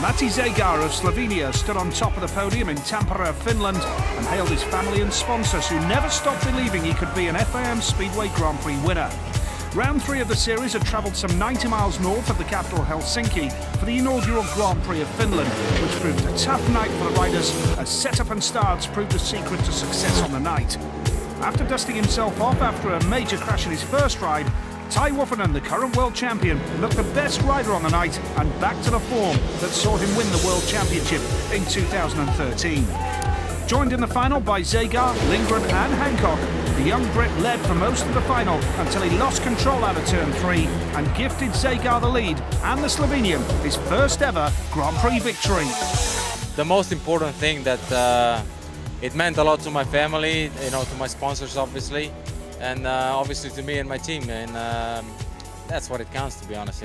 Matti Zegar of Slovenia stood on top of the podium in Tampere, Finland, and hailed his family and sponsors who never stopped believing he could be an FIM Speedway Grand Prix winner. Round 3 of the series had travelled some 90 miles north of the capital Helsinki for the inaugural Grand Prix of Finland, which proved a tough night for the riders as setup and starts proved the secret to success on the night. After dusting himself off after a major crash in his first ride, Ty Woffinen, the current world champion, looked the best rider on the night and back to the form that saw him win the World Championship in 2013. Joined in the final by Zegar, Lindgren and Hancock, the young Brit led for most of the final until he lost control out of turn 3 and gifted Zegar the lead and the Slovenian his first ever Grand Prix victory. The most important thing that it meant a lot to my family, to my sponsors obviously, and obviously to me and my team, and that's what it counts, to be honest,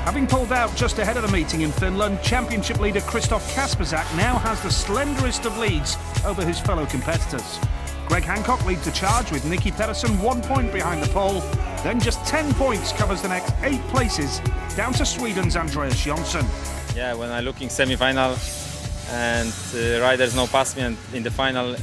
Having pulled out just ahead of the meeting in Finland, championship leader Christoph Kasperzak now has the slenderest of leads over his fellow competitors. Greg Hancock leads the charge with Nicky Pedersen 1 point behind the pole, then just 10 points covers the next 8 places, down to Sweden's Andreas Jonsson. Yeah, when I look in semi-final and riders now pass me, and in the final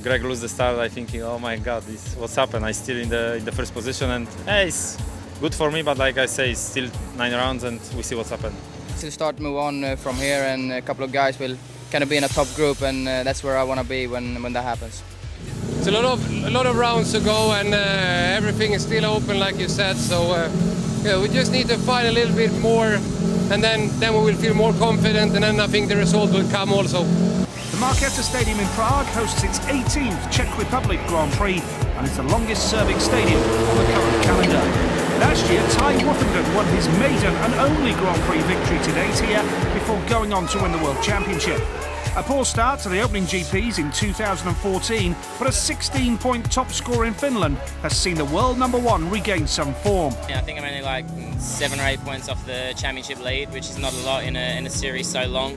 Greg lose the start, I think, oh my God, what's happened? I'm still in the first position, and hey, it's good for me, but like I say, it's still 9 rounds and we see what's happened. To start move on from here, and a couple of guys will kind of be in a top group, and that's where I want to be when that happens. It's a lot of rounds to go, and everything is still open, like you said. So we just need to fight a little bit more, and then we will feel more confident, and then I think the result will come also. The Markéta Stadium in Prague hosts its 18th Czech Republic Grand Prix and is the longest serving stadium on the current calendar. Last year, Ty Woffinen won his maiden and only Grand Prix victory to date here before going on to win the World Championship. A poor start to the opening GPs in 2014, but a 16-point top score in Finland has seen the world #1 regain some form. Yeah, I think I'm only like 7 or 8 points off the championship lead, which is not a lot in a series so long.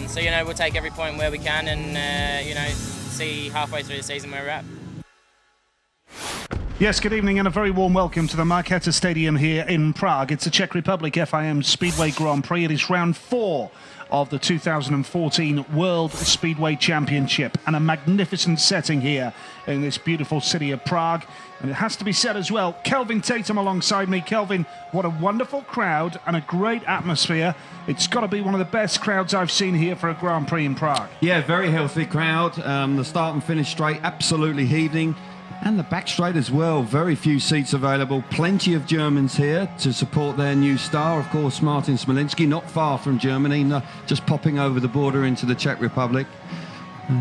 So we'll take every point where we can, and see halfway through the season where we're at. Yes, good evening and a very warm welcome to the Markéta Stadium here in Prague. It's the Czech Republic FIM Speedway Grand Prix. It is round 4 of the 2014 World Speedway Championship, and a magnificent setting here in this beautiful city of Prague. And it has to be said as well, Kelvin Tatum alongside me. Kelvin, what a wonderful crowd and a great atmosphere. It's got to be one of the best crowds I've seen here for a Grand Prix in Prague. Yeah, very healthy crowd. The start and finish straight absolutely heaving. And the back straight as well, very few seats available. Plenty of Germans here to support their new star. Of course, Martin Smolinski, not far from Germany, just popping over the border into the Czech Republic.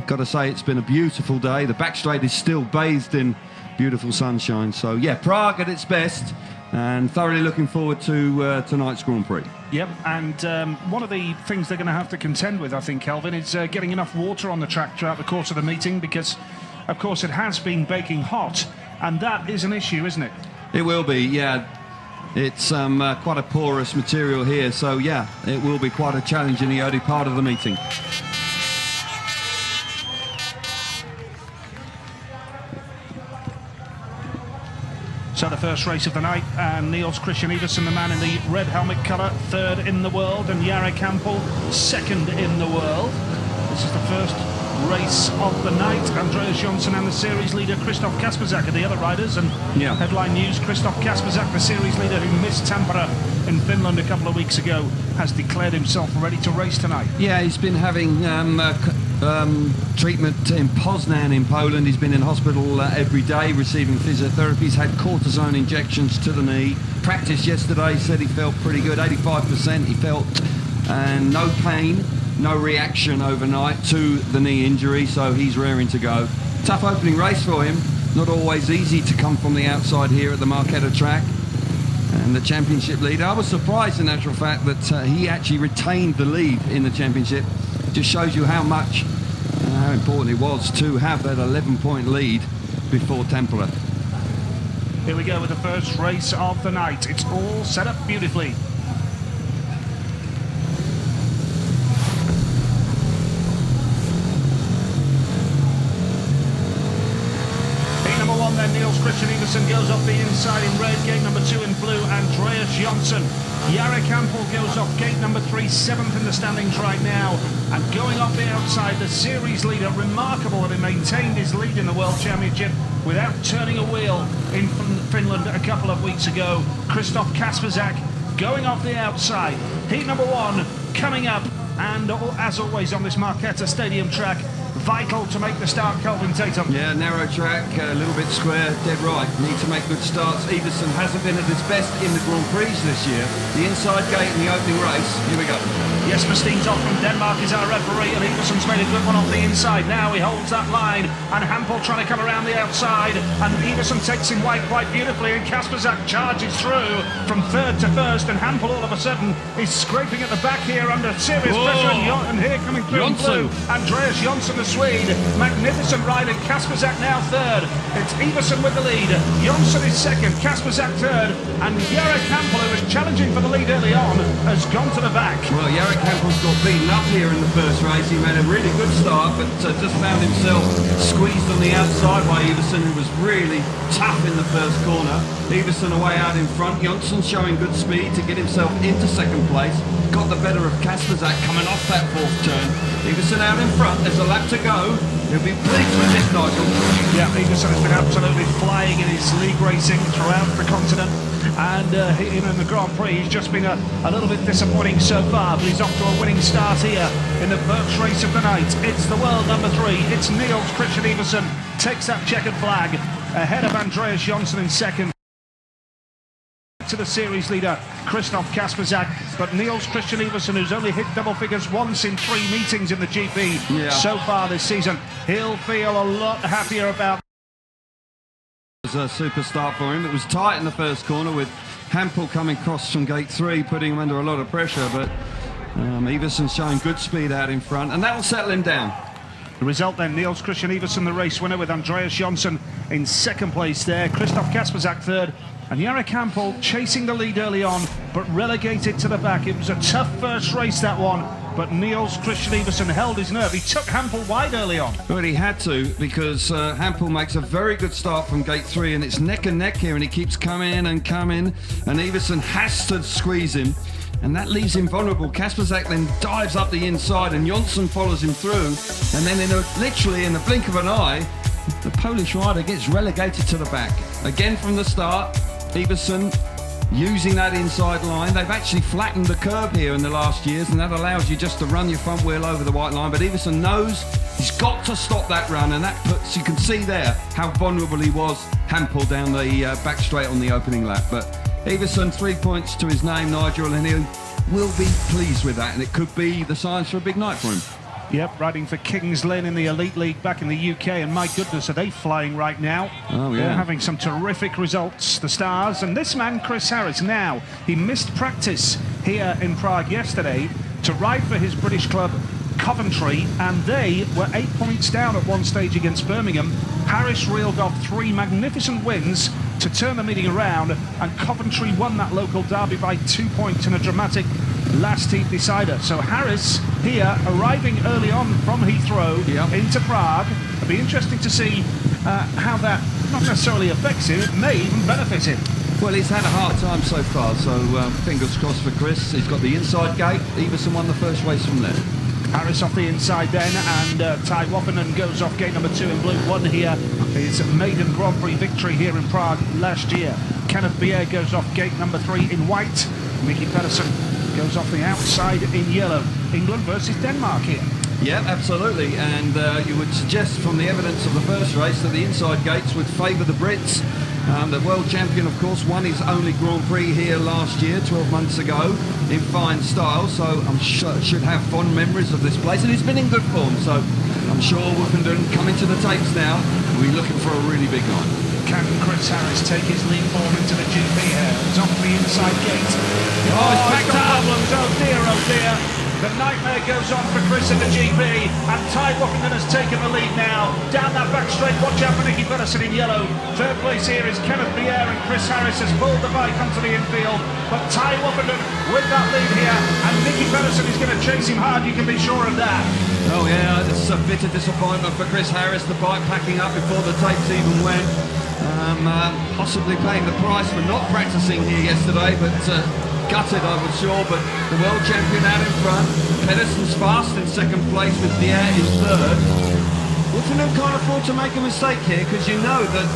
Got to say, it's been a beautiful day. The back straight is still bathed in beautiful sunshine. So, yeah, Prague at its best, and thoroughly looking forward to tonight's Grand Prix. Yep, and one of the things they're going to have to contend with, I think, Kelvin, is getting enough water on the track throughout the course of the meeting, because of course, it has been baking hot, and that is an issue, isn't it? It will be, yeah. It's quite a porous material here, so yeah, it will be quite a challenge in the early part of the meeting. So the first race of the night, and Niels Christian Iversen, the man in the red helmet colour, 3rd in the world, and Jari Campbell, 2nd in the world. This is the first race of the night. Andreas Jonsson and the series leader Christoph Kasperzak are the other riders, and headline news, Christoph Kasperzak, the series leader who missed Tampere in Finland a couple of weeks ago, has declared himself ready to race tonight. Yeah, he's been having treatment in Poznan in Poland. He's been in hospital every day receiving physiotherapy. He's had cortisone injections to the knee. Practice yesterday, said he felt pretty good, 85% he felt, and no pain. No reaction overnight to the knee injury, so he's raring to go. Tough opening race for him. Not always easy to come from the outside here at the Markéta track. And the championship leader, I was surprised in actual fact that he actually retained the lead in the championship. Just shows you how much and how important it was to have that 11-point lead before Tampere. Here we go with the first race of the night. It's all set up beautifully. Then Niels Niels Christian Iversen goes off the inside in red, gate number 2 in blue, Andreas Jonsson. Jarek Hampel goes off gate number 3, 7th in the standings right now. And going off the outside, the series leader, remarkable that he maintained his lead in the World Championship without turning a wheel in Finland a couple of weeks ago. Krzysztof Kasperzak going off the outside. Heat number 1 coming up, and as always on this Marketa Stadium track, vital to make the start, Kelvin Tatum. Yeah, narrow track, a little bit square, dead right. Need to make good starts. Iversen hasn't been at his best in the Grand Prix this year. The inside gate in the opening race. Here we go. Jesper Steentoft from Denmark is our referee, and Iversen's made a good one off the inside. Now he holds that line, and Hampel trying to come around the outside, and Iversen takes him wide quite beautifully, and Kasperzak charges through from 3rd to 1st, and Hampel all of a sudden is scraping at the back here under serious pressure, and here coming through in blue, Andreas Jonsson, the Swede. Magnificent ride, and Kasperzak now 3rd. It's Iversen with the lead. Jonsson is 2nd, Kasperzak 3rd, and Jarek Hampel, who was challenging for the lead early on, has gone to the back. Well, Jarek Hampel's got beaten up here in the first race. He made a really good start, but just found himself squeezed on the outside by Iversen, who was really tough in the first corner. Iversen away out in front. Jonsson showing good speed to get himself into 2nd place. Got the better of Kasperzak coming off that 4th turn. Iversen out in front. There's a lap to go. He'll be pleased with this, Nigel. Yeah, Iversen has been absolutely flying in his league racing throughout the continent, and in the Grand Prix he's just been a little bit disappointing so far, but he's off to a winning start here in the first race of the night. It's the world number 3. It's Niels Christian Iversen takes that checkered flag ahead of Andreas Jonsson in 2nd. To the series leader, Krzysztof Kasperzak, but Niels Christian Iversen, who's only hit double figures once in 3 meetings in the GP so far this season, he'll feel a lot happier about. It was a super start for him. It was tight in the first corner with Hampel coming across from gate 3, putting him under a lot of pressure, but Iversen showing good speed out in front, and that'll settle him down. The result then, Niels Christian Iversen, the race winner, with Andreas Jonsson in 2nd place there, Krzysztof Kasperzak 3rd, and Jarek Hampel chasing the lead early on, but relegated to the back. It was a tough first race, that one, but Niels Christian Iversen held his nerve. He took Hampel wide early on. Well, he had to, because Hampel makes a very good start from gate 3, and it's neck and neck here, and he keeps coming, and Iversen has to squeeze him, and that leaves him vulnerable. Kasperzak then dives up the inside, and Jonsson follows him through, and then literally in the blink of an eye, the Polish rider gets relegated to the back. Again from the start, Iversen using that inside line. They've actually flattened the curb here in the last years, and that allows you just to run your front wheel over the white line, but Iversen knows he's got to stop that run, and that puts, you can see there how vulnerable he was, Hampel, down the back straight on the opening lap. But Iversen, 3 points to his name, Nigel, and he will be pleased with that, and it could be the signs for a big night for him. Yep, riding for Kings Lynn in the Elite League back in the UK, and my goodness, are they flying right now. Oh, yeah. They're having some terrific results, the Stars. And this man, Chris Harris, now, he missed practice here in Prague yesterday to ride for his British club Coventry, and they were 8 points down at one stage against Birmingham. Harris reeled off 3 magnificent wins to turn the meeting around, and Coventry won that local derby by 2 points in a dramatic last heat decider. So Harris here arriving early on from Heathrow into Prague. It'll be interesting to see how that not necessarily affects him, it may even benefit him. Well, he's had a hard time so far, so fingers crossed for Chris. He's got the inside gate. Iversen won the first race from there. Harris off the inside then, and Ty Woffinen goes off gate number 2 in blue. Won here his maiden Grand Prix victory here in Prague last year. Kenneth Bier goes off gate number 3 in white. Mickey Pedersen goes off the outside in yellow. England versus Denmark here. Yeah, absolutely, and you would suggest from the evidence of the first race that the inside gates would favour the Brits. The world champion, of course, won his only Grand Prix here last year, 12 months ago, in fine style, so I'm sure should have fond memories of this place, and he's been in good form, so I'm sure Woofenden coming to the tapes now. We're looking for a really big night. Can Chris Harris take his lead form into the GP here? It's off the inside gate. Oh, it's got problems, oh dear. The nightmare goes on for Chris in the GP, and Ty Woffingen has taken the lead now. Down that back straight, watch out for Nicky Pedersen in yellow. 3rd place here is Kenneth Bier, and Chris Harris has pulled the bike onto the infield. But Ty Woffingen with that lead here, and Nicky Pedersen is going to chase him hard, you can be sure of that. Oh yeah, it's a bitter disappointment for Chris Harris. The bike packing up before the tapes even went. Possibly paying the price for not practicing here yesterday, but gutted I was sure. But the world champion out in front. Pedersen's fast in second place with Dier in third. Wolfenden can't afford to make a mistake here because you know that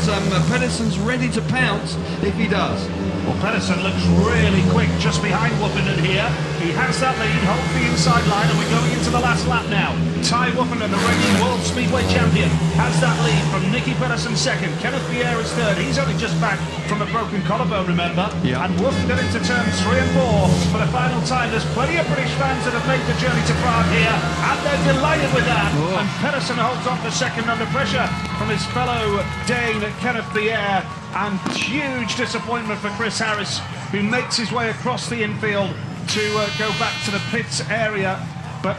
Pedersen's ready to pounce if he does. Well, Pedersen looks really quick just behind Wolfenden here. He has that lead, holds the inside line, and we're going into the last lap now. Ty Wolfenden, the reigning World Speedway champion, has that lead from Nicky Pedersen second. Kenneth Pierre is third. He's only just back from a broken collarbone, remember? Yeah. And Wolfenden into turns 3 and 4 for the final time. There's plenty of British fans that have made the journey to Prague here, and they're delighted with that. Oh. And Pedersen holds on for second under pressure from his fellow Dane, Kenneth Pierre. And huge disappointment for Chris Harris, who makes his way across the infield to go back to the pits area. But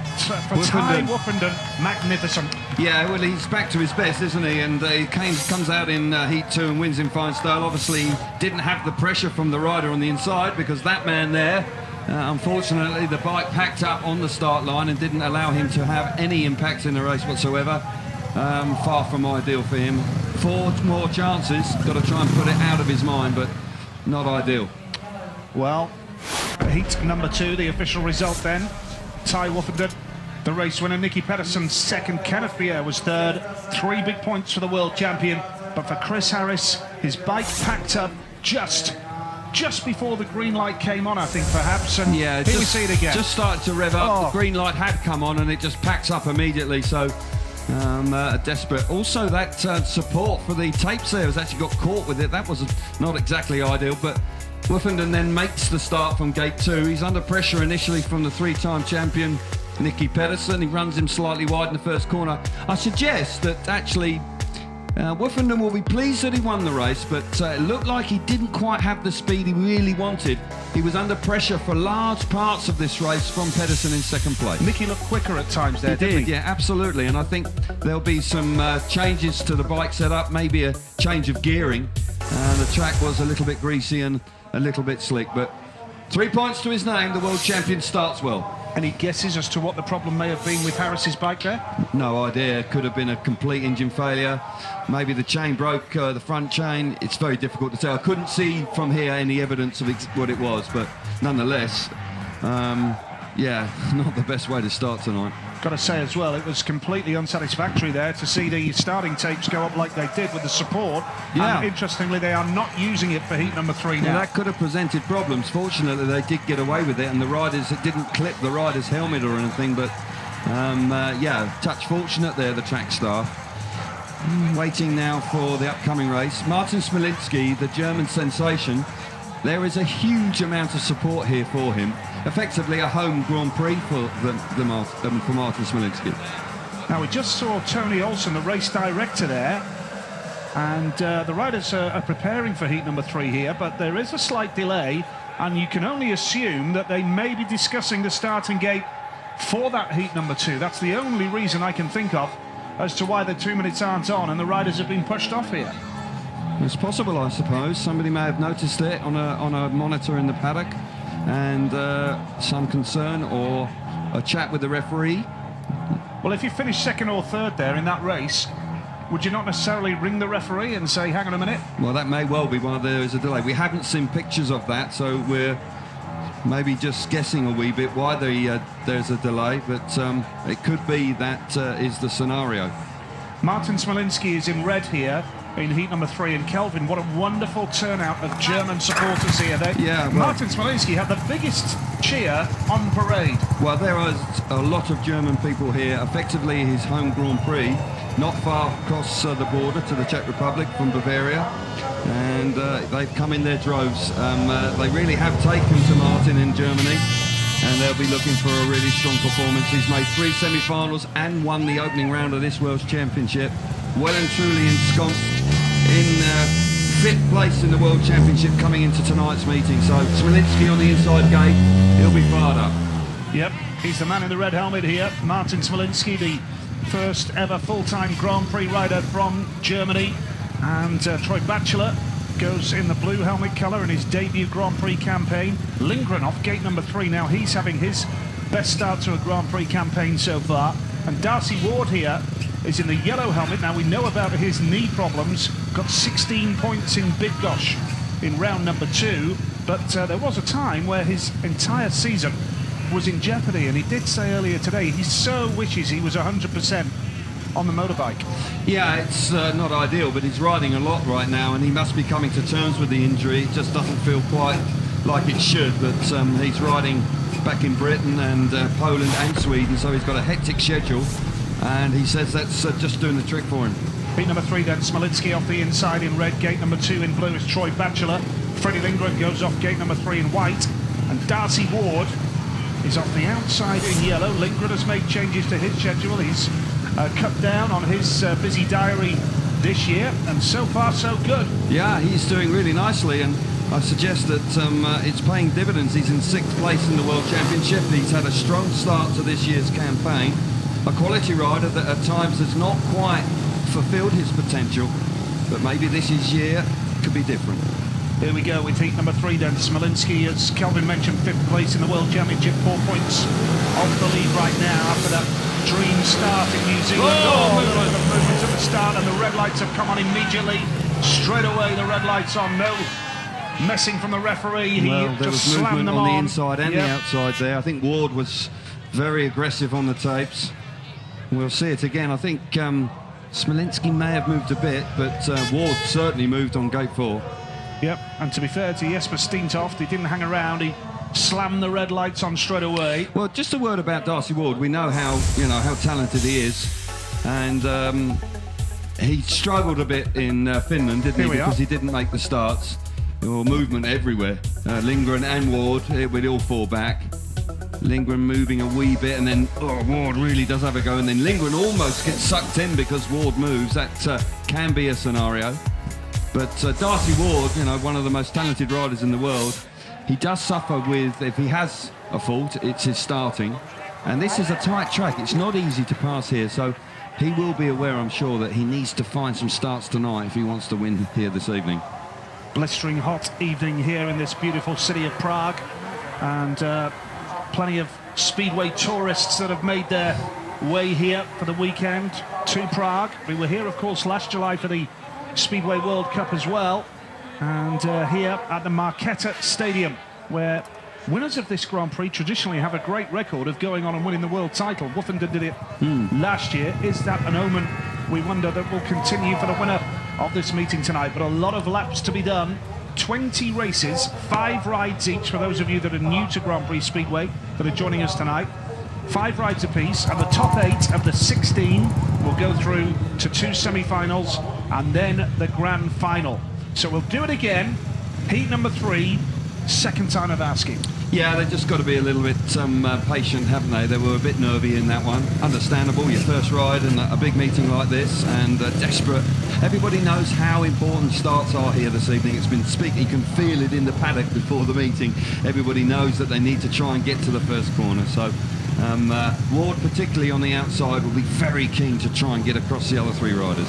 for Ty Wolfenden, magnificent. Yeah, well, he's back to his best, isn't he? And he comes out in Heat 2 and wins in fine style. Obviously, didn't have the pressure from the rider on the inside because that man there, unfortunately, the bike packed up on the start line and didn't allow him to have any impact in the race whatsoever. Far from ideal for him. 4 more chances, got to try and put it out of his mind, but not ideal. Well, heat number 2, the official result then. Ty Wolfenden, the race winner. Nicky Pedersen second. Kenneth Pierre was third. 3 big points for the world champion. But for Chris Harris, his bike packed up just before the green light came on, I think, perhaps. And yeah, here we see it again. Just started to rev up. Oh. The green light had come on and it just packs up immediately. So desperate. Also, that support for the tapes there has actually got caught with it. That was not exactly ideal, but Wolfenden then makes the start from gate 2. He's under pressure initially from the 3-time champion Nicky Pedersen. He runs him slightly wide in the first corner. I suggest that actually Wolfenden will be pleased that he won the race, but it looked like he didn't quite have the speed he really wanted. He was under pressure for large parts of this race from Pedersen in second place. Nicky looked quicker at times there, He didn't did, he? yeah, absolutely. And I think there'll be some changes to the bike setup, maybe a change of gearing. The track was a little bit greasy and a little bit slick, but 3 points to his name. The world champion starts well. Any guesses as to what the problem may have been with Harris's bike there? No idea. Could have been a complete engine failure. Maybe the chain broke, the front chain. It's very difficult to tell. I couldn't see from here any evidence of what it was, but nonetheless, yeah, not the best way to start tonight. Got to say as well, it was completely unsatisfactory there to see the starting tapes go up like they did with the support. Yeah. And interestingly, they are not using it for heat number 3 now. Yeah, that could have presented problems. Fortunately, they did get away with it, and the riders, it didn't clip the rider's helmet or anything, but yeah, touch fortunate there, the track staff. Waiting now for the upcoming race. Martin Smolinski, the German sensation. There is a huge amount of support here for him. Effectively a home Grand Prix for Martin Smolinski. Now, we just saw Tony Olsen, the race director there, and the riders are preparing for heat number 3 here, but there is a slight delay, and you can only assume that they may be discussing the starting gate for that heat number 2. That's the only reason I can think of as to why the 2 minutes aren't on and the riders have been pushed off here. It's possible, I suppose. Somebody may have noticed it on a monitor in the paddock, and some concern or a chat with the referee. Well, if you finish second or third there in that race, would you not necessarily ring the referee and say, hang on a minute? Well, that may well be why there is a delay. We haven't seen pictures of that, so we're maybe just guessing a wee bit why there's a delay, but it could be that is the scenario. Martin Smolinski is in red here in heat number 3, and Kelvin, what a wonderful turnout of German supporters here. Yeah, well, Martin Smolinski had the biggest cheer on parade. Well, there are a lot of German people here. Effectively, his home Grand Prix, not far across the border to the Czech Republic from Bavaria, and they've come in their droves. They really have taken to Martin in Germany, and they'll be looking for a really strong performance. He's made 3 semi-finals and won the opening round of this World Championship. Well and truly ensconced in 5th place in the World Championship coming into tonight's meeting. So Smolinski on the inside gate, he'll be fired up. Yep, he's the man in the red helmet here. Martin Smolinski, the first ever full-time Grand Prix rider from Germany. And Troy Batchelor goes in the blue helmet colour in his debut Grand Prix campaign. Lindgren off gate number 3 now. He's having his best start to a Grand Prix campaign so far. And Darcy Ward here is in the yellow helmet. Now, we know about his knee problems. Got 16 points in Bydgoszcz in round number 2. But there was a time where his entire season was in jeopardy. And he did say earlier today he so wishes he was 100% on the motorbike. Yeah, it's not ideal, but he's riding a lot right now, and he must be coming to terms with the injury. It just doesn't feel quite like it should, but he's riding back in Britain and Poland and Sweden, so he's got a hectic schedule, and he says that's just doing the trick for him. Beat number 3 then, Smolinski off the inside in red. Gate number 2 in blue is Troy Batchelor. Freddie Lindgren goes off gate number 3 in white, and Darcy Ward is off the outside in yellow. Lindgren has made changes to his schedule. He's cut down on his busy diary this year, and so far so good. Yeah, he's doing really nicely, and I suggest that it's paying dividends. He's in 6th place in the World Championship. He's had a strong start to this year's campaign. A quality rider that at times has not quite fulfilled his potential, but maybe this year could be different. Here we go with heat number 3 then. Smolinski, as Kelvin mentioned, 5th place in the World Championship, 4 points off the lead right now after that dream start in New Zealand. The movement at the start, and the red lights have come on immediately. Straight away the red lights on. No messing from the referee. Well, He there just was slammed movement them on the inside and Yep. the outside there. I think Ward was very aggressive on the tapes. We'll see it again. I think Smolinski may have moved a bit, but Ward certainly moved on gate 4. Yep, and to be fair to Jesper Steentoft, he didn't hang around. He slammed the red lights on straight away. Well, just a word about Darcy Ward. We know how talented he is, and he struggled a bit in Finland, didn't he? Because he didn't make the starts. There was movement everywhere. Lindgren and Ward would all fall back. Lindgren moving a wee bit, and then Ward really does have a go, and then Lindgren almost gets sucked in because Ward moves. That can be a scenario. But Darcy Ward, one of the most talented riders in the world, he does suffer with, if he has a fault, it's his starting. And this is a tight track. It's not easy to pass here, so he will be aware, I'm sure, that he needs to find some starts tonight if he wants to win here this evening. Blistering hot evening here in this beautiful city of Prague, and plenty of Speedway tourists that have made their way here for the weekend to Prague. We were here, of course, last July for the Speedway World Cup as well, and here at the Marketa Stadium, where winners of this Grand Prix traditionally have a great record of going on and winning the world title. Woffenden did it last year. Is that an omen, we wonder, that will continue for the winner of this meeting tonight? But a lot of laps to be done. 20 races, 5 rides each for those of you that are new to Grand Prix Speedway that are joining us tonight. 5 rides apiece, and the top 8 of the 16 will go through to 2 semi-finals and then the grand final. So we'll do it again. Heat number 3, second time of asking. Yeah, they've just got to be a little bit patient, haven't they? They were a bit nervy in that one. Understandable, your first ride in a big meeting like this, and desperate. Everybody knows how important starts are here this evening. It's been speaking, you can feel it in the paddock before the meeting. Everybody knows that they need to try and get to the first corner. So Ward, particularly on the outside, will be very keen to try and get across the other 3 riders.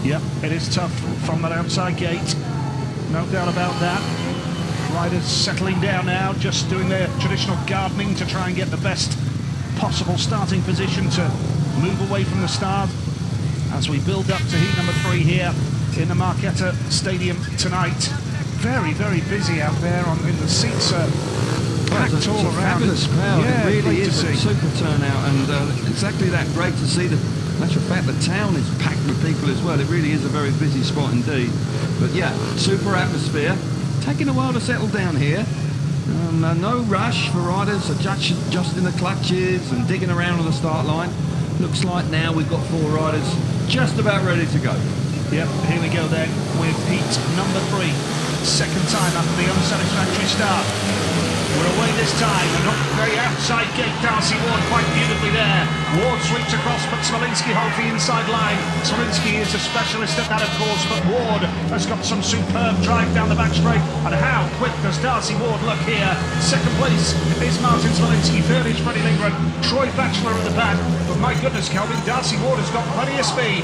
Yep, it is tough from that outside gate. No doubt about that. Riders settling down now, just doing their traditional gardening to try and get the best possible starting position to move away from the start as we build up to heat number 3 here in the Marketa Stadium tonight. Very, very busy out there in the seats. Packed all around. Fabulous crowd. Yeah, it really is a see. super turnout, and exactly that. Great to see. Matter of fact, the town is packed with people as well. It really is a very busy spot indeed. But yeah, super atmosphere. Taking a while to settle down here. No rush for riders, adjusting the clutches and digging around on the start line. Looks like now we've got 4 riders just about ready to go. Yep, here we go then with heat number 3. Second time after the unsatisfactory start. We're away this time, and up the outside gate, Darcy Ward quite beautifully there. Ward sweeps across, but Smolinski holds the inside line. Smolinski is a specialist at that, of course, but Ward has got some superb drive down the back straight. And how quick does Darcy Ward look here? Second place is Martin Smolinski, third is Freddie Lindgren, Troy Batchelor at the back. But my goodness, Kelvin, Darcy Ward has got plenty of speed.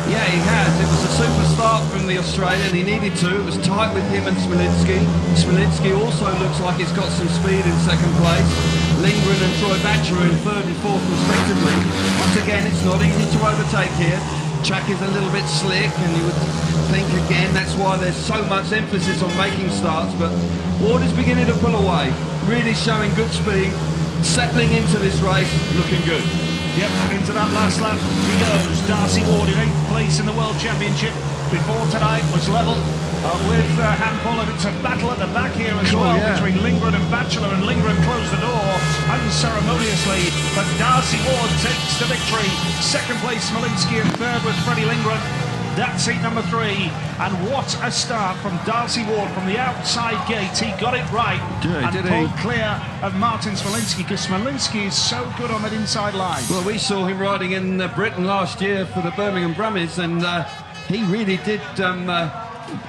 Yeah, he has. It was a super start from the Australian. He needed to. It was tight with him and Smolinski. Smolinski also looks like he's got some speed in second place. Lindgren and Troy Batchelor in third and fourth respectively. Once again, it's not easy to overtake here. Track is a little bit slick, and you would think again that's why there's so much emphasis on making starts, but Ward is beginning to pull away, really showing good speed, settling into this race, looking good. Yep, into that last lap he goes. Darcy Ward in 8th place in the World Championship. Before tonight was level with handball, and it's a battle at the back here as well between Lindgren and Batchelor, and Lindgren closed the door unceremoniously, but Darcy Ward takes the victory. Second place Smolinski, and third was Freddie Lindgren. That's seat number 3, and what a start from Darcy Ward from the outside gate. He got it right and pulled clear of Martin Smolinski, because Smolinski is so good on that inside line. Well, we saw him riding in Britain last year for the Birmingham Brummies, and he really did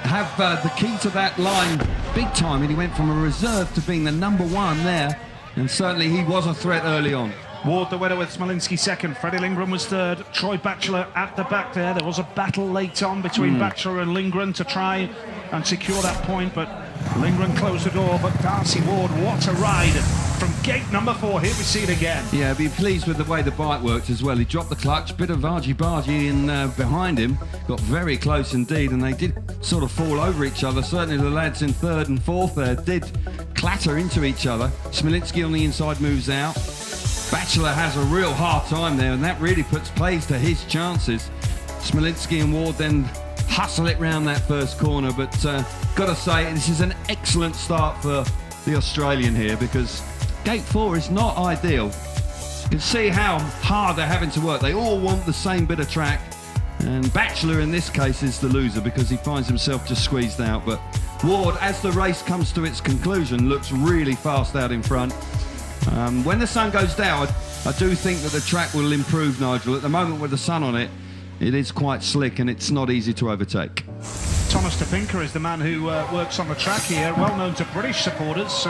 have the key to that line big time, and he went from a reserve to being the number 1 there, and certainly he was a threat early on. Ward the winner with Smolinski second. Freddie Lindgren was third. Troy Batchelor at the back there. There was a battle late on between Batchelor and Lindgren to try and secure that point, but Lindgren closed the door. But Darcy Ward, what a ride from gate number 4. Here we see it again. Yeah, be pleased with the way the bike worked as well. He dropped the clutch, bit of argy-bargy in behind him, got very close indeed, and they did sort of fall over each other. Certainly the lads in third and fourth there did clatter into each other. Smolinski on the inside moves out. Batchelor has a real hard time there, and that really puts plays to his chances. Smolinski and Ward then hustle it round that first corner, but got to say, this is an excellent start for the Australian here, because gate 4 is not ideal. You can see how hard they're having to work. They all want the same bit of track, and Batchelor in this case is the loser because he finds himself just squeezed out. But Ward, as the race comes to its conclusion, looks really fast out in front. When the sun goes down, I do think that the track will improve, Nigel. At the moment with the sun on it, it is quite slick and it's not easy to overtake. Thomas Topinka is the man who works on the track here, well known to British supporters.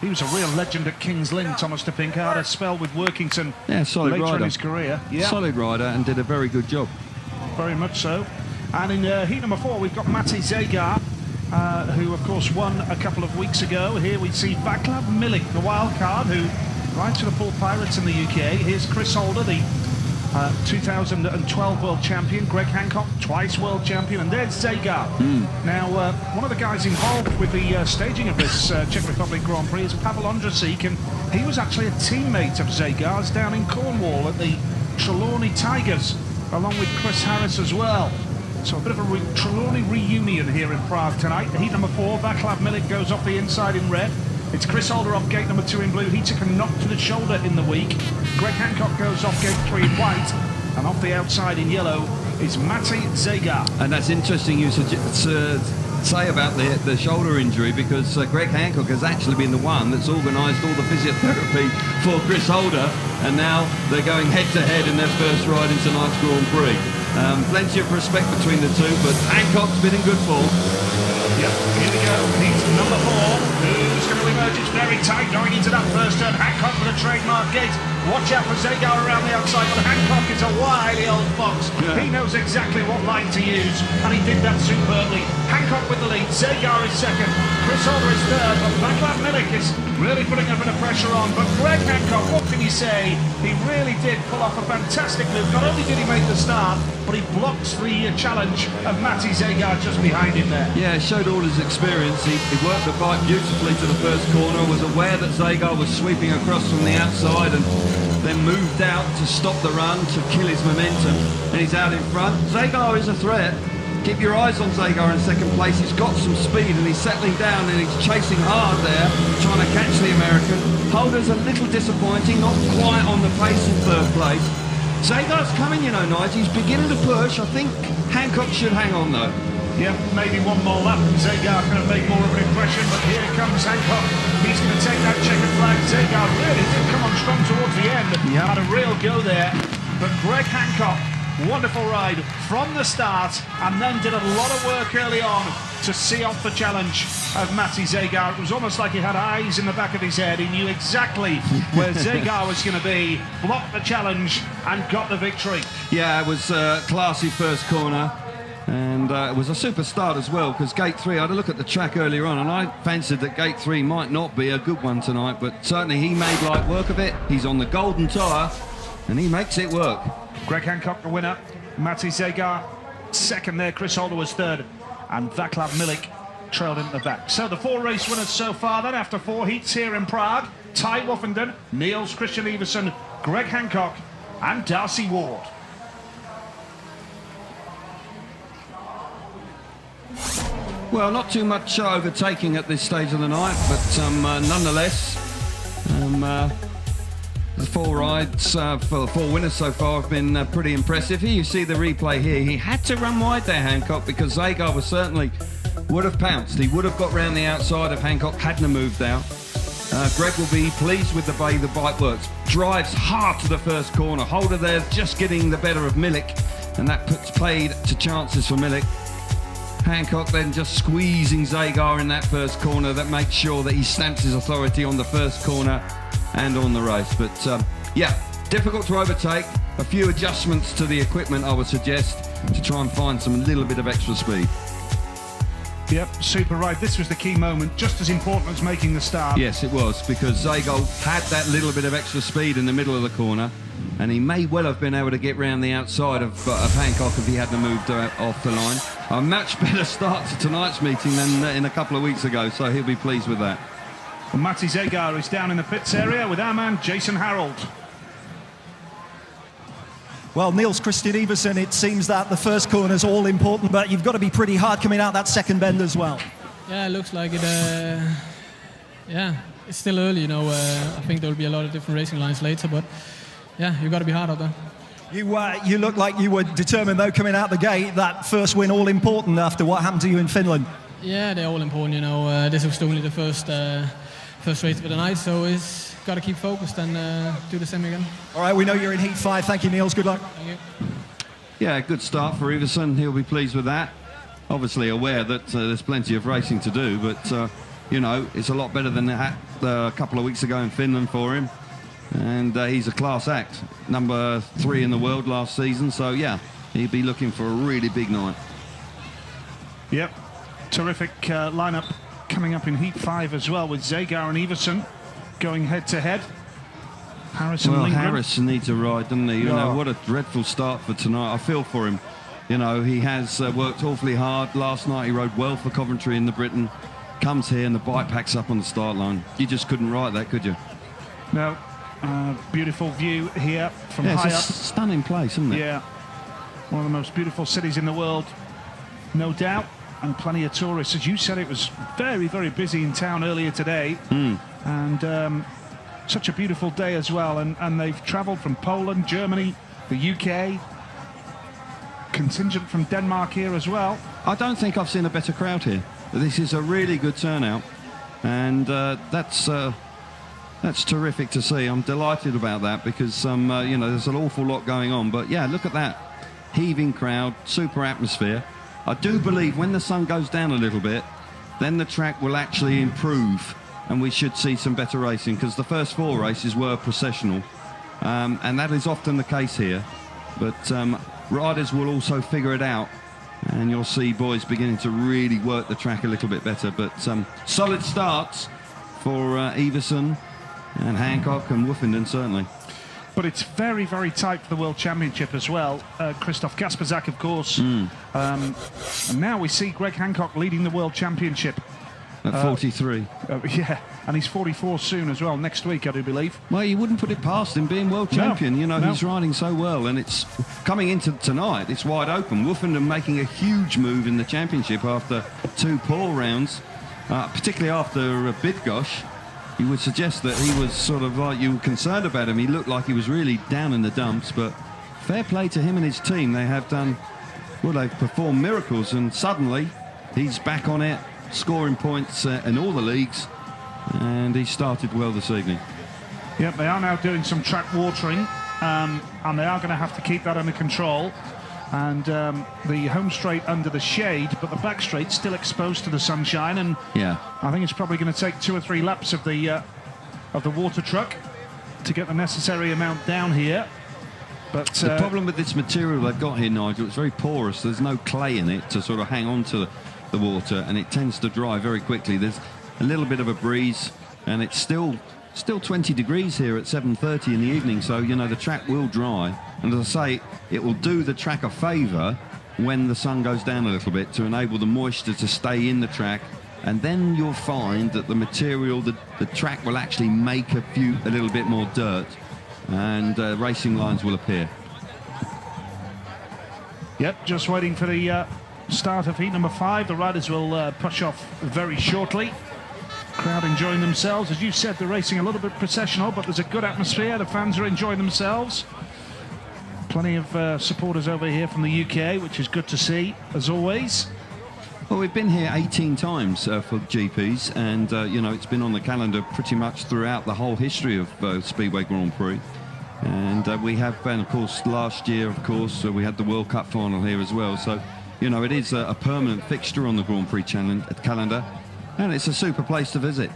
He was a real legend at Kings Lynn, Thomas Topinka. Had a spell with Workington later in his career. Yeah. Solid rider and did a very good job. Very much so. And in heat number 4, we've got Matti Zegar, who of course won a couple of weeks ago. Here we see Vaclav Milik, the wild card, who rides for the Pool Pirates in the UK. Here's Chris Holder, the 2012 world champion. Greg Hancock, twice world champion. And there's Zegar. Now, one of the guys involved with the staging of this Czech Republic Grand Prix is Pavel Ondrusík, and he was actually a teammate of Zegar's down in Cornwall at the Trelawney Tigers, along with Chris Harris as well. So a bit of a Trelawney reunion here in Prague tonight. Heat number 4, Vaclav Milik goes off the inside in red. It's Chris Holder off gate number 2 in blue. He took a knock to the shoulder in the week. Greg Hancock goes off gate 3 in white. And off the outside in yellow is Matti Zegar. And that's interesting you say about the shoulder injury, because Greg Hancock has actually been the one that's organised all the physiotherapy for Chris Holder, and now they're going head-to-head in their first ride in tonight's Grand Prix. Plenty of respect between the two, but Hancock's been in good form. Yep, here we go. He's number 4. Who's going to emerge? It's very tight going into that first turn. Hancock for the trademark gate. Watch out for Zegar around the outside, but Hancock is a wily old fox. Yeah. He knows exactly what line to use, and he did that superbly. Hancock with the lead. Zegar is second. Chris Holder is third, but Vaclav Milik is really putting a bit of pressure on. But Greg Hancock, what can you say? He really did pull off a fantastic move. Not only did he make the start, but he blocks the challenge of Matti Zegar just behind him there. Yeah, showed all his experience. He worked the bike beautifully to the first corner, was aware that Zegar was sweeping across from the outside, and then moved out to stop the run, to kill his momentum, and he's out in front. Zegar is a threat. Keep your eyes on Zegar in second place. He's got some speed and he's settling down and he's chasing hard there, trying to catch the American. Holder's a little disappointing, not quite on the pace in third place. Zegar's coming, you know, Nigel. He's beginning to push. I think Hancock should hang on, though. Yeah, maybe one more lap and Zegar can make more of an impression, but here comes Hancock. He's going to take that checkered flag. Zegar really did come on strong towards the end. Yeah. Had a real go there. But Greg Hancock, wonderful ride from the start, and then did a lot of work early on to see off the challenge of Matti Zegar. It was almost like he had eyes in the back of his head. He knew exactly where Zegar was going to be, blocked the challenge and got the victory. Yeah, it was a classy first corner. And it was a super start as well, because Gate 3, I had a look at the track earlier on, and I fancied that Gate 3 might not be a good one tonight, but certainly he made light work of it. He's on the golden tyre, and he makes it work. Greg Hancock, the winner. Matti Zegar, second there. Chris Holder was third. And Vaclav Milik trailed in the back. So the 4 race winners so far then, after 4 heats here in Prague: Ty Woffenden, Niels Christian Iversen, Greg Hancock, and Darcy Ward. Well, not too much overtaking at this stage of the night, but nonetheless, the 4 rides for the 4 winners so far have been pretty impressive. Here you see the replay here. He had to run wide there, Hancock, because Zagar was certainly would have pounced. He would have got round the outside if Hancock hadn't moved out. Greg will be pleased with the way the bike works. Drives hard to the first corner. Holder there just getting the better of Milik, and that puts paid to chances for Milik. Hancock then just squeezing Zagar in that first corner. That makes sure that he stamps his authority on the first corner and on the race. But yeah, difficult to overtake. A few adjustments to the equipment I would suggest to try and find some little bit of extra speed. Yep, super ride. This was the key moment, just as important as making the start. Yes, it was, because Zagar had that little bit of extra speed in the middle of the corner, and he may well have been able to get round the outside of Hancock if he hadn't moved off the line. A much better start to tonight's meeting than in a couple of weeks ago, so he'll be pleased with that. And Matti Zegar is down in the pits area with our man Jason Harold. Well, Niels Christian Iversen, it seems that the first corner's all important, but you've got to be pretty hard coming out that second bend as well. Yeah, it looks like it. Yeah, it's still early, you know. I think there'll be a lot of different racing lines later, but yeah, you've got to be hard out there. You look like you were determined, though, coming out the gate. That first win all important after what happened to you in Finland. Yeah, they're all important, you know. This was only the first race of the night, so it's got to keep focused and do the same again. All right, we know you're in Heat 5. Thank you, Niels. Good luck. Thank you. Yeah, good start for Iversen. He'll be pleased with that. Obviously aware that there's plenty of racing to do, but, you know, it's a lot better than it had a couple of weeks ago in Finland for him. And he's a class act. Number 3 in the world last season, so, yeah, he'd be looking for a really big night. Yep, terrific lineup coming up in Heat 5 as well, with Zagar and Iversen going head-to-head. Harrison Well, Lindgren. Harrison needs a ride, doesn't he? You know, what a dreadful start for tonight. I feel for him. You know, he has worked awfully hard. Last night he rode well for Coventry in the Britain. Comes here and the bike packs up on the start line. You just couldn't write that, could you? No. Beautiful view here from high it's a up. stunning place, isn't it? Yeah. One of the most beautiful cities in the world, no doubt. And plenty of tourists. As you said, it was very, very busy in town earlier today. And such a beautiful day as well. And they've travelled from Poland, Germany, the UK. Contingent from Denmark here as well. I don't think I've seen a better crowd here. This is a really good turnout. And that's terrific to see. I'm delighted about that because, you know, there's an awful lot going on. But, yeah, look at that. Heaving crowd, super atmosphere. I do believe when the sun goes down a little bit, then the track will actually improve and we should see some better racing because the first 4 races were processional and that is often the case here. But riders will also figure it out and you'll see boys beginning to really work the track a little bit better. But solid starts for Iversen and Hancock and Woofenden, certainly. But it's very, very tight for the World Championship as well. Christoph Kasperzak, of course. And now we see Greg Hancock leading the World Championship. At 43. Yeah, and he's 44 soon as well, next week, I do believe. Well, you wouldn't put it past him being world champion. You know, he's riding so well, and it's coming into tonight, it's wide open. Woofenden making a huge move in the championship after 2 poor rounds, particularly after Bydgoszcz. You would suggest that he was sort of like you were concerned about him. He looked like he was really down in the dumps, but fair play to him and his team. They have done, well, they've performed miracles, and suddenly he's back on it, scoring points in all the leagues, and he started well this evening. Yep, they are now doing some track watering, and they are going to have to keep that under control. And the home straight under the shade, but the back straight still exposed to the sunshine. And yeah, I think it's probably going to take 2 or 3 laps of the water truck to get the necessary amount down here. But the problem with this material they've got here, Nigel, it's very porous. There's no clay in it to sort of hang on to the water, and it tends to dry very quickly. There's a little bit of a breeze, and it's still 20 degrees here at 7:30 in the evening, so you know the track will dry. And as I say, it will do the track a favour when the sun goes down a little bit to enable the moisture to stay in the track, and then you'll find that the material, the track will actually make a little bit more dirt, and racing lines will appear. Yep, just waiting for the start of heat number 5. The riders will push off very shortly. Crowd enjoying themselves. As you said, the racing a little bit processional, but there's a good atmosphere. The fans are enjoying themselves. Plenty of supporters over here from the UK, which is good to see, as always. Well, we've been here 18 times for GPs, and you know, it's been on the calendar pretty much throughout the whole history of Speedway Grand Prix. And we have been, of course, last year, of course, we had the World Cup final here as well. So, you know, it is a permanent fixture on the Grand Prix calendar, and it's a super place to visit.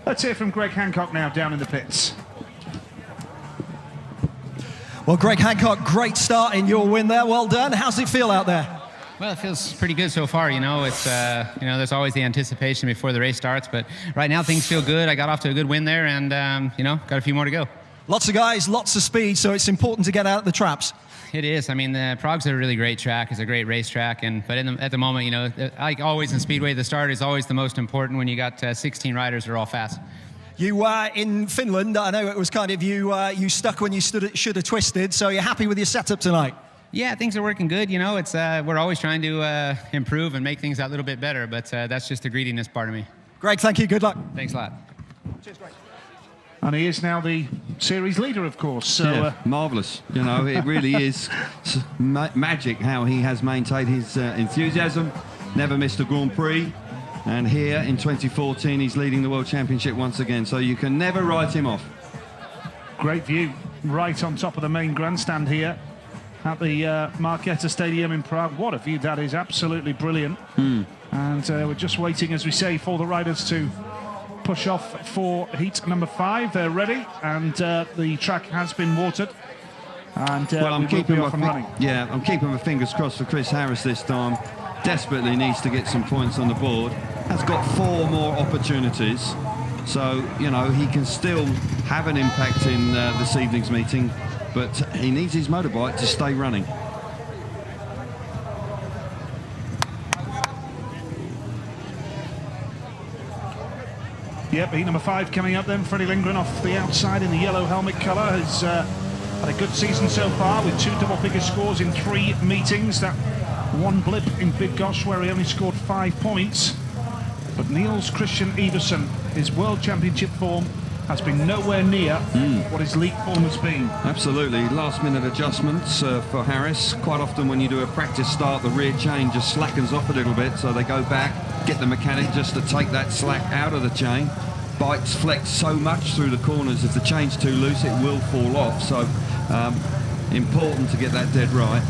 Let's hear from Greg Hancock now down in the pits. Well, Greg Hancock, great start in your win there. Well done. How's it feel out there? Well, it feels pretty good so far. You know, it's you know, there's always the anticipation before the race starts, but right now things feel good. I got off to a good win there, and you know, got a few more to go. Lots of guys, lots of speed, so it's important to get out of the traps. It is. I mean, Prague's a really great track. It's a great racetrack, but at the moment, you know, like always in Speedway, the start is always the most important when you got 16 riders that are all fast. You were in Finland. I know it was kind of you stuck when you should have twisted. So you're happy with your setup tonight? Yeah, things are working good. You know, it's we're always trying to improve and make things a little bit better. But that's just the greediness part of me. Greg, thank you. Good luck. Thanks a lot. Cheers, Greg. And he is now the series leader, of course. So, yeah, marvellous. You know, it really is magic how he has maintained his enthusiasm, never missed a Grand Prix. And here in 2014, he's leading the World Championship once again, so you can never write him off. Great view right on top of the main grandstand here at the Markéta Stadium in Prague. What a view that is, absolutely brilliant. And we're just waiting, as we say, for the riders to push off for heat number 5. They're ready, and the track has been watered. And well, I'm keeping off and running. Yeah, I'm keeping my fingers crossed for Chris Harris this time. Desperately needs to get some points on the board. Has got 4 more opportunities, so you know he can still have an impact in this evening's meeting, but he needs his motorbike to stay running. Yep, heat number 5 coming up then. Freddie Lindgren off the outside in the yellow helmet colour has had a good season so far with 2 double-figure scores in 3 meetings. That one blip in Big Gosh where he only scored 5 points. But Niels Christian Iversen, his World Championship form has been nowhere near what his league form has been. Absolutely. Last-minute adjustments for Harris. Quite often when you do a practice start, the rear chain just slackens off a little bit, so they go back, get the mechanic just to take that slack out of the chain. Bikes flex so much through the corners, if the chain's too loose, it will fall off, so important to get that dead right.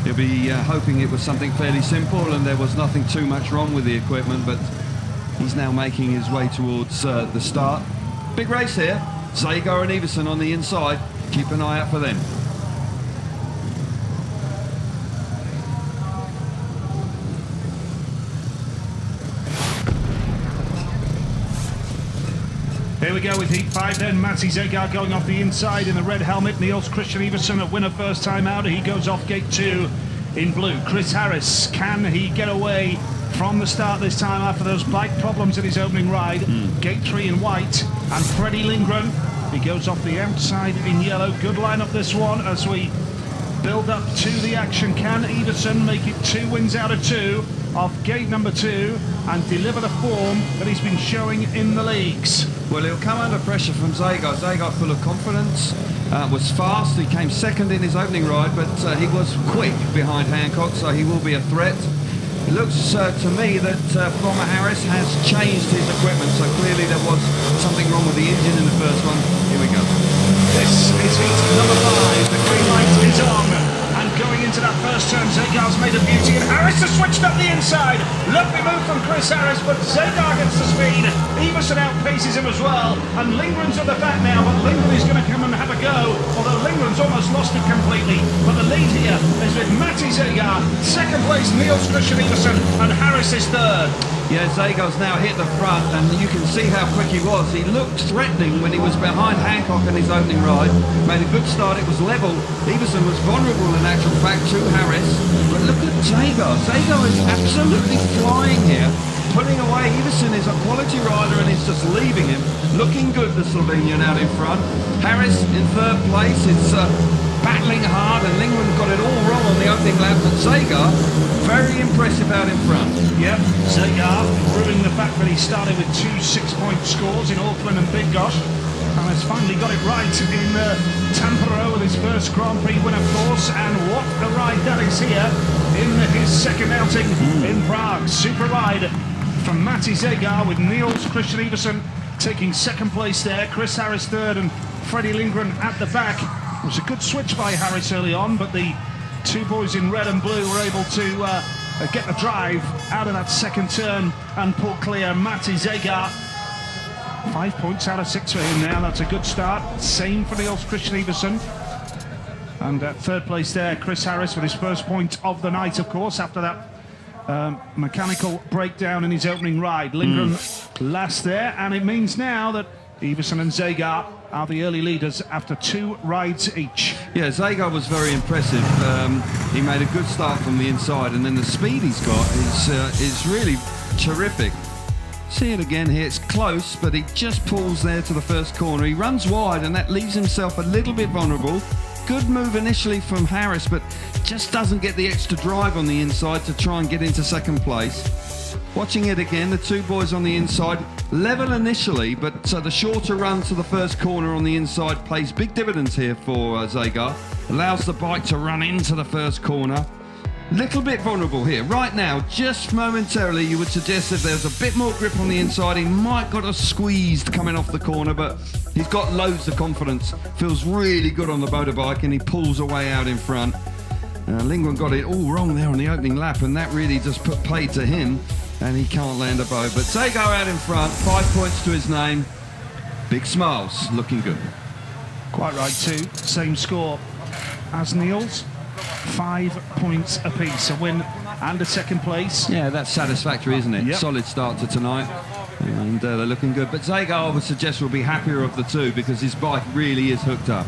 He'll be hoping it was something fairly simple and there was nothing too much wrong with the equipment, but he's now making his way towards the start. Big race here. Zagar and Iversen on the inside. Keep an eye out for them. Here we go with heat 5 then. Matty Zagar going off the inside in the red helmet. Niels Christian Iversen, a winner first time out. He goes off gate 2 in blue. Chris Harris, can he get away from the start this time after those bike problems in his opening ride? Gate 3 in white. And Freddie Lindgren, he goes off the outside in yellow. Good lineup this one as we build up to the action. Can Iversen make it 2 wins out of 2 off gate number 2 and deliver the form that he's been showing in the leagues? Well, he'll come under pressure from Zagar. Zagar full of confidence, was fast. He came second in his opening ride, but he was quick behind Hancock, so he will be a threat. It looks to me that former Harris has changed his equipment, so clearly there was something wrong with the engine in the first one. Here we go. This is heat number 5. The green light is on, and going into that first turn. Zagar's made a beauty, and Harris has switched up the inside. Lovely move from Chris Harris, but Zagar gets the speed. Everson outpaces him as well, and Lindgren's at the back now, but Lindgren is going to come and have a go, although Lindgren's almost lost it completely. But the lead here is with Matti Zagar, second place Niels Christian Everson, and Harris is third. Yeah, Zagar's now hit the front, and you can see how quick he was. He looked threatening when he was behind Hancock in his opening ride. Made a good start, it was level. Everson was vulnerable in actual fact to Harris. But look at Zagar. Zagar is absolutely flying here. Putting away, Everson is a quality rider and he's just leaving him. Looking good, the Slovenian out in front. Harris in third place. It's battling hard, and Lindgren got it all wrong on the opening lap, but Zagar, very impressive out in front. Yep, Zagar proving the fact that he started with 2 6-point scores in Auckland and Big Gosh, and has finally got it right in Tampere with his first Grand Prix win, of course, and what a ride that is here in his second outing in Prague. Super ride from Matti Zagar with Niels Christian Everson taking second place there, Chris Harris third, and Freddie Lindgren at the back. It was a good switch by Harris early on, but the two boys in red and blue were able to get the drive out of that second turn and pull clear. Matti Zagar, 5 points out of 6 for him now. That's a good start. Same for Niels Christian Everson. And third place there, Chris Harris with his first point of the night, of course, after that mechanical breakdown in his opening ride. Lindgren last there, and it means now that Everson and Zagar are the early leaders after 2 rides each. Yeah, Zagar was very impressive. He made a good start from the inside, and then the speed he's got is really terrific. See it again here, it's close, but he just pulls there to the first corner. He runs wide, and that leaves himself a little bit vulnerable. Good move initially from Harris, but just doesn't get the extra drive on the inside to try and get into second place. Watching it again, the two boys on the inside, level initially, but the shorter run to the first corner on the inside pays big dividends here for Zagar. Allows the bike to run into the first corner. Little bit vulnerable here. Right now, just momentarily, you would suggest if there's a bit more grip on the inside, he might got a squeezed coming off the corner, but he's got loads of confidence. Feels really good on the motorbike, and he pulls away out in front. Lindgren got it all wrong there on the opening lap, and that really just put paid to him, and he can't land a bow. But Zagar out in front, 5 points to his name. Big smiles, looking good. Quite right too, same score as Niels. 5 points apiece, a win and a second place. Yeah, that's satisfactory, isn't it? Yep. Solid start to tonight, and they're looking good. But Zagar, I would suggest, will be happier of the two because his bike really is hooked up.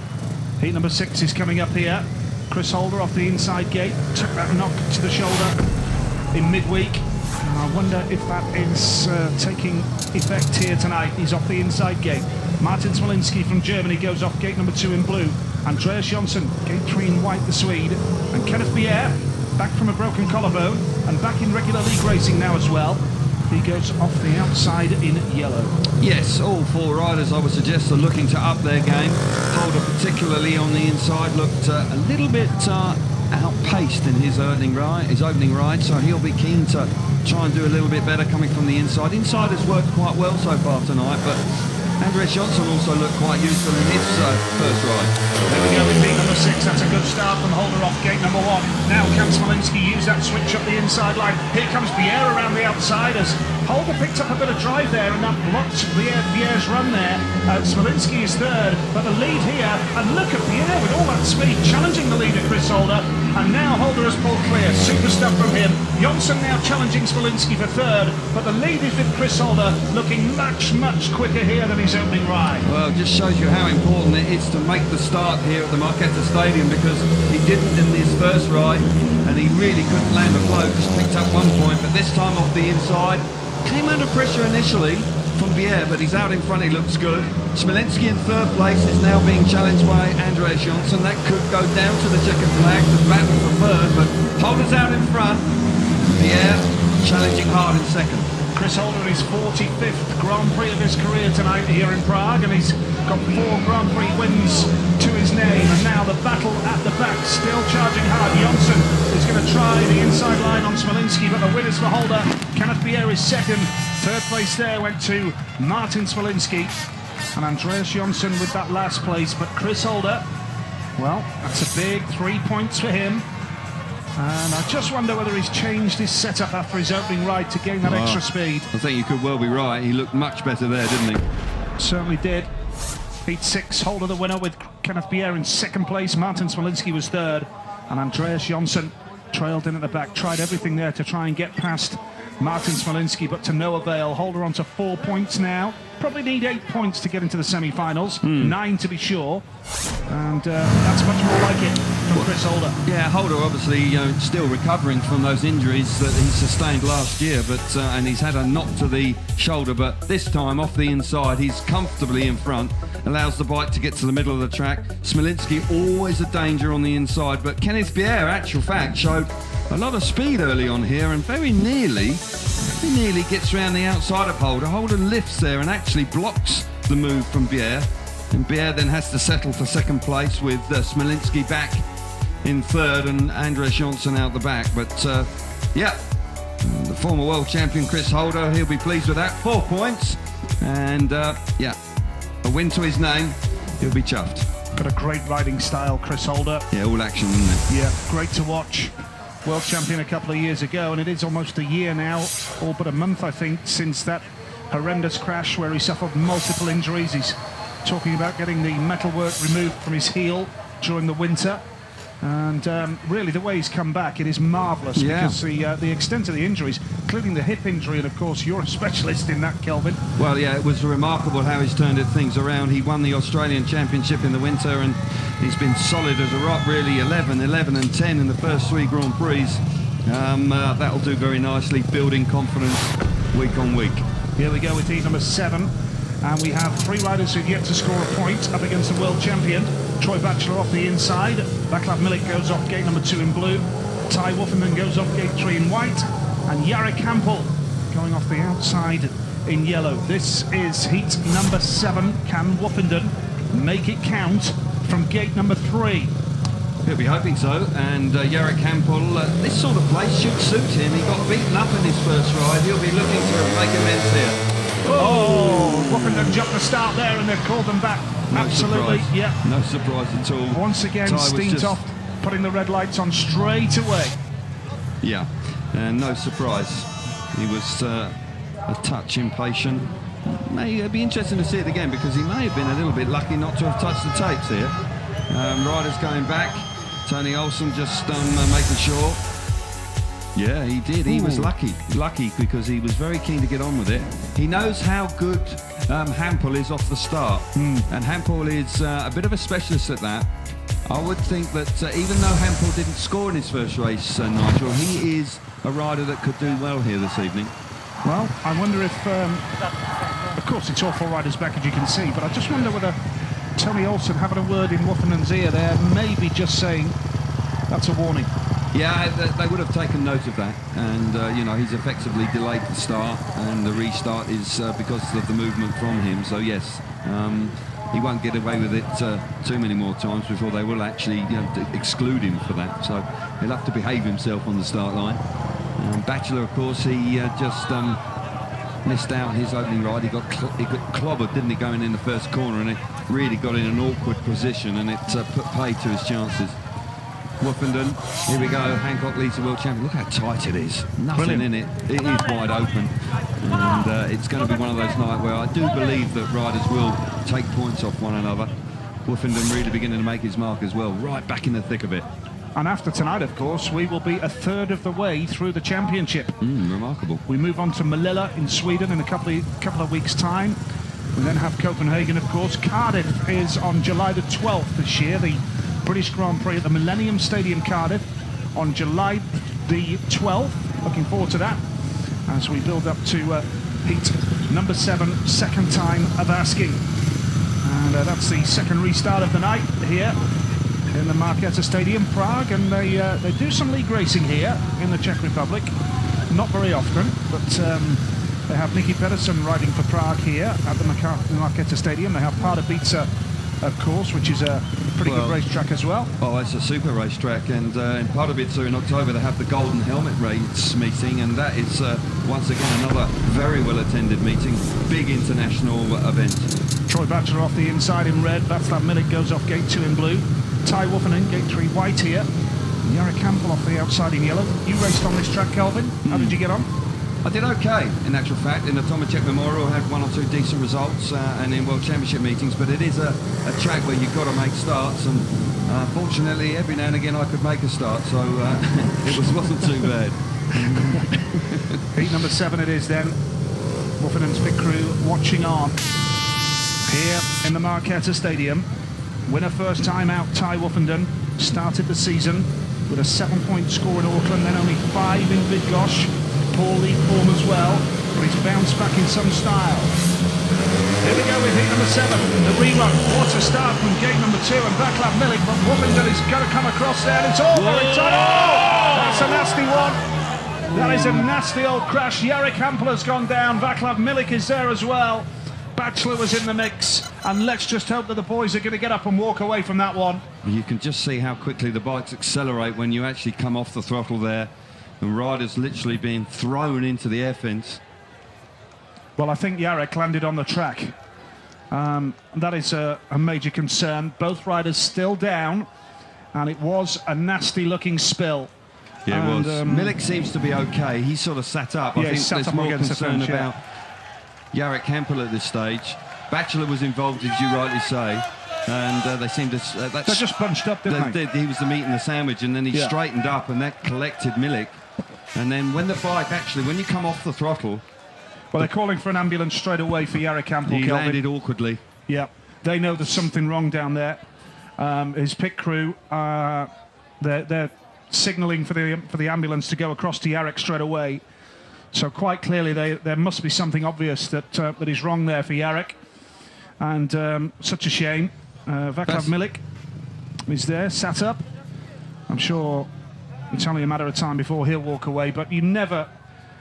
Heat number 6 is coming up here. Chris Holder off the inside gate, took that knock to the shoulder in midweek. And I wonder if that is taking effect here tonight. He's off the inside gate. Martin Smolinski from Germany goes off gate number 2 in blue. Andreas Jonsson, gate 3 in white, the Swede. And Kenneth Pierre, back from a broken collarbone and back in regular league racing now as well. He goes off the outside in yellow. Yes, all 4 riders, I would suggest, are looking to up their game. Holder, particularly on the inside, looked a little bit outpaced in his opening ride, so he'll be keen to try and do a little bit better coming from the inside. Inside has worked quite well so far tonight, but Andreas Jonsson also looked quite useful in his first ride. There we go with gate number 6. That's a good start from Holder off gate number 1. Now can Smolinski use that switch up the inside line? Here comes Pierre around the outside as Holder picked up a bit of drive there, and that blocked Pierre's run there. Smolinski is third, but the lead here, and look at Pierre with all that speed, challenging the leader Chris Holder, and now Holder has pulled clear. Super stuff from him. Jonsson now challenging Smolinski for third, but the lead is with Chris Holder, looking much, much quicker here than his opening ride. Well, it just shows you how important it is to make the start here at the Marquetta Stadium, because he didn't in his first ride, and he really couldn't land a blow, just picked up 1 point, but this time off the inside. Came under pressure initially from Pierre, but he's out in front, he looks good. Smolinski in third place is now being challenged by Andreas Jonsson. That could go down to the checkered flag to battle for third, but Holder's out in front. Pierre challenging hard in second. Chris Holder, his 45th Grand Prix of his career tonight here in Prague, and he's got 4 Grand Prix wins to his name. And now the battle at the back, still charging hard. Jonsson is going to try the inside line on Smolinski, but the win is for Holder. Kenneth Pierre is second. Third place there went to Martin Smolinski, and Andreas Jonsson with that last place. But Chris Holder, well, that's a big 3 points for him. And I just wonder whether he's changed his setup after his opening ride to gain that extra speed. I think you could well be right. He looked much better there, didn't he? Certainly did. Heat 6, Holder the winner with Kenneth Bier in second place. Martin Smolinski was third. And Andreas Jonsson trailed in at the back. Tried everything there to try and get past Martin Smolinski, but to no avail. Holder on to 4 points now. Probably need 8 points to get into the semi-finals. 9 to be sure. And that's much more like it from Chris Holder. Yeah, Holder obviously still recovering from those injuries that he sustained last year, but and he's had a knock to the shoulder, but this time off the inside, he's comfortably in front, allows the bike to get to the middle of the track. Smolinski always a danger on the inside, but Kenneth Bier, actual fact, showed a lot of speed early on here and very nearly gets around the outside of Holder. Holder lifts there and actually blocks the move from Bier. And Bier then has to settle for second place with Smolinski back in third and Andreas Jonsson out the back. But yeah, the former world champion Chris Holder, he'll be pleased with that. 4 points and yeah, a win to his name. He'll be chuffed. Got a great riding style, Chris Holder. Yeah, all action, isn't it? Yeah, great to watch. World champion a couple of years ago, and it is almost a year now, all but a month, I think, since that horrendous crash where he suffered multiple injuries. He's talking about getting the metalwork removed from his heel during the winter. And really, the way he's come back, it is marvellous, because the extent of the injuries, including the hip injury, and of course you're a specialist in that, Kelvin. Well, yeah, it was remarkable how he's turned things around. He won the Australian Championship in the winter, and he's been solid as a rock, really. 11 and 10 in the first 3 Grand Prix. That'll do very nicely, building confidence week on week. Here we go with heat number 7. And we have 3 riders who've yet to score a point up against the world champion. Troy Batchelor off the inside. Vaclav Milik goes off gate number 2 in blue. Ty Woofenden goes off gate 3 in white. And Jarek Hampel going off the outside in yellow. This is heat number 7. Can Woofenden make it count from gate number 3? He'll be hoping so, and Jarek Hampel, this sort of place should suit him. He got beaten up in his first ride. He'll be looking to make amends here. Oh, Woofenden jumped the start there and they've called them back. No Absolutely, surprise. yeah. No surprise at all. Once again, Steentoft putting the red lights on straight away. Yeah, and no surprise. He was a touch impatient. May be interesting to see it again, because he may have been a little bit lucky not to have touched the tapes here. Riders going back. Tony Olsen just making sure. Yeah, he did. He was lucky because he was very keen to get on with it. He knows how good Hampel is off the start, and Hampel is a bit of a specialist at that. I would think that even though Hampel didn't score in his first race, Nigel, he is a rider that could do well here this evening. Well, I wonder if, of course, it's all 4 riders back, as you can see, but I just wonder whether Tony Olsen having a word in Woofenden's ear there, maybe just saying that's a warning. Yeah, they would have taken note of that, and you know, he's effectively delayed the start, and the restart is because of the movement from him. So yes, he won't get away with it too many more times before they will actually exclude him for that. So he'll have to behave himself on the start line. Batchelor, of course, he just missed out on his opening ride. He got clobbered, didn't he, going in the first corner, and it really got in an awkward position, and it put pay to his chances. Woofenden, here we go, Hancock leads the world champion. Look how tight it is. Nothing in it. It is wide open. And it's going to be one of those nights where I do believe that riders will take points off one another. Woofenden really beginning to make his mark as well, right back in the thick of it. And after tonight, of course, we will be a third of the way through the championship. Remarkable. We move on to Melilla in Sweden in a couple of weeks' time. We then have Copenhagen, of course. Cardiff is on July the 12th this year, the British Grand Prix at the Millennium Stadium, Cardiff, on July the 12th. Looking forward to that as we build up to heat number 7, second time of asking. And that's the second restart of the night here in the Markéta Stadium, Prague, and they do some league racing here in the Czech Republic. Not very often, but they have Nicky Pedersen riding for Prague here at the Markéta Stadium. They have Pardubice, of course, which is a pretty good racetrack as well. Oh, it's a super racetrack, and in Pardubice in October they have the Golden Helmet Race meeting, and that is once again another very well attended meeting, big international event. Troy Batchelor off the inside in red. Vaclav Milik goes off gate 2 in blue. Ty Woofenden, gate 3 white here. Jarek Campbell off the outside in yellow. You raced on this track, Kelvin. How did you get on? I did okay, in actual fact. In the Tomacek Memorial, I had 1 or 2 decent results, and in World Championship meetings, but it is a track where you've got to make starts, and fortunately, every now and again I could make a start, so it wasn't too bad. Heat number 7 it is then. Wolfenden's pit crew watching on here in the Marquetta Stadium. Winner first time out, Ty Wolfenden, started the season with a 7-point score in Auckland, then only 5 in Bydgoszcz. Poor lead form as well, but he's bounced back in some style. Here we go with heat number 7, the rerun. What a start from gate number 2, and Vaclav Milik, but Wolfenden is going to come across there, and it's all very tight. Oh, that's a nasty one. That is a nasty old crash. Jarek Campbell has gone down. Vaclav Milik is there as well. Batchelor was in the mix, and let's just hope that the boys are going to get up and walk away from that one. You can just see how quickly the bikes accelerate when you actually come off the throttle there. And riders literally being thrown into the air fence. Well, I think Jarek landed on the track. That is a major concern. Both riders still down, and it was a nasty-looking spill. Yeah, it was. Milik seems to be okay. He sort of sat up. I think there's more concern about Jarek Campbell at this stage. Batchelor was involved, as you rightly say. And they seemed to... they just bunched up, didn't they? He was the meat and the sandwich, and then he straightened up, and that collected Milik. And then when the bike actually, when you come off the throttle... Well, they're calling for an ambulance straight away for Jarek Campbell. He landed awkwardly. Yeah, they know there's something wrong down there. His pit crew, they're signalling for the ambulance to go across to Jarek straight away. So quite clearly, there must be something obvious that is wrong there for Jarek. And such a shame. Vaclav Milik is there, sat up. I'm sure it's only a matter of time before he'll walk away, but you never...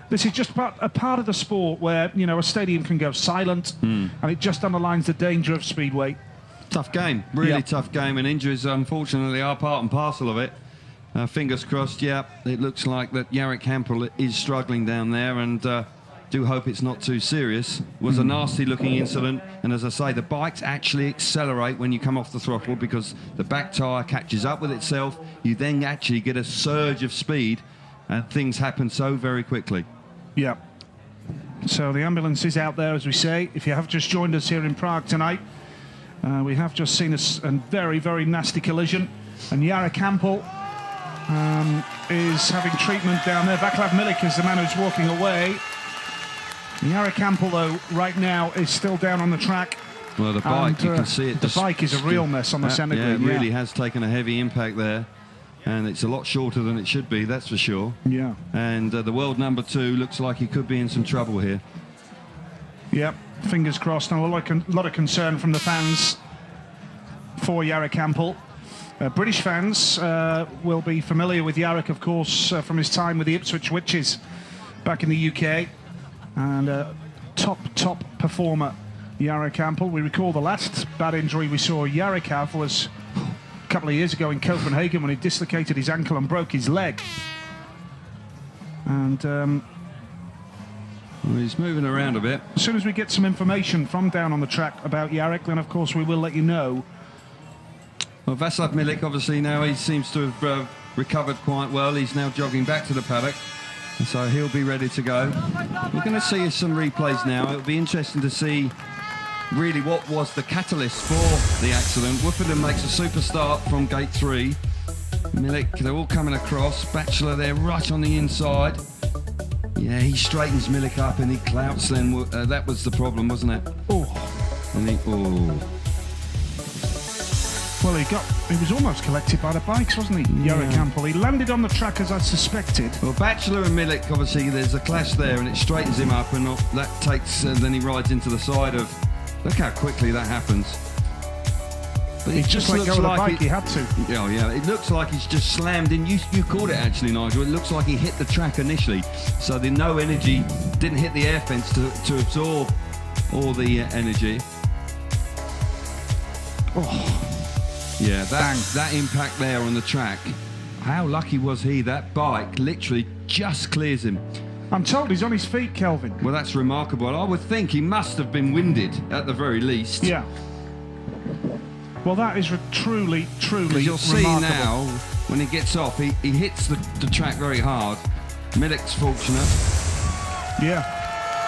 This is just a part of the sport where, you know, a stadium can go silent, and it just underlines the danger of Speedway. Tough game, really tough game, and injuries, unfortunately, are part and parcel of it. Fingers crossed, it looks like that Jarek Campbell is struggling down there, and do hope it's not too serious. It was a nasty-looking incident, and as I say, the bikes actually accelerate when you come off the throttle because the back tyre catches up with itself. You then actually get a surge of speed, and things happen so very quickly. Yeah. So the ambulance is out there, as we say. If you have just joined us here in Prague tonight, we have just seen a very, very nasty collision, and Jarek Campbell is having treatment down there. Vaclav Milik is the man who's walking away. Jarek Campbell, though, right now is still down on the track. Well, the bike, you can see it. The bike is a real mess on the centre grid. It really has taken a heavy impact there. And it's a lot shorter than it should be, that's for sure. Yeah. And the world number 2 looks like he could be in some trouble here. Yep, fingers crossed. And a lot of concern from the fans for Jarek Campbell. British fans will be familiar with Jarek, of course, from his time with the Ipswich Witches back in the UK. And top performer, Jarek Campbell. We recall the last bad injury we saw Jarek have was a couple of years ago in Copenhagen when he dislocated his ankle and broke his leg. And well, he's moving around a bit. As soon as we get some information from down on the track about Jarek, then of course we will let you know. Well, Vaclav Milik, obviously now he seems to have recovered quite well. He's now jogging back to the paddock, and so he'll be ready to go. We're going to see some replays now. It'll be interesting to see really what was the catalyst for the accident. Wolfenden makes a super start from gate 3. Milik, they're all coming across. Batchelor there right on the inside. Yeah, he straightens Milik up and he clouts then. That was the problem, wasn't it? Oh. And Well, he was almost collected by the bikes, wasn't he, Jarek Campbell? He landed on the track as I suspected. Well, Batchelor and Milik, obviously, there's a clash there, and it straightens him up, and that takes, then he rides into the side of. Look how quickly that happens. But he just let go of the bike. He had to. Yeah. It looks like he's just slammed in. You called it actually, Nigel. It looks like he hit the track initially, so the no energy didn't hit the air fence to absorb all the energy. Oh. Yeah, that impact there on the track. How lucky was he? That bike literally just clears him. I'm told he's on his feet, Kelvin. Well, that's remarkable. I would think he must have been winded at the very least. Yeah. Well, that is truly you'll remarkable. see now, when he gets off, he hits the track very hard. Milik's fortunate. Yeah.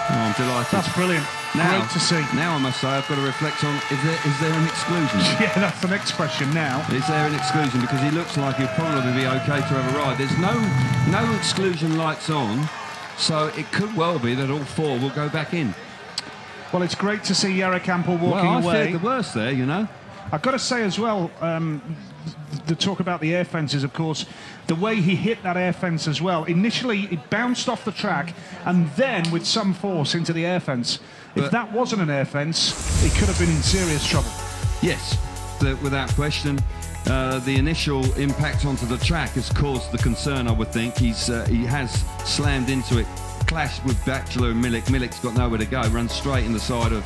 Oh, I'm delighted. That's brilliant. Great to see. Now I must say I've got to reflect on, is there an exclusion? Yeah, that's the next question now. Is there an exclusion? Because he looks like he'll probably be okay to have a ride. There's no exclusion lights on, so it could well be that all 4 will go back in. Well, it's great to see Jarek Campbell walking away. I feared the worst there, you know. I've got to say as well, the talk about the air fences, of course, the way he hit that air fence as well. Initially, it bounced off the track and then with some force into the air fence. If that wasn't an air fence, he could have been in serious trouble. Yes, without question. The initial impact onto the track has caused the concern, I would think. He has slammed into it, clashed with Bachelor and Milik. Milik's got nowhere to go, runs straight in the side of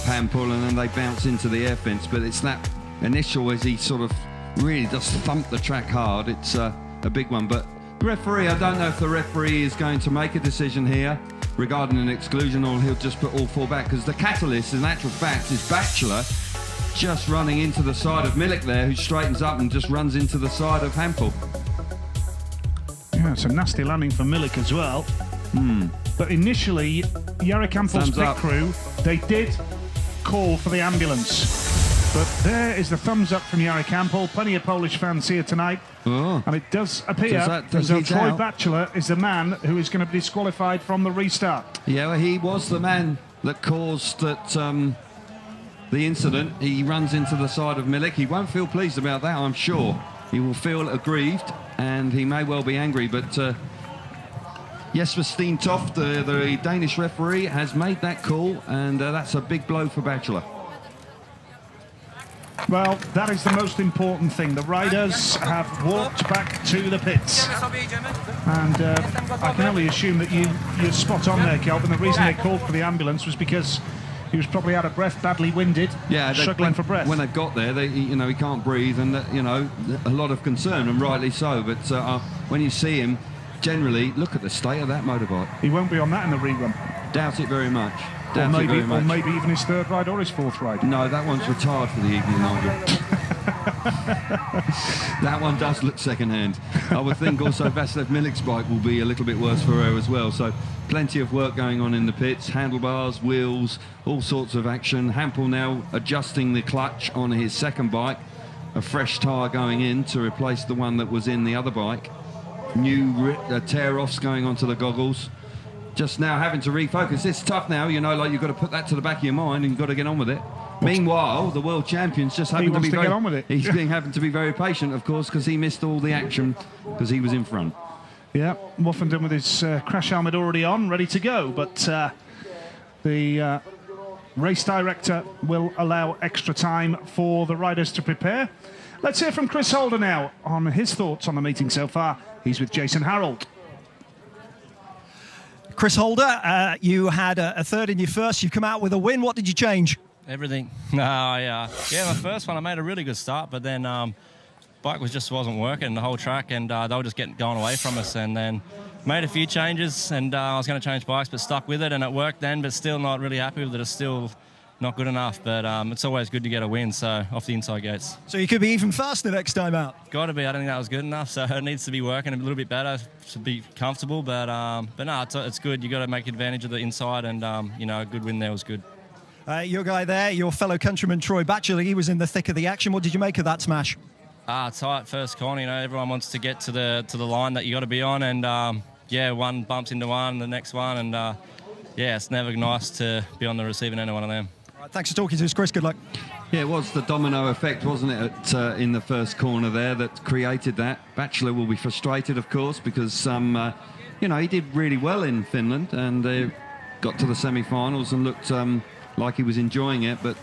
Hampel, and then they bounce into the air fence. But it's that initial, as he sort of really just thumped the track hard. It's a big one. But the referee, I don't know if the referee is going to make a decision here regarding an exclusion, or he'll just put all 4 back, because the catalyst, in actual fact, is Bachelor just running into the side of Milik there, who straightens up and just runs into the side of Hampel. Yeah, it's a nasty landing for Milik as well. But initially, Jarek Campbell's pit crew, they did call for the ambulance. But there is the thumbs up from Jarek Campbell. Plenty of Polish fans here tonight. Oh. And it does appear as though Troy Bachelor is the man who is going to be disqualified from the restart. Yeah, well, he was the man that caused that, the incident. He runs into the side of Milik. He won't feel pleased about that, I'm sure. He will feel aggrieved, and he may well be angry. But Jesper Steentoft, the Danish referee, has made that call, and that's a big blow for Bachelor. Well, that is the most important thing. The riders have walked back to the pits. And I can only assume that you're spot on there, Kelvin. The reason they called for the ambulance was because he was probably out of breath, badly winded, struggling for breath. When they got there, he can't breathe, and a lot of concern, and rightly so. But when you see him, generally, look at the state of that motorbike. He won't be on that in the rerun. Doubt it very much. Or maybe even his 3rd ride or his 4th ride. No, that one's retired for the evening, Nigel. That one does look second-hand. I would think also Vasiljev Milik's bike will be a little bit worse for her as well. So plenty of work going on in the pits, handlebars, wheels, all sorts of action. Hampel now adjusting the clutch on his 2nd bike. A fresh tyre going in to replace the one that was in the other bike. New tear-offs going onto the goggles. Just now having to refocus. It's tough now, like you've got to put that to the back of your mind and you've got to get on with it. Meanwhile, the world champions just happen to be get on with it. He's having to be very patient, of course, because he missed all the action because he was in front. Yeah, Woffenden with his crash helmet already on, ready to go. But the race director will allow extra time for the riders to prepare. Let's hear from Chris Holder now on his thoughts on the meeting so far. He's with Jason Harold. Chris Holder, you had a 3rd in your first. You've come out with a win. What did you change? Everything. Yeah, my first one I made a really good start, but then bike wasn't working the whole track, and they were just going away from us. And then made a few changes, and I was going to change bikes, but stuck with it, and it worked then. But still not really happy with it. It's still not good enough. But it's always good to get a win. So off the inside gates. So you could be even faster next time out. Got to be. I don't think that was good enough. So it needs to be working a little bit better to be comfortable. But no, it's good. You got to make advantage of the inside, and a good win there was good. Your guy there, your fellow countryman Troy Bachelor, he was in the thick of the action. What did you make of that smash? Tight first corner. Everyone wants to get to the line that you got to be on, and one bumps into one, the next one, and it's never nice to be on the receiving end of one of them. Right, thanks for talking to us, Chris. Good luck. Yeah, it was the domino effect, wasn't it, in the first corner there that created that. Bachelor will be frustrated, of course, because he did really well in Finland, and got to the semi-finals and looked like he was enjoying it, but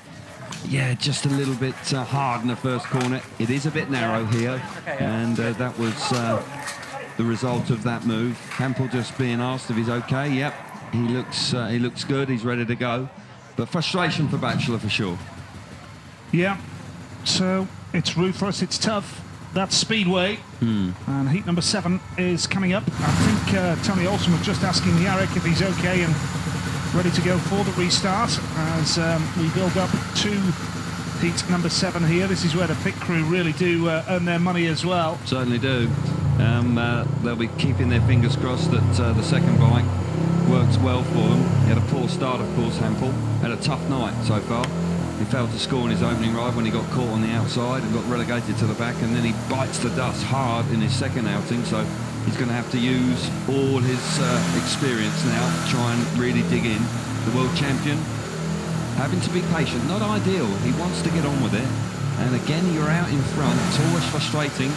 yeah, just a little bit hard in the first corner. It is a bit narrow here, and that was the result of that move. Hampel just being asked if he's okay. Yep, he looks good. He's ready to go, but frustration for Bachelor for sure. Yeah, so it's ruthless, it's tough. That's Speedway, and heat number 7 is coming up. I think Tony Olsen was just asking Jarek if he's okay and ready to go for the restart as we build up to Heat number 7 here. This is where the pit crew really do earn their money as well. Certainly do. They'll be keeping their fingers crossed that the second bike works well for them. He had a poor start, of course, Hampel. Had a tough night so far. He failed to score in his opening ride when he got caught on the outside and got relegated to the back, and then he bites the dust hard in his second outing, so he's going to have to use all his experience now to try and really dig in. The world champion having to be patient, not ideal. He wants to get on with it, and again you're out in front. It's always frustrating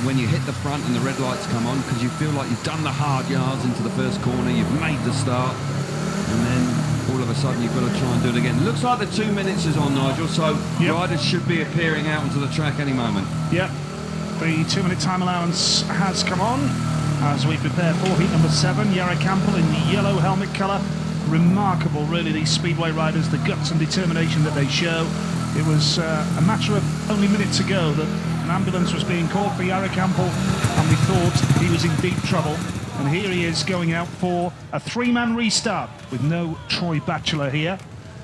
when you hit the front and the red lights come on, because you feel like you've done the hard yards into the first corner, you've made the start, and then all of a sudden you've got to try and do it again. Looks like the 2 minutes is on, Nigel, so riders should be appearing out onto the track any moment. Yep, the 2-minute time allowance has come on as we prepare for heat number 7. Jarek Campbell in the yellow helmet colour. Remarkable, really, these Speedway riders, the guts and determination that they show. It was a matter of only minutes ago that an ambulance was being called for Jarek Campbell, and we thought he was in deep trouble. And here he is going out for a 3-man restart with no Troy Batchelor here.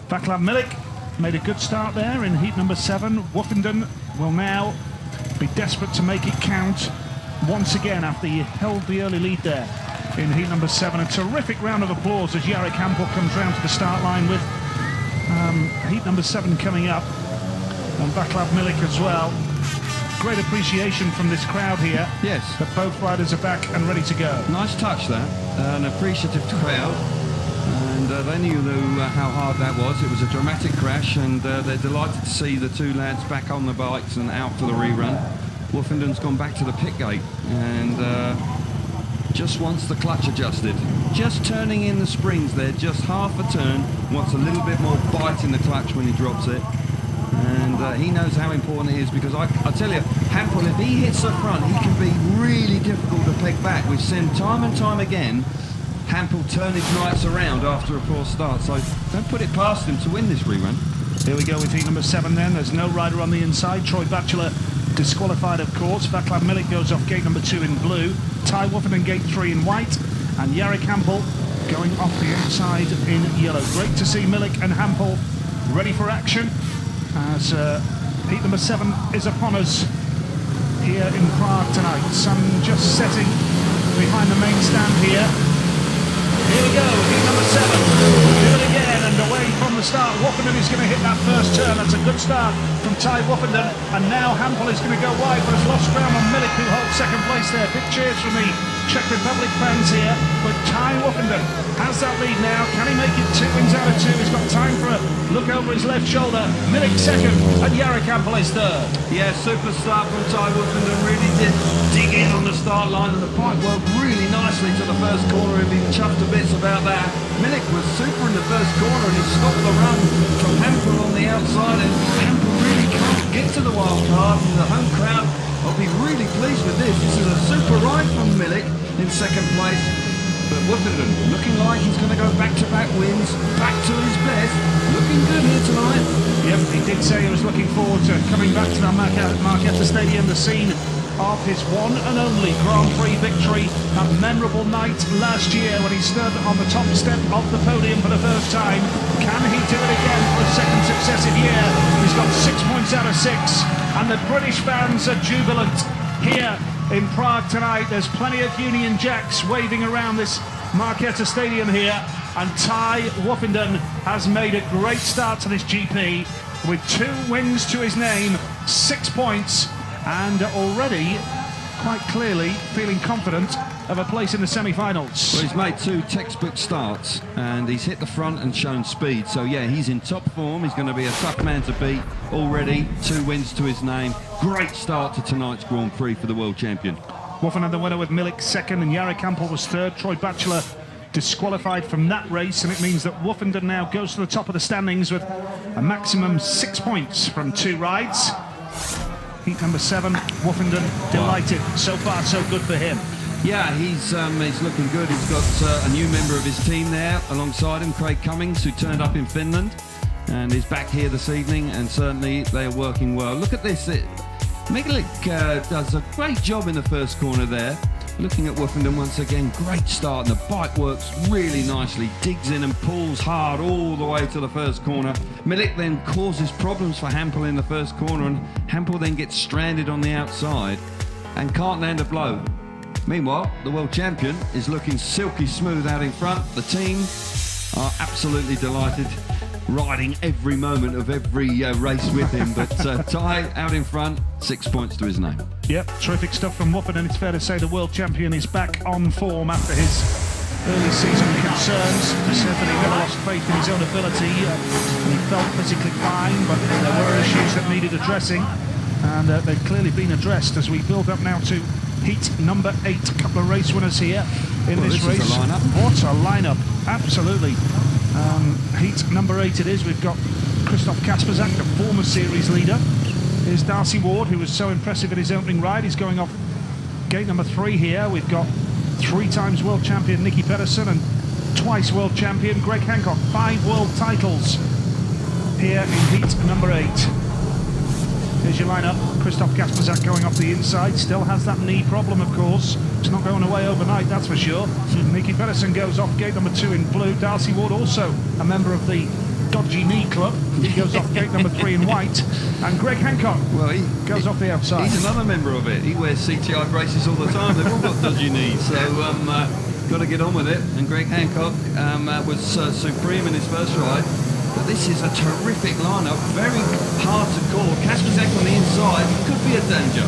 Vaclav Milik made a good start there in heat number 7. Woofenden will now be desperate to make it count once again after he held the early lead there in heat number 7. A terrific round of applause as Jarek Campbell comes round to the start line with heat number 7 coming up, and Vaclav Milik as well. Great appreciation from this crowd here. Yes. That both riders are back and ready to go. Nice touch there. An appreciative crowd. And they knew how hard that was. It was a dramatic crash, and they're delighted to see the two lads back on the bikes and out for the rerun. Woofenden's gone back to the pit gate and just wants the clutch adjusted. Just turning in the springs there, just half a turn. Wants a little bit more bite in the clutch when he drops it. And he knows how important it is, because I tell you, Hampel, if he hits the front, he can be really difficult to peg back. We've seen time and time again Hampel turn his nights around after a poor start, so don't put it past him to win this rerun. Here we go with heat number 7 then. There's no rider on the inside. Troy Batchelor disqualified, of course. Vaclav Milik goes off gate number 2 in blue. Ty Woofenden gate 3 in white. And Jarek Hampel going off the outside in yellow. Great to see Milik and Hampel ready for action as heat number 7 is upon us here in Prague tonight. Sun just setting behind the main stand here. Here we go, heat number 7. Do it again, and away from the start. Woofenden is going to hit that first turn. That's a good start from Ty Woofenden. And now Hampel is going to go wide, but has lost ground on Milik, who holds second place there. Big cheers from the Czech Republic fans here. But Ty Woofenden has that lead now. Can he make it 2 wins out of 2? He's got time for a look over his left shoulder. Milik second, and Jarek Hampel is third. Yeah, super start from Ty Woofenden. Really did dig in on the start line, and the bike worked really nicely to the first corner, and being chuffed to bits about that. Milik was super in the first corner, and he stopped the run from Hampel on the outside, and Hampel really can't get to the wild card, and the home crowd will be really pleased with this. This is a super ride from Milik in second place. But Woofenden looking like he's going to go back-to-back wins, back to his best. Looking good here tonight. Yep, he did say he was looking forward to coming back to the Marquetta Stadium, the scene of his one and only Grand Prix victory. That memorable night last year when he stood on the top step of the podium for the first time. Can he do it again for a second successive year? He's got 6 points out of 6, and the British fans are jubilant here in Prague tonight. There's plenty of Union Jacks waving around this Marquetta Stadium here, and Ty Woofenden has made a great start to this GP with 2 wins to his name, 6 points, and already quite clearly feeling confident of a place in the semi-finals. Well, he's made 2 textbook starts, and he's hit the front and shown speed. So yeah, he's in top form. He's going to be a tough man to beat already. 2 wins to his name. Great start to tonight's Grand Prix for the world champion. Woofenden the winner with Milik second, and Jarek Hampel was third. Troy Batchelor disqualified from that race, and it means that Woofenden now goes to the top of the standings with a maximum 6 points from 2 rides. Heat number 7, Woofenden delighted. So far, so good for him. Yeah, he's looking good. He's got a new member of his team there alongside him, Craig Cummings, who turned up in Finland and is back here this evening, and certainly they are working well. Look at this. Milik does a great job in the first corner there. Looking at Woofenden once again, great start, and the bike works really nicely, digs in and pulls hard all the way to the first corner. Milik then causes problems for Hampel in the first corner, and Hampel then gets stranded on the outside and can't land a blow. Meanwhile, the world champion is looking silky smooth out in front. The team are absolutely delighted, riding every moment of every race with him, but Ty out in front, 6 points to his name. Yep, terrific stuff from Woofenden, and it's fair to say the world champion is back on form after his early season concerns. He said that he never lost faith in his own ability, and he felt physically fine, but there were issues that needed addressing, and they've clearly been addressed as we build up now to heat number 8. A couple of race winners here in this race. Is a lineup. What a lineup, absolutely. Heat number 8 it is. We've got Christoph Kasperzak, the former series leader. Here's Darcy Ward, who was so impressive in his opening ride. He's going off gate number 3 here. We've got 3 times world champion Nicky Pedersen and twice world champion Greg Hancock. 5 world titles here in heat number 8. Here's your lineup. Christoph Kasperzak going off the inside. Still has that knee problem, of course. It's not going away overnight, that's for sure. Nicky Pedersen goes off gate number 2 in blue. Darcy Ward, also a member of the Dodgy Knee Club. He goes off gate number 3 in white. And Greg Hancock goes off the outside. He's another member of it. He wears CTI braces all the time. They've all got dodgy knees, so got to get on with it. And Greg Hancock was supreme in his first ride. But this is a terrific lineup, very hard to call. Kasperzak on the inside could be a danger.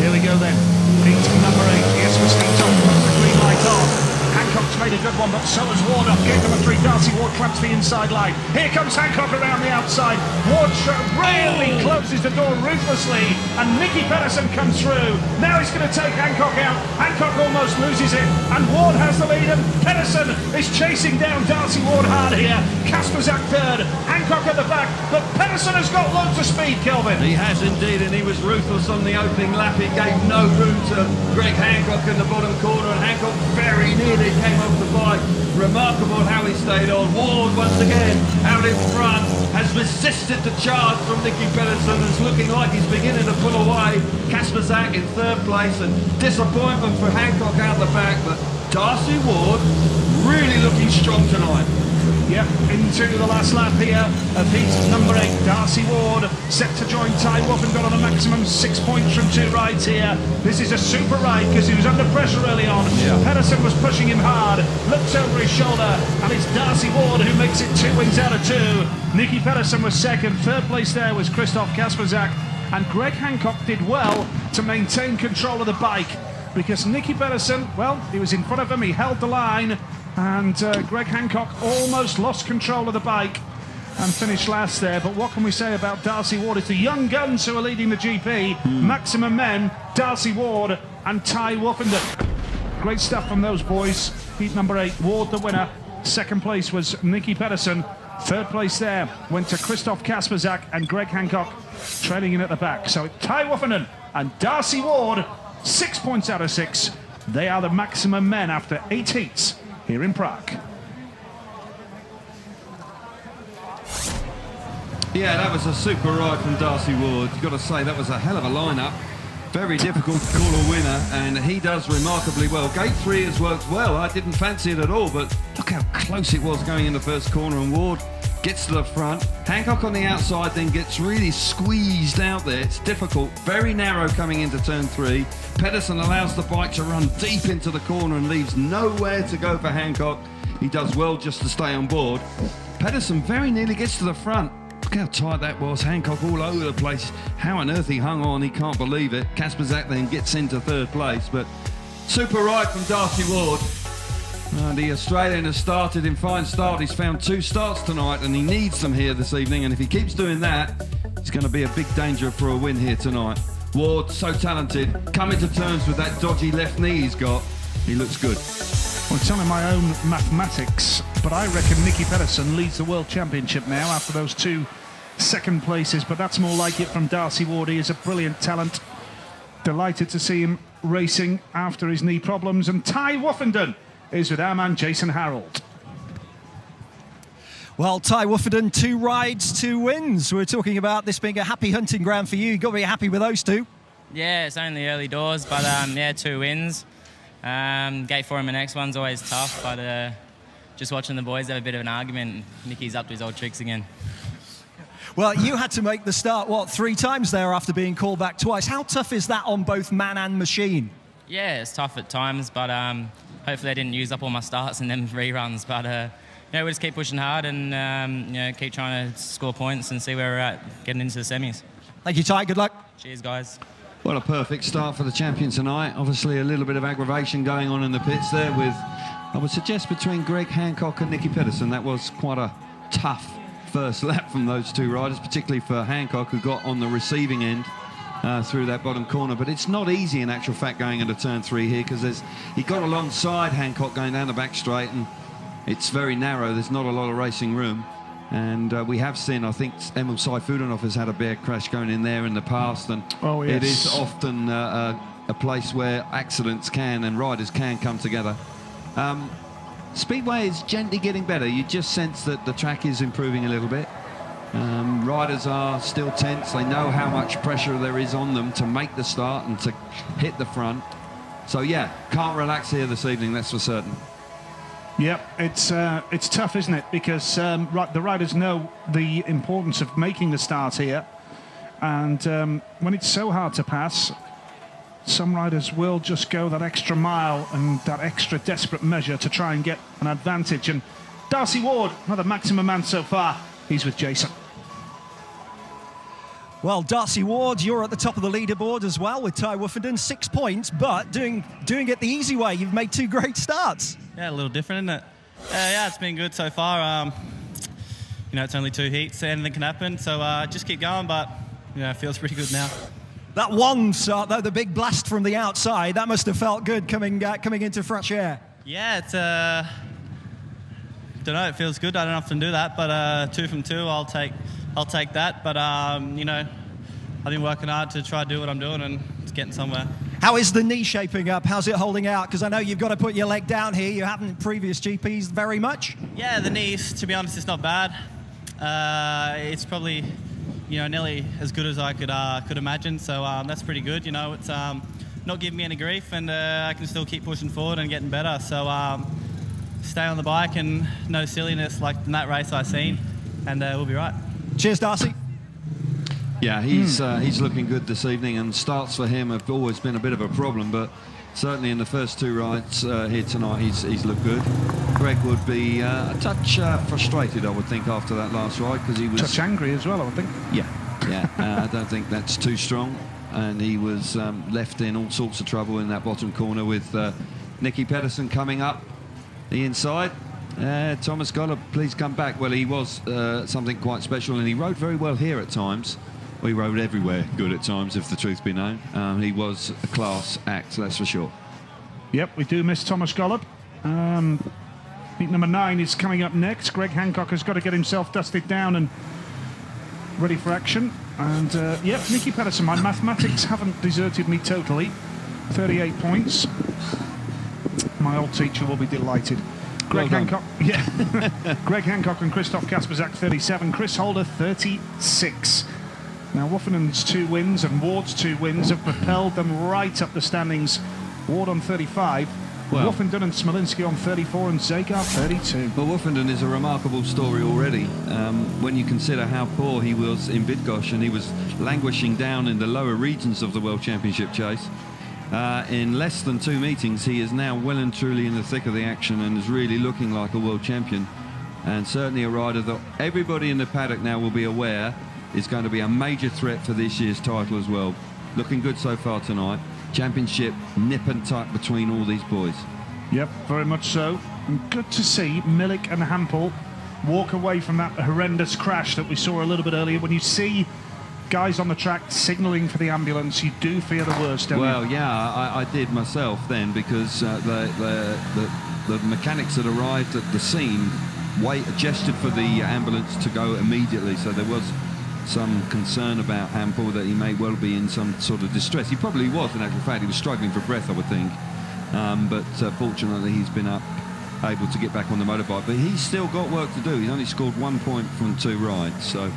Here we go then. Heat number 8. Yes, we're still top. The green light on. Hancock's made a good one, but so has Ward off gate number 3. Darcy Ward clamps the inside line. Here comes Hancock around the outside. Ward really closes the door ruthlessly, and Nicky Pedersen comes through. Now he's going to take Hancock out. Hancock almost loses it, and Ward has the lead, and Pedersen is chasing down Darcy Ward hard here. Kasperzak third, Hancock at the back, but Pedersen has got loads of speed, Kelvin. He has indeed, and he was ruthless on the opening lap. He gave no room to Greg Hancock in the bottom corner, and Hancock very nearly came off the bike. Remarkable how he stayed on. Ward once again out in front, has resisted the charge from Nicky Pedersen. It's looking like he's beginning to pull away. Kasperzak in third place, and disappointment for Hancock out the back, but Darcy Ward really looking strong tonight. Yep, into the last lap here of heat number 8. Darcy Ward set to join Ty Woofenden on a maximum 6 points from 2 rides here. This is a super ride because he was under pressure early on. Pedersen was pushing him hard, looks over his shoulder, and it's Darcy Ward who makes it 2 wins out of 2. Nicky Pedersen was second. Third place there was Christoph Kasperzak, and Greg Hancock did well to maintain control of the bike because Nicky Pedersen, well, he was in front of him, he held the line, and Greg Hancock almost lost control of the bike and finished last there. But what can we say about Darcy Ward? It's the young guns who are leading the GP. Maximum men, Darcy Ward and Ty Woofenden. Great stuff from those boys. Heat number 8, Ward the winner. Second place was Nicky Pedersen. Third place there went to Christoph Kasperzak, and Greg Hancock trailing in at the back. So Ty Woofenden and Darcy Ward, 6 points out of 6. They are the maximum men after 8 heats here in Prague. Yeah, that was a super ride from Darcy Ward. You've got to say, that was a hell of a lineup. Very difficult to call a winner, and he does remarkably well. Gate 3 has worked well. I didn't fancy it at all, but look how close it was going in the first corner, and Ward gets to the front. Hancock on the outside then gets really squeezed out there. It's difficult, very narrow coming into turn 3. Pedersen allows the bike to run deep into the corner and leaves nowhere to go for Hancock. He does well just to stay on board. Pedersen very nearly gets to the front. Look how tight that was. Hancock all over the place. How on earth he hung on, he can't believe it. Kasperzak then gets into third place, but super ride from Darcy Ward. The Australian has started in fine start. He's found 2 starts tonight, and he needs them here this evening, and if he keeps doing that, he's going to be a big danger for a win here tonight. Ward, so talented, coming to terms with that dodgy left knee he's got. He looks good. Well, it's only my own mathematics, but I reckon Nicky Pedersen leads the World Championship now after those 2 second places, but that's more like it from Darcy Ward. He is a brilliant talent. Delighted to see him racing after his knee problems. And Ty Woofenden is with our man Jason Harold. Well, Ty Woofenden, 2 rides, 2 wins. We're talking about this being a happy hunting ground for you. You've got to be happy with those 2. Yeah, it's only early doors, but yeah, 2 wins. Gate 4 in my next one's always tough, but just watching the boys have a bit of an argument, Nicky's up to his old tricks again. Well, you had to make the start, 3 times there after being called back twice. How tough is that on both man and machine? Yeah, it's tough at times, but hopefully I didn't use up all my starts and then reruns. But we just keep pushing hard and keep trying to score points and see where we're at getting into the semis. Thank you, Ty. Good luck. Cheers, guys. Well, a perfect start for the champion tonight. Obviously, a little bit of aggravation going on in the pits there with, I would suggest, between Greg Hancock and Nicky Pedersen. That was quite a tough first lap from those two riders, particularly for Hancock, who got on the receiving end through that bottom corner. But it's not easy, in actual fact, going into turn 3 here, because he got alongside Hancock going down the back straight, and it's very narrow. There's not a lot of racing room. And we have seen, I think, Emil Saifudanov has had a bear crash going in there in the past, and it is often a place where accidents can and riders can come together. Speedway is gently getting better. You just sense that the track is improving a little bit. Riders are still tense. They know how much pressure there is on them to make the start and to hit the front. So yeah, can't relax here this evening, that's for certain. Yep, it's tough, isn't it? Because the riders know the importance of making the start here, and when it's so hard to pass, some riders will just go that extra mile and that extra desperate measure to try and get an advantage. And Darcy Ward, another maximum man so far, he's with Jason. Well, Darcy Ward, you're at the top of the leaderboard as well with Ty Woofenden, 6 points, but doing it the easy way. You've made 2 great starts. Yeah, a little different, isn't it? Yeah, it's been good so far. It's only 2 heats, so anything can happen. So just keep going, but it feels pretty good now. That one start, though, the big blast from the outside, that must have felt good coming into fresh air. Yeah, it's don't know, it feels good. I don't often do that, but 2 from 2, I'll take that. But I've been working hard to try to do what I'm doing, and it's getting somewhere. How is the knee shaping up? How's it holding out? Because I know you've got to put your leg down here. You haven't in previous GPs very much. Yeah, the knees, to be honest, it's not bad. It's probably nearly as good as I could imagine. So that's pretty good. It's not giving me any grief, and I can still keep pushing forward and getting better. So stay on the bike and no silliness like in that race I seen, and we'll be right. Cheers, Darcy. Yeah, he's looking good this evening, and starts for him have always been a bit of a problem, but certainly in the first 2 rides here tonight, he's looked good. Greg would be a touch frustrated, I would think, after that last ride, because he was... Touch angry as well, I would think. Yeah, I don't think that's too strong, and he was left in all sorts of trouble in that bottom corner with Nicky Pedersen coming up the inside. Thomas Gollop, please come back. Well, he was something quite special, and he rode very well here at times. Well, he rode everywhere good at times, if the truth be known. He was a class act, that's for sure. Yep, we do miss Thomas Gollop. Heat number 9 is coming up next. Greg Hancock has got to get himself dusted down and ready for action. And, yep, Nicky Pedersen, my mathematics haven't deserted me totally. 38 points. My old teacher will be delighted. Greg Hancock, Greg Hancock and Christoph Kasperzak, 37. Chris Holder, 36. Now, Woofenden's 2 wins and Ward's 2 wins have propelled them right up the standings. Ward on 35, Woofenden and Smolinski on 34, and Zagar 32. Well, Woofenden is a remarkable story already. When you consider how poor he was in Bydgoszcz, and he was languishing down in the lower regions of the World Championship chase. In less than 2 meetings, he is now well and truly in the thick of the action and is really looking like a world champion. And certainly a rider that everybody in the paddock now will be aware is going to be a major threat for this year's title as well. Looking good so far tonight. Championship nip and tuck between all these boys. Yep, very much so. And good to see Milik and Hampel walk away from that horrendous crash that we saw a little bit earlier. When you see guys on the track signalling for the ambulance, you do fear the worst, don't you? Well, yeah, I did myself then, because the mechanics that arrived at the scene gestured for the ambulance to go immediately, so there was some concern about Hampel that he may well be in some sort of distress. He probably was, in actual fact. He was struggling for breath, I would think. But fortunately, he's been able to get back on the motorbike. But he's still got work to do. He's only scored 1 point from 2 rides. So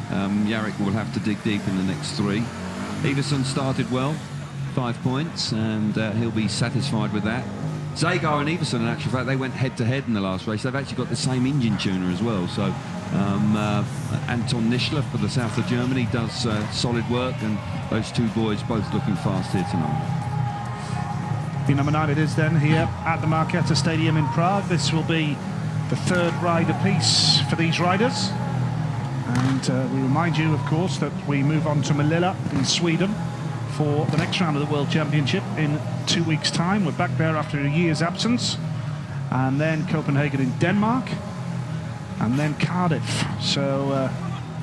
Jarek will have to dig deep in the next 3. Everson started well. 5 points, and he'll be satisfied with that. Zagar and Iversen, in actual fact, they went head-to-head in the last race. They've actually got the same engine tuner as well. So Anton Nischler for the south of Germany does solid work, and those two boys both looking fast here tonight. The number 9 it is then here at the Markéta Stadium in Prague. This will be the third ride apiece for these riders. And we remind you, of course, that we move on to Melilla in Sweden for the next round of the World Championship in 2 weeks' time. We're back there after a year's absence. And then Copenhagen in Denmark. And then Cardiff. So,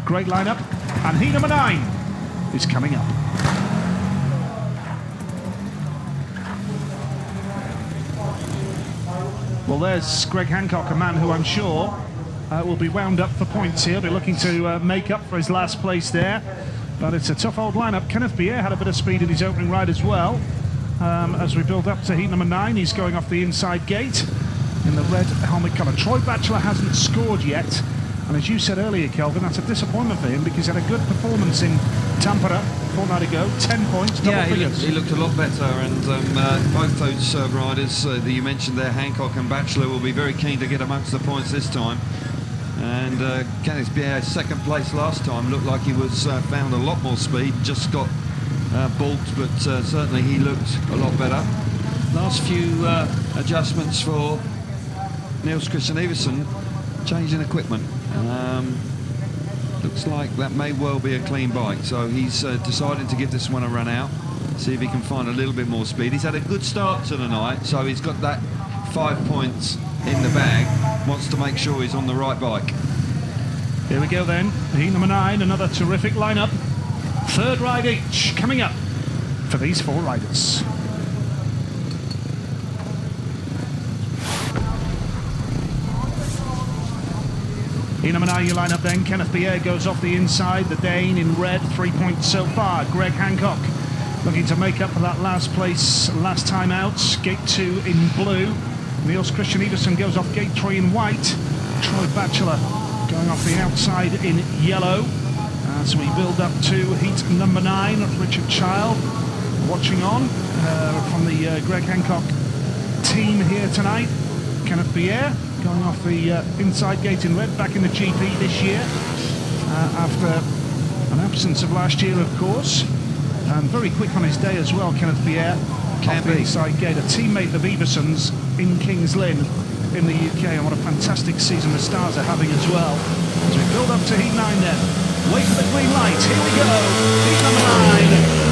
great lineup. And heat number 9 is coming up. Well, there's Greg Hancock, a man who I'm sure will be wound up for points here. Be looking to make up for his last place there. But it's a tough old lineup. Kenneth Bier had a bit of speed in his opening ride as well. As we build up to heat number 9, he's going off the inside gate in the red helmet colour. Troy Batchelor hasn't scored yet. And as you said earlier, Kelvin, that's a disappointment for him because he had a good performance in Tampere a fortnight ago. 10 points, double figures. He looked a lot better, and both those riders that you mentioned there, Hancock and Batchelor, will be very keen to get amongst the points this time. And Kenneth Bier, second place last time, looked like he was found a lot more speed, just got balked, but certainly he looked a lot better. Last few adjustments for Niels Christian Iversen, changing equipment. Looks like that may well be a clean bike, so he's decided to give this one a run out, see if he can find a little bit more speed. He's had a good start to the night, so he's got that 5 points in the bag, wants to make sure he's on the right bike. Here we go then, heat number 9, another terrific lineup. Third ride each coming up for these 4 riders. Heat number 9, your lineup then. Kenneth Bier goes off the inside, the Dane in red, 3 points so far. Greg Hancock looking to make up for that last place last time out. Gate 2 in blue. Niels Christian Iversen goes off gate 3 in white. Troy Batchelor going off the outside in yellow. As we build up to heat number 9, Richard Child watching on from the Greg Hancock team here tonight. Kenneth Bier going off the inside gate in red, back in the GP this year after an absence of last year, of course. And very quick on his day as well, Kenneth Bier. Off the inside gate, a teammate of Iversen's in Kings Lynn in the UK, and what a fantastic season the Stars are having as well. As we build up to heat 9 then. Wait for the green light, here we go, heat number 9.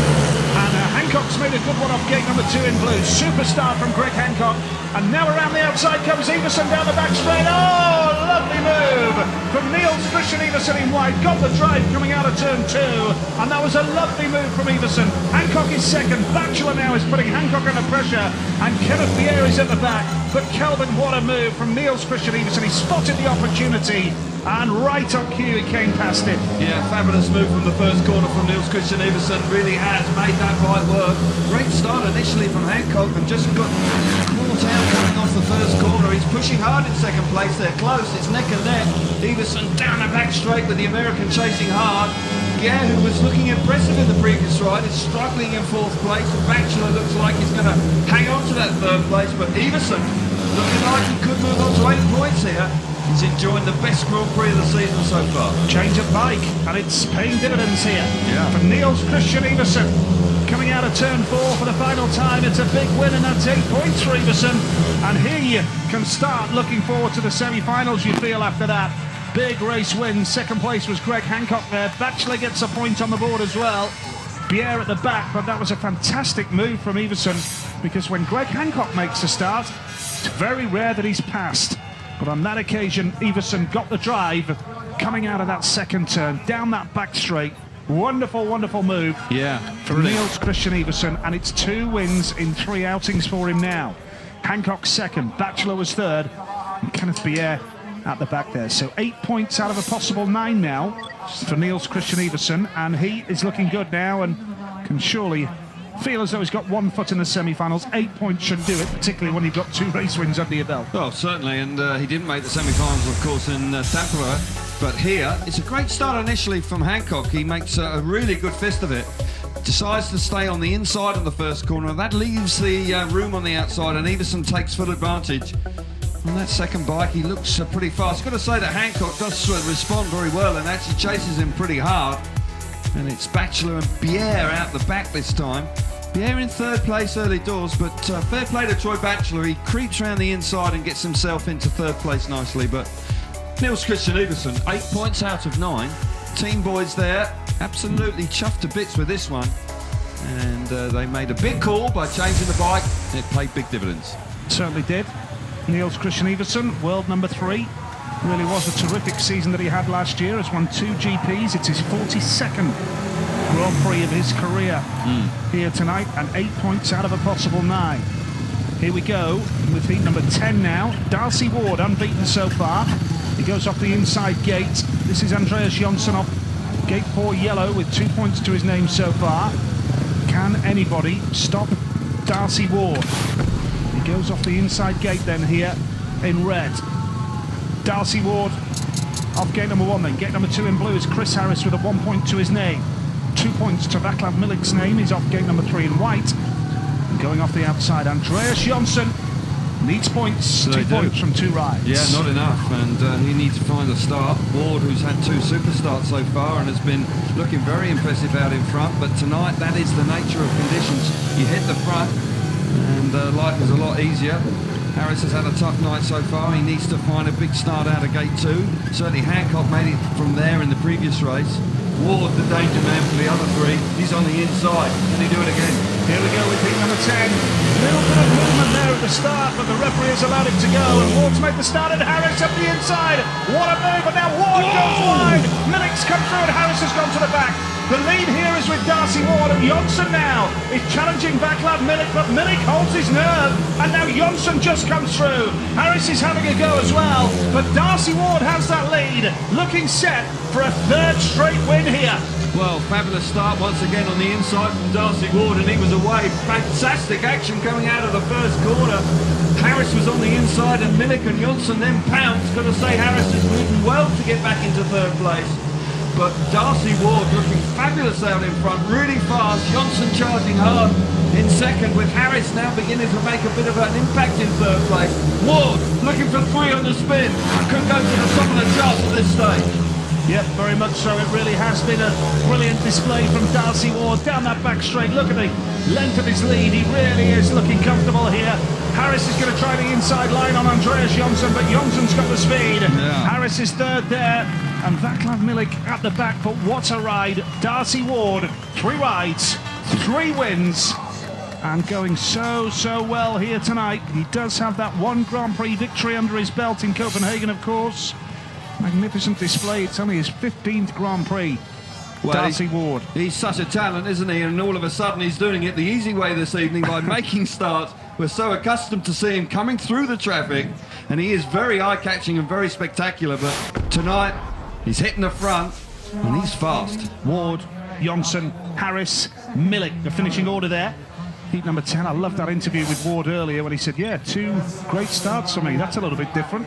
And Hancock's made a good one off gate number 2 in blue. Superstar from Greg Hancock. And now around the outside comes Iversen down the back straight. Oh, lovely move from Niels Christian Iversen in white. Got the drive coming out of turn 2. And that was a lovely move from Iversen. Hancock is second. Batchelor now is putting Hancock under pressure. And Kenneth Bier is at the back. But Kelvin, what a move from Niels Christian Iversen. He spotted the opportunity. And right on cue, he came past it. Yeah, fabulous move from the first corner from Niels Christian Iversen. Really has made that bike work. Great start initially from Hancock, and just got caught out coming off the first corner. He's pushing hard in second place. They're close. It's neck and neck. Iversen down the back straight with the American chasing hard. Bier, who was looking impressive in the previous ride, is struggling in 4th place. And Batchelor looks like he's going to hang on to that 3rd place, but Iversen looking like he could move on to 8 points here. He's enjoying the best Grand Prix of the season so far. Change of bike, and it's paying dividends here. Yeah. For Niels Christian Iversen, coming out of turn 4 for the final time. It's a big win, and that's 8 points for Iversen. And he can start looking forward to the semi-finals, you feel, after that. Big race win. Second place was Greg Hancock there. Batchelor gets a point on the board as well. Bier at the back, but that was a fantastic move from Iversen, because when Greg Hancock makes a start, it's very rare that he's passed. But on that occasion, Iversen got the drive coming out of that second turn, down that back straight. Wonderful, wonderful move. Yeah, from Niels Christian Iversen, and it's 2 wins in 3 outings for him now. Hancock second, Batchelor was third, and Kenneth Bier at the back there. So 8 points out of a possible 9 now for Niels Christian Iversen, and he is looking good now and can surely feel as though he's got 1 foot in the semi-finals. 8 points should do it, particularly when you've got 2 race wins under your belt. Well, certainly, and he didn't make the semi-finals, of course, in Tampere, but here it's a great start initially from Hancock. He makes a really good fist of it. decides to stay on the inside of the first corner. That leaves the room on the outside, and Iversen takes full advantage. On that second bike, he looks pretty fast. Got to say that Hancock does respond very well and actually chases him pretty hard. And it's Batchelor and Bier out the back this time. Bier in third place early doors, but fair play to Troy Batchelor. He creeps around the inside and gets himself into third place nicely. But Niels Christian Iversen, 8 points out of 9. Team boys there, absolutely chuffed to bits with this one. And they made a big call by changing the bike, and it paid big dividends. Certainly did. Niels Christian Iversen, world number 3. Really was a terrific season that he had last year. Has won 2 GPs. It's his 42nd Grand Prix of his career here tonight, and 8 points out of a possible 9. Here we go with heat number 10 now. Darcy Ward unbeaten so far. He goes off the inside gate. This is Andreas Jonsson off gate 4 yellow with 2 points to his name so far. Can anybody stop Darcy Ward? He goes off the inside gate then here in red. Darcy Ward off gate number 1 then. Gate number 2 in blue is Chris Harris with a 1 point to his name. 2 points to Vaclav Milik's name. He's off gate number 3 in white. And going off the outside, Andreas Jonsson needs points. 2 points from 2 rides. Yeah, not enough, and he needs to find a start. Ward, who's had 2 super starts so far and has been looking very impressive out in front, but tonight that is the nature of conditions. You hit the front and life is a lot easier. Harris has had a tough night so far. He needs to find a big start out of gate 2. Certainly Hancock made it from there in the previous race. Ward, the danger man for the other 3. He's on the inside. Can he do it again? Here we go with heat number 10. A little bit of movement there at the start, but the referee has allowed it to go. And Ward's made the start, and Harris up the inside. What a move, but now Ward goes wide. Milik's come through, and Harris has gone to the back. The lead here is with Darcy Ward, and Jonsson now is challenging Vaclav Milik, but Milik holds his nerve, and now Jonsson just comes through. Harris is having a go as well, but Darcy Ward has that lead, looking set for a 3rd straight win here. Well, fabulous start once again on the inside from Darcy Ward, and he was away. Fantastic action coming out of the first corner. Harris was on the inside, and Milik and Jonsson then pounced. Got to say, Harris is moving well to get back into 3rd place. But Darcy Ward looking fabulous out in front, really fast. Jonsson charging hard in 2nd, with Harris now beginning to make a bit of an impact in 3rd place. Ward looking for 3 on the spin. Could go to the top of the charts at this stage. Yep, very much so. It really has been a brilliant display from Darcy Ward down that back straight. Look at the length of his lead. He really is looking comfortable here. Harris is going to try the inside line on Andreas Jonsson, but Jonsson's got the speed. Yeah. Harris is 3rd there, and Vaclav Milik at the back. But what a ride. Darcy Ward, 3 rides, 3 wins, and going so well here tonight. He does have that 1 Grand Prix victory under his belt in Copenhagen, of course. Magnificent display. It's only his 15th Grand Prix. Well, Darcy Ward. He's such a talent, isn't he? And all of a sudden he's doing it the easy way this evening by making starts. We're so accustomed to see him coming through the traffic, and he is very eye-catching and very spectacular. But tonight he's hitting the front and he's fast. Ward, Jonsson, Harris, Milik, the finishing order there. Heat number 10. I loved that interview with Ward earlier when he said, yeah, 2 great starts for me. That's a little bit different.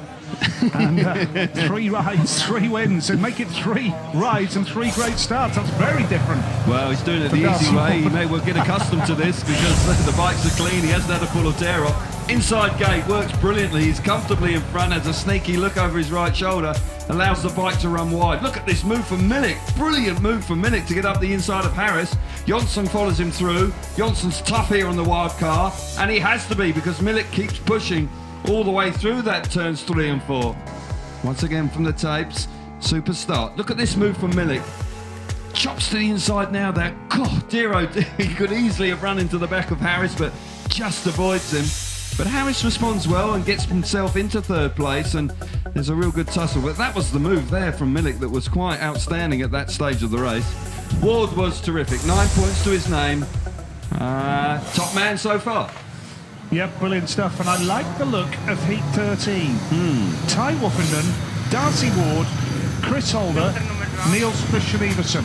And 3 rides, 3 wins, and make it 3 rides and 3 great starts. That's very different. Well, he's doing it the easy way. He may well get accustomed to this because the bikes are clean. He hasn't had a pull or tear off. Inside gate works brilliantly. He's comfortably in front, has a sneaky look over his right shoulder, allows the bike to run wide. Look at this move from Milik. Brilliant move from Milik to get up the inside of Harris. Jonsson follows him through. Jonsson's tough here on the wild car, and he has to be because Milik keeps pushing all the way through that turns 3 and 4. Once again from the tapes, super start. Look at this move from Milik. Chops to the inside now there. God, dear oh dear. He could easily have run into the back of Harris, but just avoids him. But Harris responds well and gets himself into 3rd place, and there's a real good tussle. But that was the move there from Milik that was quite outstanding at that stage of the race. Ward was terrific. 9 points to his name. Top man so far. Yep, brilliant stuff. And I like the look of Heat 13. Ty Woffenden, Darcy Ward, Chris Holder, Niels Christian Iversen.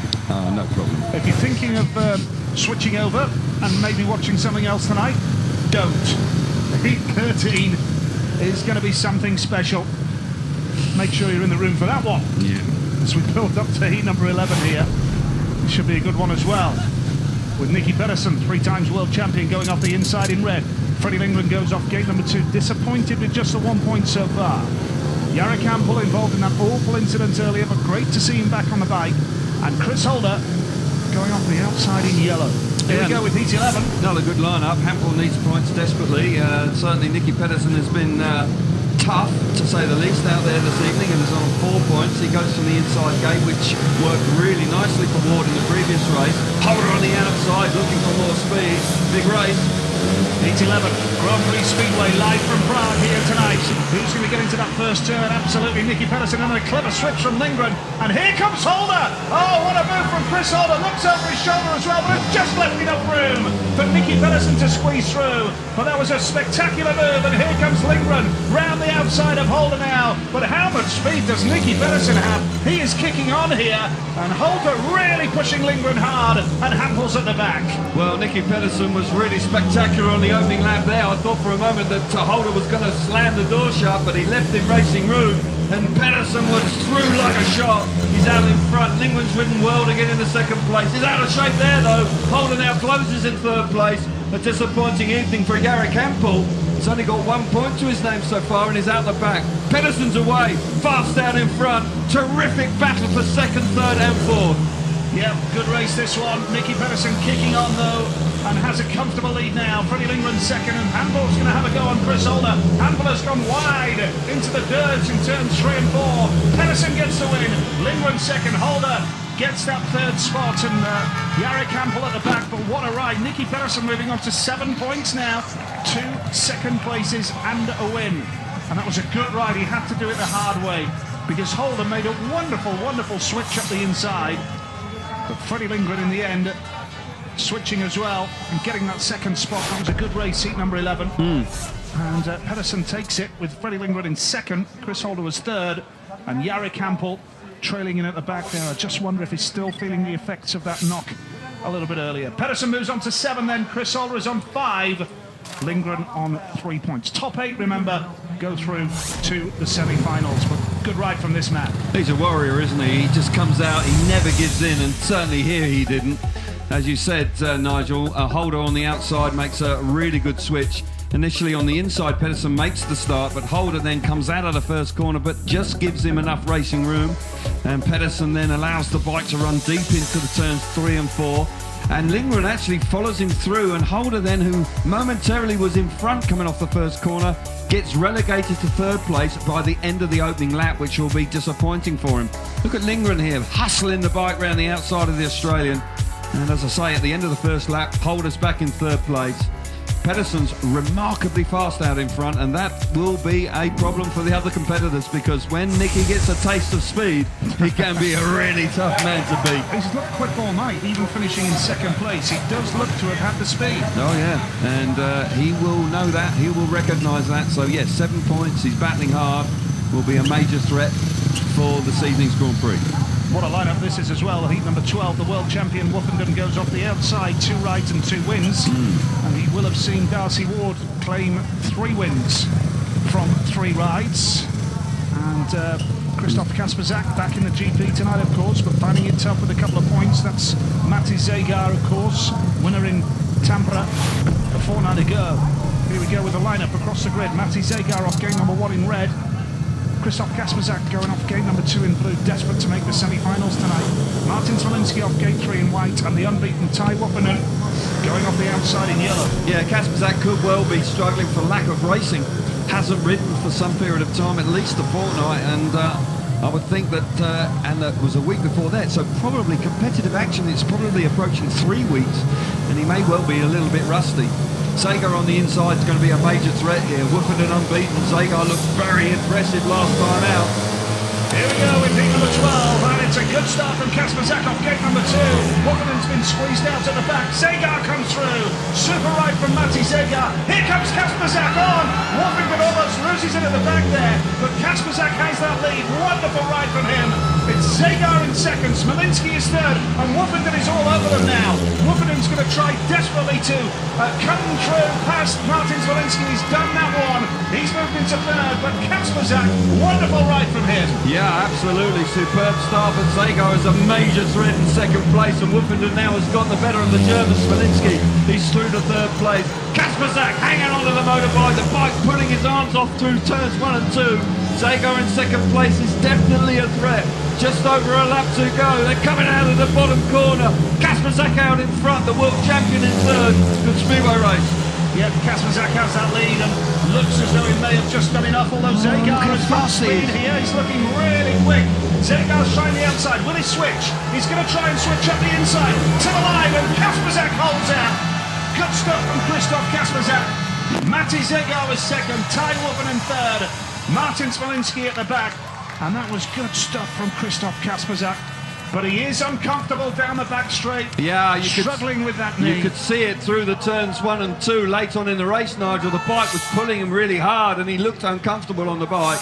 No problem. If you're thinking of switching over and maybe watching something else tonight, don't. Heat 13 is going to be something special. Make sure you're in the room for that one. Yeah. As we build up to heat number 11 here, it should be a good one as well. with Nicky Pedersen, 3 times world champion, going off the inside in red. Freddie Lindgren goes off gate number 2, disappointed with just the 1 point so far. Jarek Hampel involved in that awful incident earlier, but great to see him back on the bike. And Chris Holder going off the outside in yellow. Here we go with heat 11. Another good lineup. Hampel needs points desperately. Certainly Nicky Pedersen has been tough, to say the least, out there this evening, and is on 4 points. He goes from the inside gate, which worked really nicely for Ward in the previous race. Holder on the outside, looking for more speed. Big race. Heat 11, Grand Prix Speedway, live from Prague here tonight. Who's going to get into that first turn? Absolutely Nicky Pedersen, and a clever switch from Lindgren. And here comes Holder. Oh, what a move from Chris Holder. Looks over his shoulder as well, but it's just left enough room for Nicky Pedersen to squeeze through. But that was a spectacular move, and here comes Lindgren round the outside of Holder now. But how much speed does Nicky Pedersen have? He is kicking on here, and Holder really pushing Lindgren hard, and Hampel's at the back. Well, Nicky Pedersen was really spectacular on the opening lap there. I thought for a moment that Holder was going to slam the door shut, but he left him racing room, and Pedersen was through like a shot. He's out in front. Lindgren's ridden well to get into second place. He's out of shape there though. Holder now closes in third place. A disappointing evening for Jarek Hampel. He's only got 1 point to his name so far and is out the back. Pedersen's away, fast out in front. Terrific battle for second, third and fourth. Yeah, good race this one. Nicky Pedersen kicking on though, and has a comfortable lead now. Freddie Lindgren second, and Hampel's going to have a go on Chris Holder. Hampel has gone wide into the dirt in turns 3 and 4. Pedersen gets the win. Lindgren second. Holder gets that third spot, and Jarek Hampel at the back. But what a ride. Nicky Pedersen moving on to 7 points now. 2 second places and a win. And that was a good ride. He had to do it the hard way, because Holder made a wonderful, wonderful switch up the inside. But Freddie Lindgren in the end switching as well and getting that second spot. That was a good race, heat number 11. And Pedersen takes it with Freddie Lindgren in second. Chris Holder was third, and Jarek Hampel trailing in at the back there. I just wonder if he's still feeling the effects of that knock a little bit earlier. Pedersen moves on to 7 then. Chris Holder is on 5. Lindgren on 3 points. Top 8, remember, go through to the semi-finals. But good ride from this man. He's a warrior, isn't he? He just comes out, he never gives in, and certainly here he didn't. As you said, Nigel, Holder on the outside makes a really good switch. Initially on the inside, Pedersen makes the start, but Holder then comes out of the first corner, but just gives him enough racing room. And Pedersen then allows the bike to run deep into the turns 3 and 4. And Lindgren actually follows him through, and Holder then, who momentarily was in front coming off the first corner, gets relegated to third place by the end of the opening lap, which will be disappointing for him. Look at Lindgren here, hustling the bike around the outside of the Australian. And as I say, at the end of the first lap, Holder's back in third place. Pedersen's remarkably fast out in front, and that will be a problem for the other competitors, because when Nicky gets a taste of speed, he can be a really tough man to beat. He's looked quick all night, even finishing in second place. He does look to have had the speed. Oh yeah, and he will know that, he will recognise that. So yes, 7 points, he's battling hard, will be a major threat for this evening's Grand Prix. What a lineup this is as well. Heat number 12, the world champion Woffenden goes off the outside, 2 rides and 2 wins. And he will have seen Darcy Ward claim 3 wins from 3 rides. And Christoph Kasperzak back in the GP tonight, of course, but finding it tough with a couple of points. That's Matti Zegar, of course, winner in Tampere a fortnight ago. Here we go with the lineup across the grid. Matti Zegar off gate number 1 in red. Christoph Kasperzak going off gate number 2 in blue, desperate to make the semi-finals tonight. Martin Zwolinski off gate 3 in white, and the unbeaten Ty Woffenden going off the outside in yellow. Yeah, Kasperzak could well be struggling for lack of racing. Hasn't ridden for some period of time, at least a fortnight, and I would think that, and that was a week before that, so probably competitive action, it's probably approaching 3 weeks, and he may well be a little bit rusty. Zegar on the inside is going to be a major threat here. Woffenden unbeaten. Zegar looked very impressive last time out. Here we go with heat number 12, and it's a good start from Kasperzak off gate number 2. Woffenden's been squeezed out at the back. Zegar comes through. Super ride from Matti Zegar. Here comes Kasperzak on. Woffenden almost loses it at the back there, but Kasperzak has that lead. Wonderful ride from him. It's Zegar in second, Smolinski is third, and Woffenden is all over them now. Woffenden's going to try desperately to come through past Martin Zwolinski. He's done that one. He's moved into third, but Kasperzak, wonderful ride from him. Yeah, absolutely. Superb start, but Zago is a major threat in second place, and Woofenden now has got the better of the German Smolinski. He's through to third place. Kasperzak hanging onto the motorbike, the bike pulling his arms off through turns 1 and 2. Zago in second place is definitely a threat. Just over a lap to go. They're coming out of the bottom corner. Kasperzak out in front, the world champion in third. Good Speedway race. Yep, Kasperzak has that lead and looks as though he may have just done enough, although Zagar has got speed here. He's looking really quick. Zagar's trying the outside. Will he switch? He's going to try and switch up the inside to the line, and Kasperzak holds out. Good stuff from Krzysztof Kasperzak. Matti Zagar was second, Ty Woofenden third, Martin Smolinski at the back, and that was good stuff from Krzysztof Kasperzak. But he is uncomfortable down the back straight. Yeah, struggling with that knee. You could see it through the turns 1 and 2 late on in the race, Nigel. The bike was pulling him really hard and he looked uncomfortable on the bike.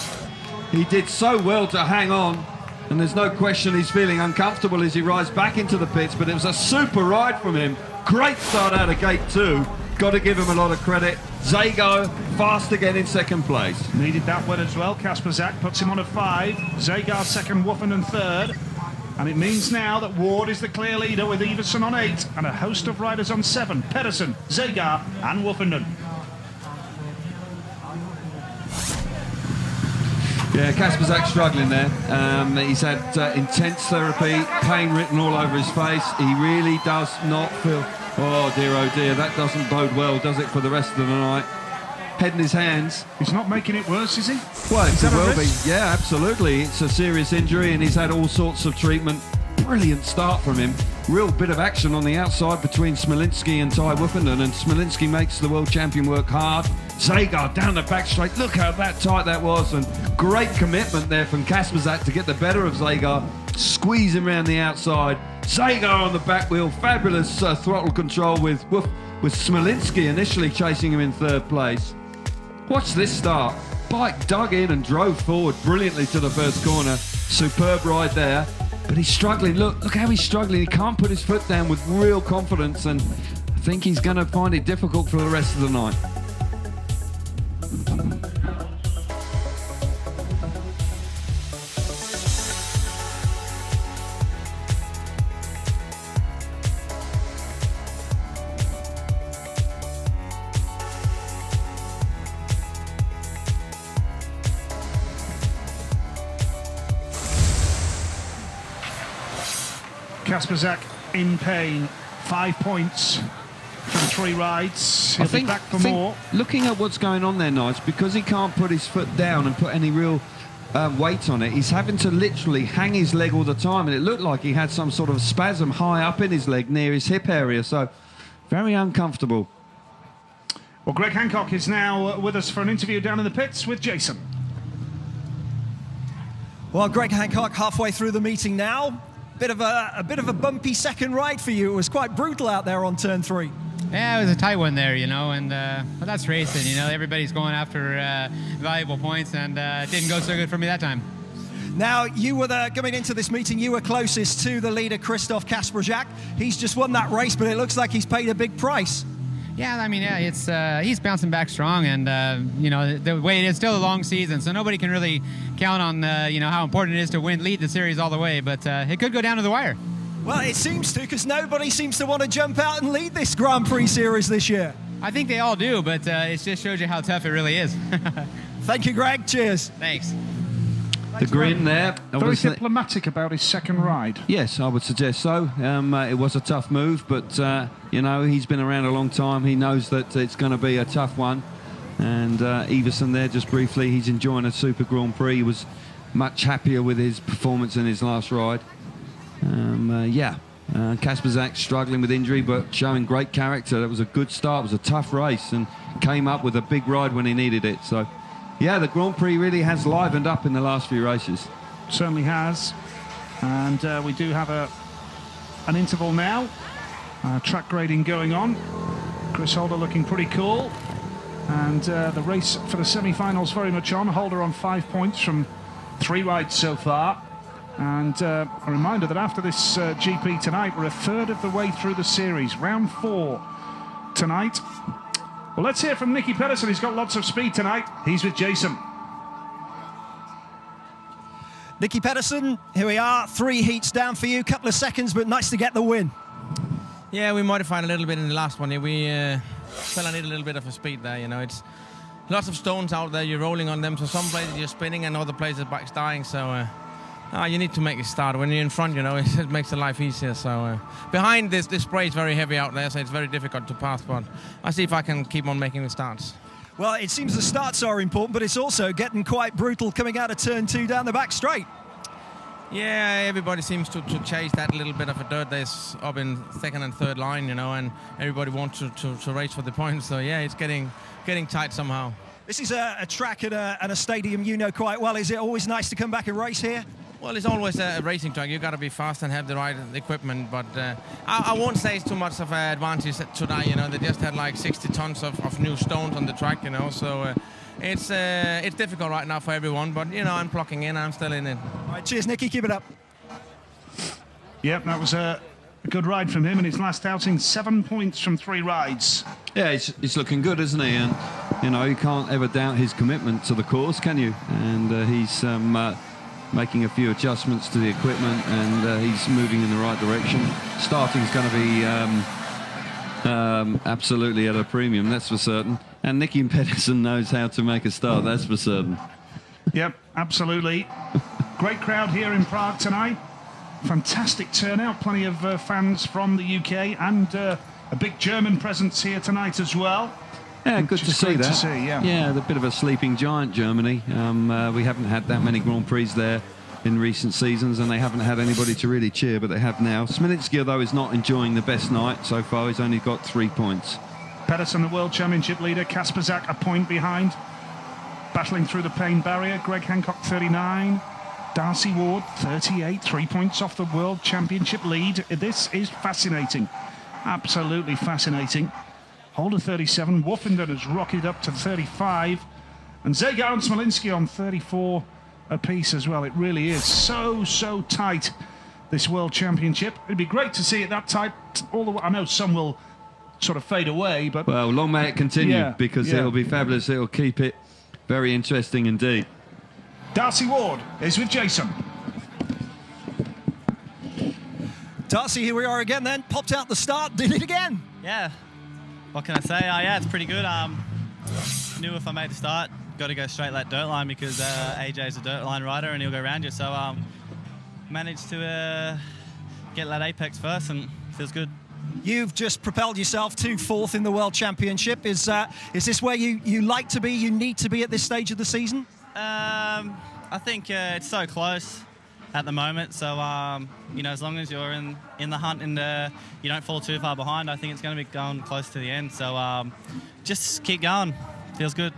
He did so well to hang on, and there's no question he's feeling uncomfortable as he rides back into the pits, but it was a super ride from him. Great start out of gate 2. Got to give him a lot of credit. Zago fast again in second place. Needed that win as well. Kasperzak puts him on a 5. Zagar second, Woofenden third. And it means now that Ward is the clear leader with Iversen on 8 and a host of riders on 7. Pedersen, Zagar and Woofenden. Yeah, Kasperzak struggling there. He's had intense therapy, pain written all over his face. He really does not feel... Oh dear, that doesn't bode well, does it, for the rest of the night? Head in his hands. He's not making it worse, is he? Well, it that will a be. risk? Yeah, absolutely. It's a serious injury and he's had all sorts of treatment. Brilliant start from him. Real bit of action on the outside between Smolinski and Ty Woofenden, and Smolinski makes the world champion work hard. Zagar down the back straight. Look how that tight that was, and great commitment there from Kasperzak to get the better of Zagar. Squeeze him around the outside. Zagar on the back wheel. Fabulous throttle control with Smolinski initially chasing him in third place. Watch this start. Bike dug in and drove forward brilliantly to the first corner. Superb ride there. But he's struggling. Look how he's struggling. He can't put his foot down with real confidence, and I think he's going to find it difficult for the rest of the night. Kasperzak in pain. 5 points from 3 rides. He'll be back for more. Looking at what's going on there, Nigel, because he can't put his foot down and put any real weight on it, he's having to literally hang his leg all the time, and it looked like he had some sort of spasm high up in his leg near his hip area, so very uncomfortable. Well, Greg Hancock is now with us for an interview down in the pits with Jason. Well, Greg Hancock halfway through the meeting now. A bit of a bumpy second ride for you. It was quite brutal out there on turn 3. Yeah, it was a tight one there, you know, and but that's racing, you know. Everybody's going after valuable points, and it didn't go so good for me that time. Now, you were coming into this meeting, you were closest to the leader, Krzysztof Kasperzak. He's just won that race, but it looks like he's paid a big price. Yeah, I mean, yeah, it's he's bouncing back strong, and you know, the way it is still a long season, so nobody can really count on you know, how important it is to lead the series all the way, but it could go down to the wire. Well, it seems to, because nobody seems to want to jump out and lead this Grand Prix series this year. I think they all do, but it just shows you how tough it really is. Thank you, Greg. Cheers. Thanks. The grin there. Very diplomatic about his second ride. Yes, I would suggest so. It was a tough move, but you know, he's been around a long time. He knows that it's going to be a tough one. And Iversen there, just briefly, he's enjoying a Super Grand Prix. He was much happier with his performance in his last ride. Kasperzak struggling with injury, but showing great character. That was a good start. It was a tough race, and came up with a big ride when he needed it. So, yeah, the Grand Prix really has livened up in the last few races. Certainly has. And we do have an interval now. Track grading going on. Chris Holder looking pretty cool. And the race for the semi-finals very much on. Holder on 5 points from 3 rides so far. And a reminder that after this GP tonight, we're a third of the way through the series. Round 4 tonight. Well, let's hear from Nicky Pedersen. He's got lots of speed tonight. He's with Jason. Nicky Pedersen, here we are, 3 heats down for you, couple of seconds, but nice to get the win. Yeah, we modified a little bit in the last one. We felt I need a little bit of a speed there, you know. It's lots of stones out there, you're rolling on them, so some places you're spinning and other places back's dying, so you need to make a start. When you're in front, you know, it makes the life easier. So behind this spray is very heavy out there, so it's very difficult to pass, but I'll see if I can keep on making the starts. Well, it seems the starts are important, but it's also getting quite brutal coming out of turn 2 down the back straight. Yeah, everybody seems to chase that little bit of a dirt that's up in second and third line, you know, and everybody wants to race for the points. So yeah, it's getting tight somehow. This is a track at a stadium you know quite well. Is it always nice to come back and race here? Well, it's always a racing track. You've got to be fast and have the right equipment, but I won't say it's too much of an advantage today, you know. They just had like 60 tons of new stones on the track, you know, so it's difficult right now for everyone, but, you know, I'm clocking in, I'm still in it. All right, cheers, Nicky, keep it up. Yep, that was a good ride from him in his last outing, 7 points from 3 rides. Yeah, he's looking good, isn't he? And, you know, you can't ever doubt his commitment to the course, can you? And he's making a few adjustments to the equipment, and he's moving in the right direction. Starting's going to be absolutely at a premium, that's for certain. And Nicky Pedersen knows how to make a start, that's for certain. Yep, absolutely. Great crowd here in Prague tonight. Fantastic turnout, plenty of fans from the UK, and a big German presence here tonight as well. Yeah, good to see that. Yeah, the bit of a sleeping giant, Germany. We haven't had that many Grand Prix there in recent seasons, and they haven't had anybody to really cheer, but they have now. Smilinski, though, is not enjoying the best night so far. He's only got 3 points. Pedersen, the World Championship leader. Kasperzak, a point behind. Battling through the pain barrier. Greg Hancock, 39. Darcy Ward, 38. 3 points off the World Championship lead. This is fascinating. Absolutely fascinating. Holder 37, Woffenden has rocketed up to 35, and Zegar and Smolinski on 34 apiece as well. It really is so tight, this World Championship. It'd be great to see it that tight. I know some will sort of fade away, but... Well, long may it continue, because it'll be fabulous. It'll keep it very interesting indeed. Darcy Ward is with Jason. Darcy, here we are again then. Popped out the start, did it again. Yeah. What can I say? Yeah, it's pretty good. Knew if I made the start, got to go straight that dirt line because AJ's a dirt line rider and he'll go around you. So managed to get that apex first and feels good. You've just propelled yourself to 4th in the World Championship. Is this where you like to be, you need to be at this stage of the season? I think it's so close at the moment, so you know, as long as you're in the hunt and you don't fall too far behind, I think it's going to be going close to the end. So just keep going. Feels good.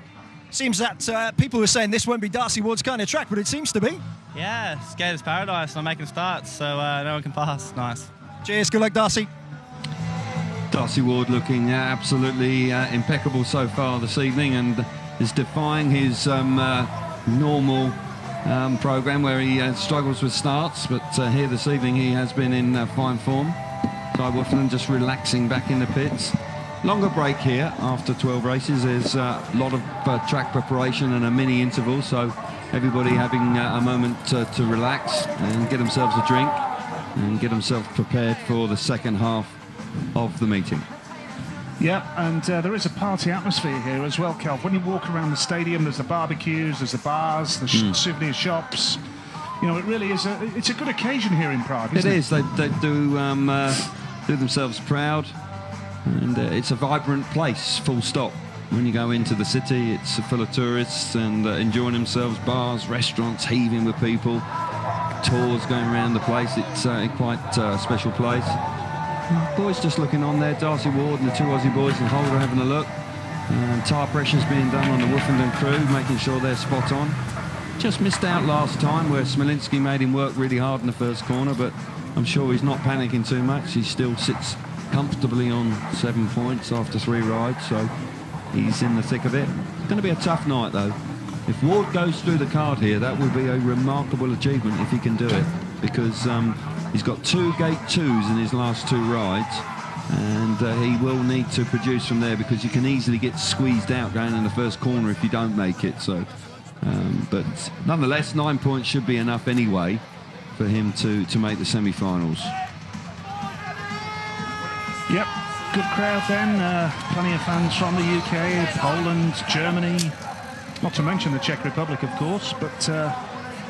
Seems that people were saying this won't be Darcy Ward's kind of track, but it seems to be. Yeah, Skaters Paradise, and I'm making starts, so no one can pass. Nice. Cheers, good luck, Darcy. Darcy Ward looking absolutely impeccable so far this evening, and is defying his normal program where he struggles with starts, but here this evening he has been in fine form. Ty Woffenden just relaxing back in the pits. Longer break here after 12 races. There's a lot of track preparation and a mini interval, so everybody having a moment to relax and get themselves a drink and get themselves prepared for the second half of the meeting. Yeah, and there is a party atmosphere here as well, Kelv. When you walk around the stadium, there's the barbecues, there's the bars, the souvenir shops. You know, it really is it's a good occasion here in Prague, isn't it? It is. They do themselves proud, and it's a vibrant place, full stop. When you go into the city, it's full of tourists and enjoying themselves, bars, restaurants heaving with people, tours going around the place. It's quite a special place. Boys just looking on there, Darcy Ward and the 2 Aussie boys and Holder having a look. Tyre pressure's being done on the Woffenden crew, making sure they're spot on. Just missed out last time where Smolinski made him work really hard in the first corner, but I'm sure he's not panicking too much. He still sits comfortably on 7 points after 3 rides, so he's in the thick of it. It's going to be a tough night though. If Ward goes through the card here, that will be a remarkable achievement if he can do it, because he's got 2 gate 2s in his last 2 rides, and he will need to produce from there because you can easily get squeezed out going in the first corner if you don't make it. So But nonetheless, 9 points should be enough anyway for him to make the semi-finals. Yep, good crowd then. Plenty of fans from the UK, Poland, Germany, not to mention the Czech Republic, of course. But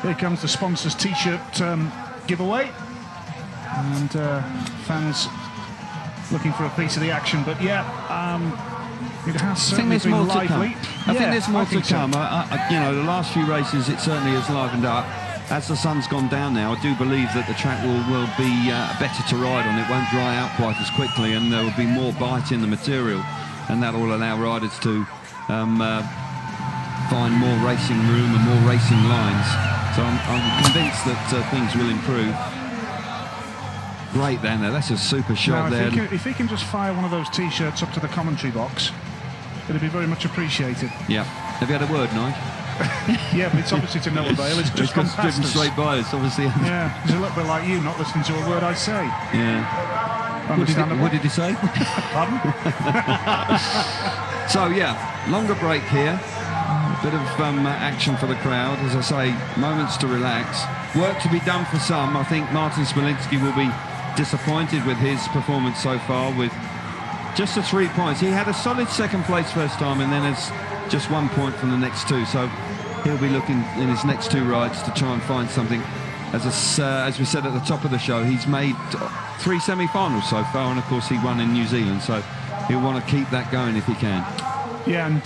here comes the sponsors' T-shirt giveaway, and fans looking for a piece of the action. But yeah, it has certainly been lively. I think there's more to come. You know, the last few races, it certainly has livened up. As the sun's gone down now, I do believe that the track will be better to ride on. It won't dry out quite as quickly, and there will be more bite in the material, and that will allow riders to find more racing room and more racing lines. So I'm convinced that things will improve. Great down there. That's a super shot there. If he can just fire one of those T-shirts up to the commentary box, it'd be very much appreciated. Yeah. Have you had a word, Nigel? Yeah, but it's obviously to no avail. It's just gone past us. Straight by us, obviously. Yeah, it's a little bit like you not listening to a word I say. Yeah. What did he say? Pardon? So yeah, longer break here. A bit of action for the crowd. As I say, moments to relax. Work to be done for some. I think Martin Smolinski will be disappointed with his performance so far, with just the 3 points. He had a solid second place first time, and then it's just 1 point from the next two. So he'll be looking in his next two rides to try and find something. As we said at the top of the show, he's made 3 semi-finals so far, and of course he won in New Zealand, so he'll want to keep that going if he can. Yeah, and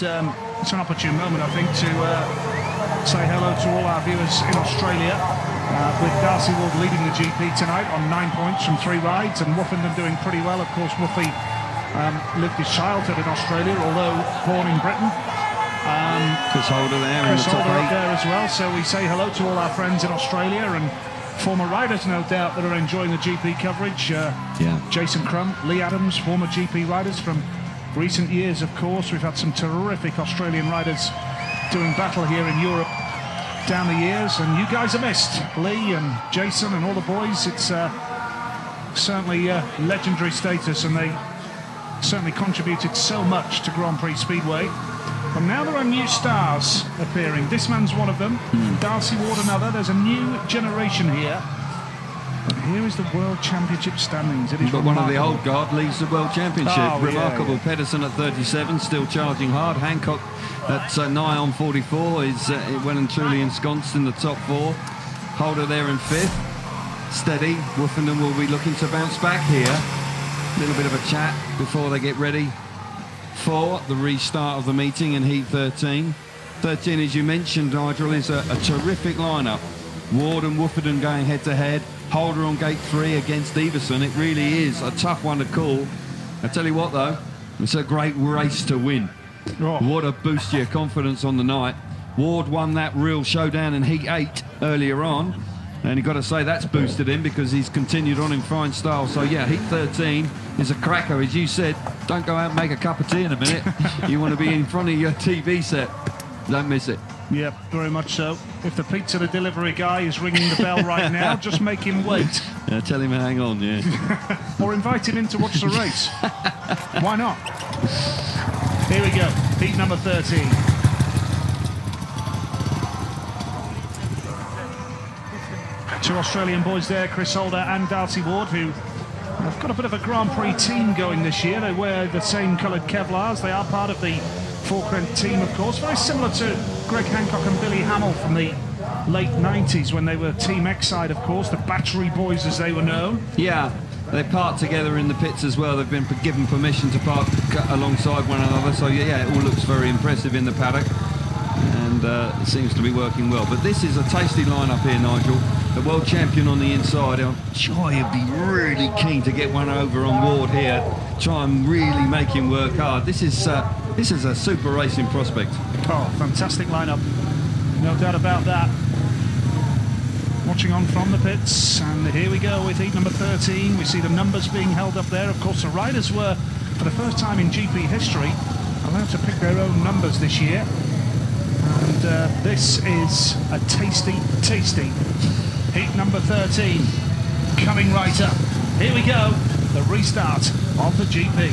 it's an opportune moment, I think, to say hello to all our viewers in Australia, with Darcy Ward leading the GP tonight on 9 points from 3 rides, and Woofenden doing pretty well. Of course, Woofy lived his childhood in Australia, although born in Britain. Chris Holder there in the top 8. Up there as well, so we say hello to all our friends in Australia, and former riders, no doubt, that are enjoying the GP coverage. Jason Crump, Lee Adams, former GP riders from recent years, of course. We've had some terrific Australian riders doing battle here in Europe down the years, and you guys are missed. Lee and Jason and all the boys. It's certainly legendary status, and they certainly contributed so much to Grand Prix Speedway. And now there are new stars appearing. This man's one of them. Darcy Ward another. There's a new generation here. But here is the World Championship standings. It is but one of the old guard leads the World Championship. Remarkable. Yeah. Pedersen at 37, still charging hard. Hancock at nigh on 44 is well and truly ensconced in the top 4. Holder there in 5th. Steady. Woofenden will be looking to bounce back here. A little bit of a chat before they get ready for the restart of the meeting in Heat 13. 13, as you mentioned, Nigel, is a terrific lineup. Ward and Woofenden going head-to-head. Holder on gate 3 against Everson. It really is a tough one to call. I tell you what, though, it's a great race to win. What a boost to your confidence on the night. Ward won that real showdown in Heat 8 earlier on, and you've got to say that's boosted him because he's continued on in fine style. So yeah, Heat 13 is a cracker. As you said, don't go out and make a cup of tea in a minute. You want to be in front of your TV set. Don't miss it. Yep, very much so. If the pizza delivery guy is ringing the bell right now, just make him wait. Tell him to hang on, yeah. Or invite him in to watch the race. Why not? Here we go, heat number 13. Two Australian boys there, Chris Holder and Darcy Ward, who have got a bit of a Grand Prix team going this year. They wear the same coloured Kevlars. They are part of the Falkland team, of course, very similar to Greg Hancock and Billy Hamill from the late 90s when they were Team X-Side, of course, the Battery Boys as they were known. Yeah, they part together in the pits as well. They've been given permission to park alongside one another, so yeah, it all looks very impressive in the paddock, and it seems to be working well. But this is a tasty lineup here, Nigel. The world champion on the inside. I'm sure he'd be really keen to get one over on Ward here, try and really make him work hard. This is a super racing prospect. Oh, fantastic lineup. No doubt about that. Watching on from the pits, and here we go with heat number 13. We see the numbers being held up there. Of course, the riders were, for the first time in GP history, allowed to pick their own numbers this year. And this is a tasty heat number 13 coming right up. Here we go, the restart of the GP.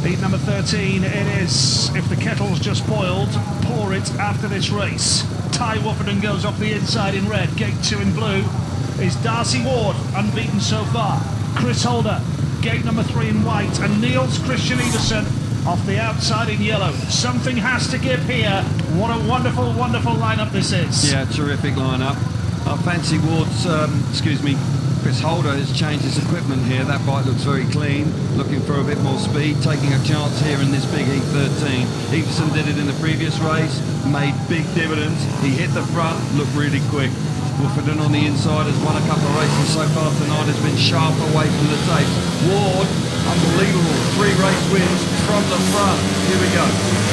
Heat number 13 it is. If the kettle's just boiled, pour it after this race. Ty Wofferden goes off the inside in red. Gate 2 in blue is Darcy Ward, unbeaten so far. Chris Holder, gate number 3 in white, and Niels Christian Iversen off the outside in yellow. Something has to give here. What a wonderful, wonderful lineup this is. Yeah, terrific lineup. I fancy Ward's, Chris Holder has changed his equipment here. That bike looks very clean, looking for a bit more speed, taking a chance here in this big Heat 13. Iversen did it in the previous race, made big dividends. He hit the front, looked really quick. Wofferden on the inside has won a couple of races so far tonight, has been sharp away from the tape. Ward, unbelievable, 3 race wins from the front. Here we go.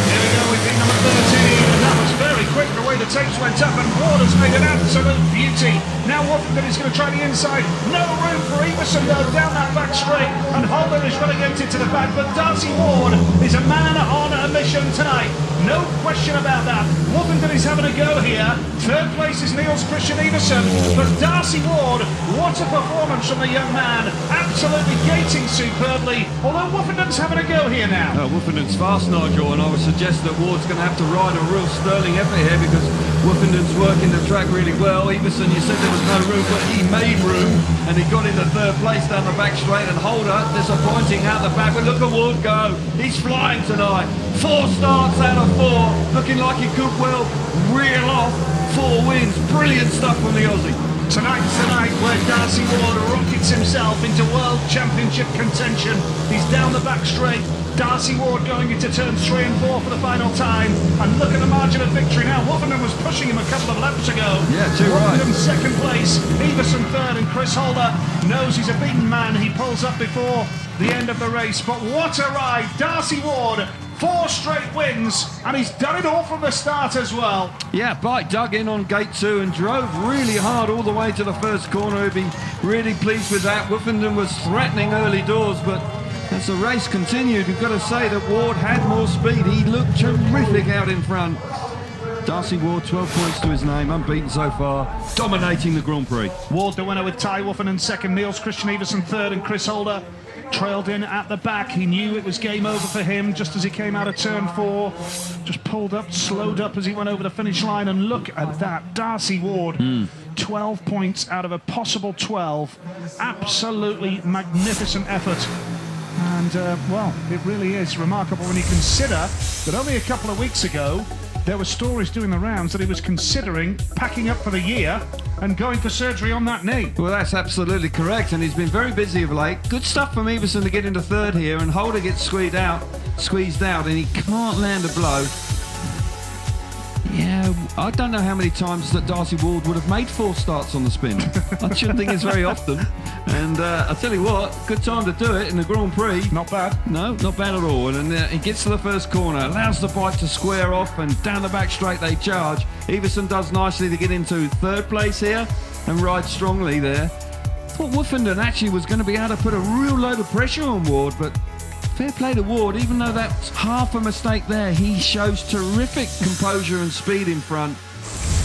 Here we go with Heat number 13, and that was very quick the way the tapes went up, and Ward has made an absolute beauty. Now Wofferden is going to try the inside. No room for Iversen though, down that back straight, and Holder is relegated to the back, but Darcy Ward is a man on a mission tonight. No question about that. Wofferden is having a go here. Third place is Niels Christian Iversen, but Darcy Ward, what a performance from the young man. Absolutely gating superbly, although Wofferden's having a go here now. Wofferden's fast, Nigel, and I would suggest that Ward's going to have to ride a real sterling effort here because Wofferden's working the track really well. Iversen, you said there was no room, but he made room, and he got into 3rd place down the back straight, and Holder disappointing out the back, but look at Ward go. He's flying tonight. 4 starts out of 4, looking like he could well reel off 4 wins. Brilliant stuff from the Aussie. Tonight's the night where Darcy Ward rockets himself into World Championship contention. He's down the back straight. Darcy Ward going into turns 3 and 4 for the final time. And look at the margin of victory now. Wofferden was pushing him a couple of laps ago. Yeah, too right. Wofferden 2nd place, Iversen 3rd, and Chris Holder knows he's a beaten man. He pulls up before the end of the race. But what a ride. Darcy Ward, 4 straight wins, and he's done it all from the start as well. Yeah, bike dug in on gate 2 and drove really hard all the way to the first corner. He'd be really pleased with that. Wofferden was threatening early doors, but as the race continued, you've got to say that Ward had more speed. He looked terrific out in front. Darcy Ward, 12 points to his name, unbeaten so far, dominating the Grand Prix. Ward the winner with Ty Wofferden 2nd, Niels Christian Iversen 3rd, and Chris Holder trailed in at the back. He knew it was game over for him just as he came out of turn 4. Just pulled up, slowed up as he went over the finish line, and look at that. Darcy Ward, 12 points out of a possible 12. Absolutely magnificent effort. And, well, it really is remarkable when you consider that only a couple of weeks ago there were stories doing the rounds that he was considering packing up for the year and going for surgery on that knee. Well, that's absolutely correct, and he's been very busy of late. Good stuff from Iversen to get into 3rd here, and Holder gets squeezed out, and he can't land a blow. Yeah, I don't know how many times that Darcy Ward would have made 4 starts on the spin. I shouldn't think it's very often. And I'll tell you what, good time to do it in the Grand Prix. Not bad. No, not bad at all. And he gets to the first corner, allows the bike to square off, and down the back straight they charge. Iversen does nicely to get into 3rd place here and ride strongly there. Thought Wofferden actually was going to be able to put a real load of pressure on Ward, but fair play to Ward, even though that's half a mistake there, he shows terrific composure and speed in front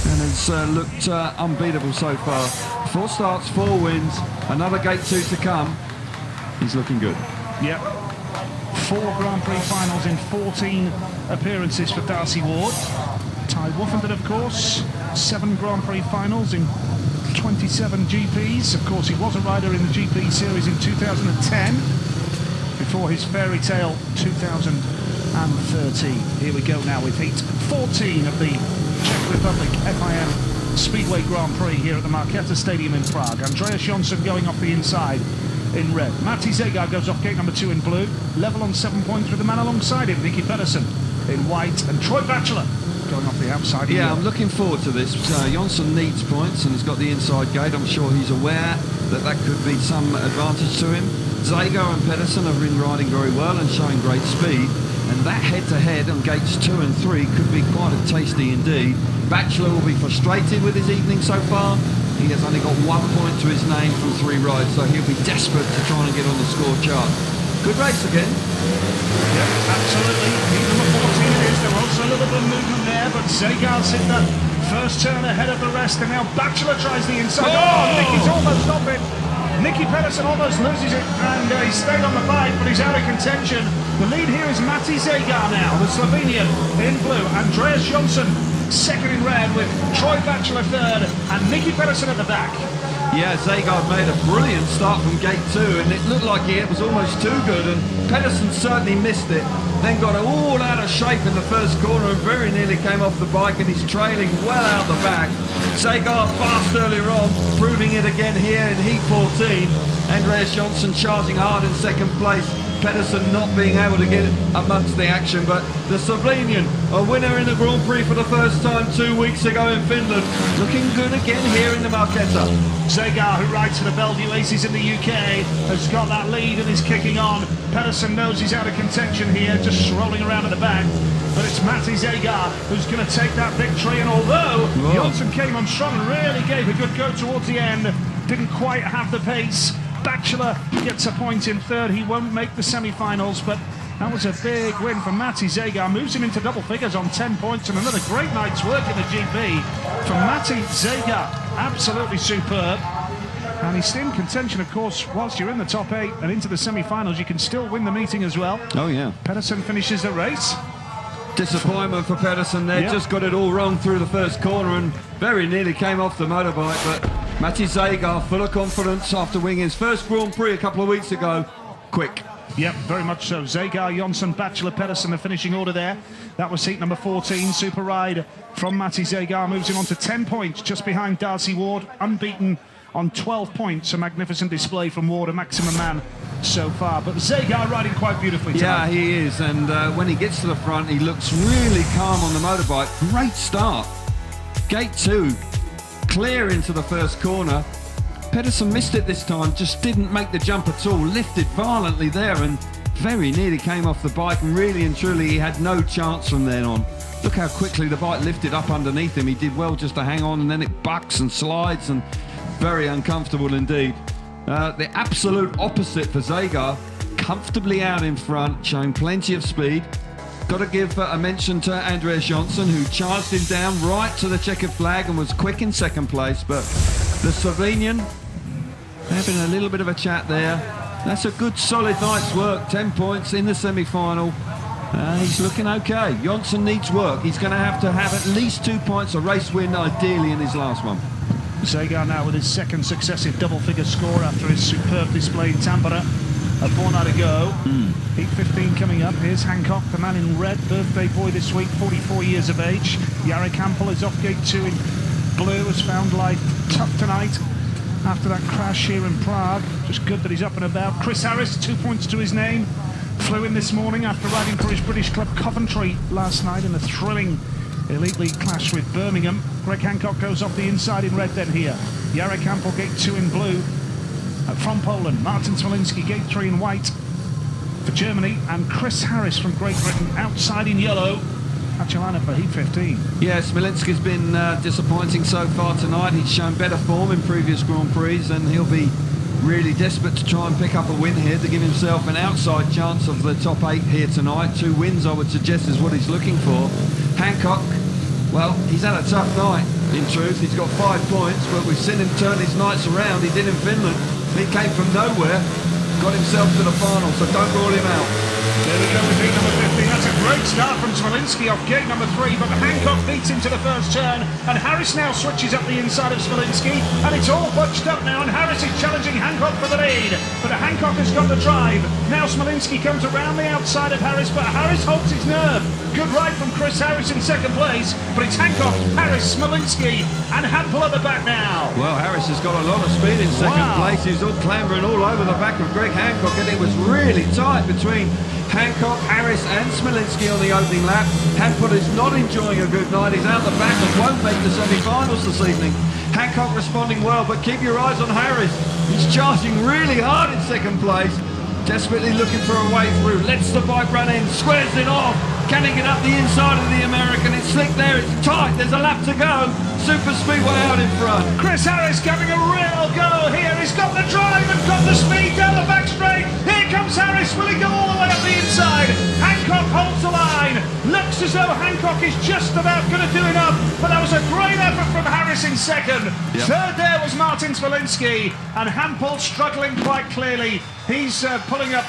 and has looked unbeatable so far. 4 starts, 4 wins, another gate 2 to come. He's looking good. Yep. 4 Grand Prix finals in 14 appearances for Darcy Ward. Ty Wofferden, of course, 7 Grand Prix finals in 27 GPs. Of course, he was a rider in the GP series in 2010. Before his fairy tale 2013. Here we go now with Heat 14 of the Czech Republic FIM Speedway Grand Prix here at the Markéta Stadium in Prague. Andreas Jonsson going off the inside in red. Matti Zegar goes off gate number 2 in blue. Level on 7 points with the man alongside him, Nicky Pedersen in white, and Troy Batchelor going off the outside. Yeah, I'm looking forward to this. Jonsson needs points and has got the inside gate. I'm sure he's aware that that could be some advantage to him. Zago and Pedersen have been riding very well and showing great speed, and that head-to-head on gates 2 and 3 could be quite a tasty indeed. Batchelor will be frustrated with his evening so far. He has only got 1 point to his name from 3 rides, so he'll be desperate to try and get on the score chart. Good race again. Yeah, absolutely. Heat number 14 it is. There was a little bit of movement there, but Zagar's hit the first turn ahead of the rest, and now Batchelor tries the inside. Oh, Nicky's almost off it. Nicky Pedersen almost loses it, and he stayed on the bike, but he's out of contention. The lead here is Mati Zegar now, the Slovenian in blue. Andreas Johnson second in red, with Troy Batchelor third, and Nicky Pedersen at the back. Yeah, Zegar made a brilliant start from gate 2, and it looked like it was almost too good, and Pedersen certainly missed it. Then got it all out of shape in the first corner and very nearly came off the bike, and he's trailing well out the back. Zegar fast earlier on, proving it again here in heat 14. Andreas Johnson charging hard in second place. Pedersen not being able to get amongst the action, but the Slovenian, a winner in the Grand Prix for the first time 2 weeks ago in Finland, looking good again here in the Marquetta. Zegar, who rides for the Bellevue Aces in the UK, has got that lead and is kicking on. Pedersen knows he's out of contention here, just rolling around at the back. But it's Mati Zegar who's going to take that victory, and although Johnson came on strong and really gave a good go towards the end, didn't quite have the pace. Batchelor gets a point in third. He won't make the semi-finals, but that was a big win for Mati Zegar. Moves him into double figures on 10 points, and another great night's work in the GP from Mati Zegar. Absolutely superb. And he's in contention, of course. Whilst you're in the top 8 and into the semi-finals, you can still win the meeting as well. Oh, yeah. Pedersen finishes the race. Disappointment for Pedersen there, just got it all wrong through the first corner and very nearly came off the motorbike, but Mati Zegar full of confidence after winning his first Grand Prix a couple of weeks ago. Quick. Yep, very much so. Zegar, Johnson, Batchelor, Pedersen, the finishing order there. That was heat number 14. Super ride from Mati Zegar moves him on to 10 points, just behind Darcy Ward, unbeaten on 12 points. A magnificent display from Ward, a maximum man so far. But Zegar riding quite beautifully tonight. Yeah, he is, and when he gets to the front, he looks really calm on the motorbike. Great start. Gate 2, clear into the first corner. Pedersen missed it this time, just didn't make the jump at all, lifted violently there and very nearly came off the bike, and really and truly he had no chance from then on. Look how quickly the bike lifted up underneath him. He did well just to hang on, and then it bucks and slides, and very uncomfortable indeed. The absolute opposite for Zegar, comfortably out in front, showing plenty of speed. Got to give a mention to Andreas Johnson, who charged him down right to the checkered flag and was quick in second place. But the Slovenian having a little bit of a chat there. That's a good solid night's work, 10 points in the semi-final. He's looking okay. Johnson needs work. He's going to have at least 2 points, a race win ideally in his last one. Zegar now with his second successive double-figure score after his superb display in Tampere a fortnight ago. Heat 15 coming up. Here's Hancock, the man in red, birthday boy this week, 44 years of age. Jarek Hampel is off gate 2 in blue, has found life tough tonight after that crash here in Prague. Just good that he's up and about. Chris Harris, 2 points to his name. Flew in this morning after riding for his British club Coventry last night in a thrilling Elite League clash with Birmingham. Greg Hancock goes off the inside in red then here. Jarek Hampel, gate 2 in blue. From Poland, Martin Smolinski, gate 3 in white for Germany, and Chris Harris from Great Britain outside in yellow. That's your lineup for Heat 15. Yeah, Smolinski's been disappointing so far tonight. He's shown better form in previous Grand Prix, and he'll be really desperate to try and pick up a win here to give himself an outside chance of the top 8 here tonight. 2 wins, I would suggest, is what he's looking for. Hancock, well, he's had a tough night, in truth. He's got 5 points, but we've seen him turn his nights around. He did in Finland. He came from nowhere, got himself to the final, so don't rule him out. There we go with heat number 15. That's a great start from Smolinski off gate number 3, but Hancock beats him to the first turn, and Harris now switches up the inside of Smolinski, and it's all bunched up now, and Harris is challenging Hancock for the lead, but Hancock has got the drive. Now Smolinski comes around the outside of Harris, but Harris holds his nerve. Good ride from Chris Harris in second place, but it's Hancock, Harris, Smolinski, and Hampel at the back now. Well, Harris has got a lot of speed in second place. He's all clambering all over the back of Greg Hancock, and it was really tight between Hancock, Harris and Smolinski on the opening lap. Hampel is not enjoying a good night. He's out the back and won't make the semi-finals this evening. Hancock responding well, but keep your eyes on Harris. He's charging really hard in second place. Desperately looking for a way through. Lets the bike run in, squares it off. Can he get up the inside of the American? It's slick there, it's tight, there's a lap to go. Super Speedway out in front. Chris Harris having a real go here. He's got the drive and got the speed down the back straight. Here comes Harris. Will he go all the way up the inside? Hancock holds the line. Looks as as though Hancock is just about going to do enough, but that was a great effort from Harris in second. Yep. Third there was Martin Smolinski, and Hampel struggling quite clearly. He's pulling up,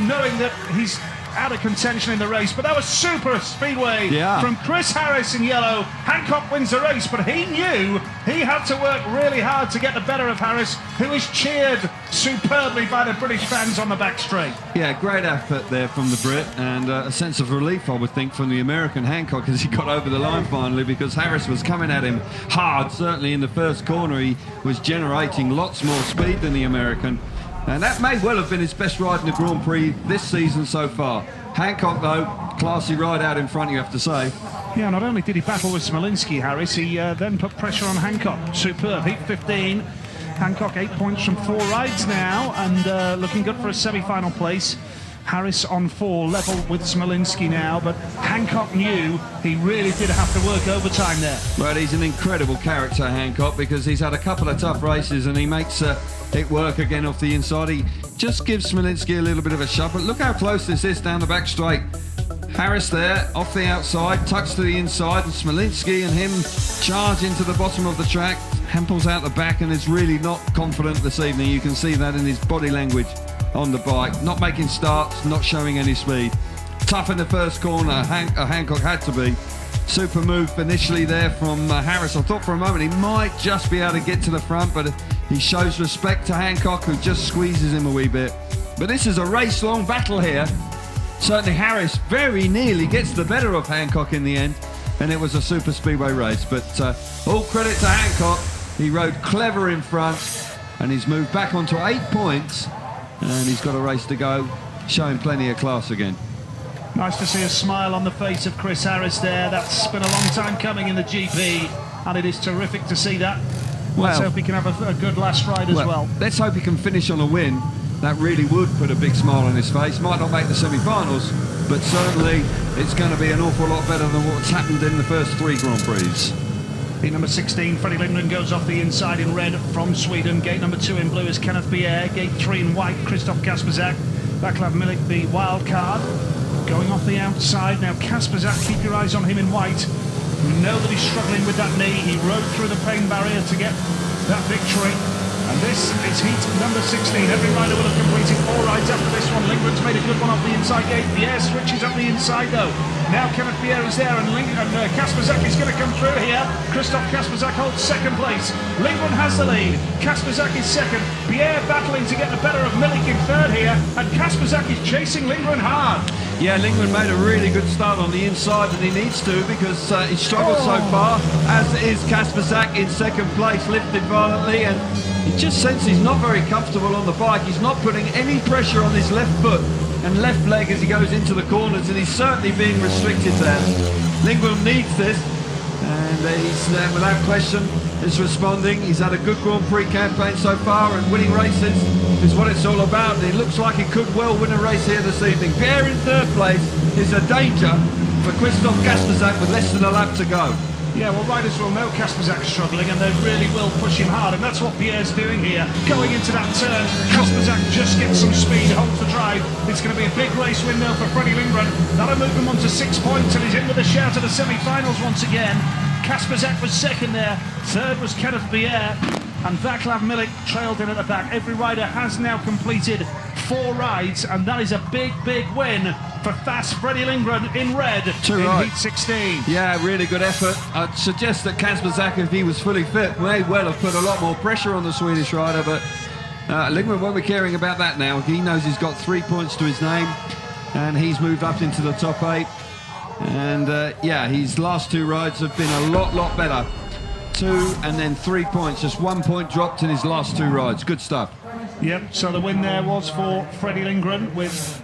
knowing that he's out of contention in the race, but that was super speedway from Chris Harris in yellow. Hancock wins the race, but he knew he had to work really hard to get the better of Harris, who is cheered superbly by the British fans on the back straight. Yeah, great effort there from the Brit, and a sense of relief, I would think, from the American Hancock as he got over the line finally, because Harris was coming at him hard. Certainly in the first corner he was generating lots more speed than the American, and that may well have been his best ride in the Grand Prix this season so far. Hancock, though, classy ride out in front, you have to say. Yeah, not only did he battle with Smolinski, Harris, he then put pressure on Hancock. Superb, heat 15. Hancock 8 points from 4 rides now, and looking good for a semi-final place. Harris on 4, level with Smolinski now, but Hancock knew he really did have to work overtime there. But he's an incredible character, Hancock, because he's had a couple of tough races and he makes it work again off the inside. He just gives Smolinski a little bit of a shove, but look how close this is down the back straight. Harris there, off the outside, touch to the inside, and Smolinski and him charge into the bottom of the track. Hampel's out the back and is really not confident this evening. You can see that in his body language on the bike. Not making starts, not showing any speed. Tough in the first corner, Hancock had to be. Super move initially there from Harris. I thought for a moment he might just be able to get to the front, but he shows respect to Hancock, who just squeezes him a wee bit. But this is a race-long battle here. Certainly Harris very nearly gets the better of Hancock in the end, and it was a super speedway race. But all credit to Hancock. He rode clever in front, and he's moved back onto 8 points, and he's got a race to go, showing plenty of class again. Nice to see a smile on the face of Chris Harris there. That's been a long time coming in the GP, and it is terrific to see that. Let's hope he can have a good last ride as well. Let's hope he can finish on a win. That really would put a big smile on his face. Might not make the semi-finals, but certainly it's going to be an awful lot better than what's happened in the first 3 Grand Prix. Gate number 16, Freddie Lindgren goes off the inside in red from Sweden. Gate number 2 in blue is Kenneth Pierre. Gate 3 in white, Christoph Kasperzak. Vaclav Milik, the wild card, going off the outside. Now Kasperzak, keep your eyes on him in white. You know that he's struggling with that knee. He rode through the pain barrier to get that victory. And this is heat number 16. Every rider will have completed 4 rides after this one. Lindgren's made a good one off the inside gate. Pierre switches up the inside though. Now Kenneth Pierre is there, and Kasperzak is going to come through here. Christoph Kasperzak holds second place. Lindgren has the lead. Kasperzak is second. Pierre battling to get the better of Milik in third here, and Kasperzak is chasing Lindgren hard. Yeah, Lindgren made a really good start on the inside, and he needs to, because he struggled so far, as is Kasperzak in second place, lifted violently, and you just sense he's not very comfortable on the bike. He's not putting any pressure on his left foot and left leg as he goes into the corners, and he's certainly being restricted there. Lindgren needs this, and he's without question is responding. He's had a good Grand Prix campaign so far, and winning races is what it's all about. It looks like he could well win a race here this evening. Pierre in third place is a danger for Christoph Kasperzak with less than a lap to go. Yeah, well, riders will know Kasperzak's struggling, and they really will push him hard, and that's what Pierre's doing here. Going into that turn, Kasperzak just gets some speed, holds the drive. It's going to be a big race win now for Freddie Lindgren. That'll move him on to 6 points, and he's in with a shout of the semi-finals once again. Kasperzak was second there, third was Kenneth Pierre, and Vaclav Milik trailed in at the back. Every rider has now completed 4 rides, and that is a big, big win for fast Freddie Lindgren in red in heat 16. Yeah, really good effort. I'd suggest that Kasperzak, if he was fully fit, may well have put a lot more pressure on the Swedish rider, but Lindgren won't be caring about that now. He knows he's got 3 points to his name, and he's moved up into the top 8. And yeah, his last 2 rides have been a lot better. 2 and then 3 points, just 1 point dropped in his last 2 rides. Good stuff. Yep, so the win there was for Freddie Lindgren with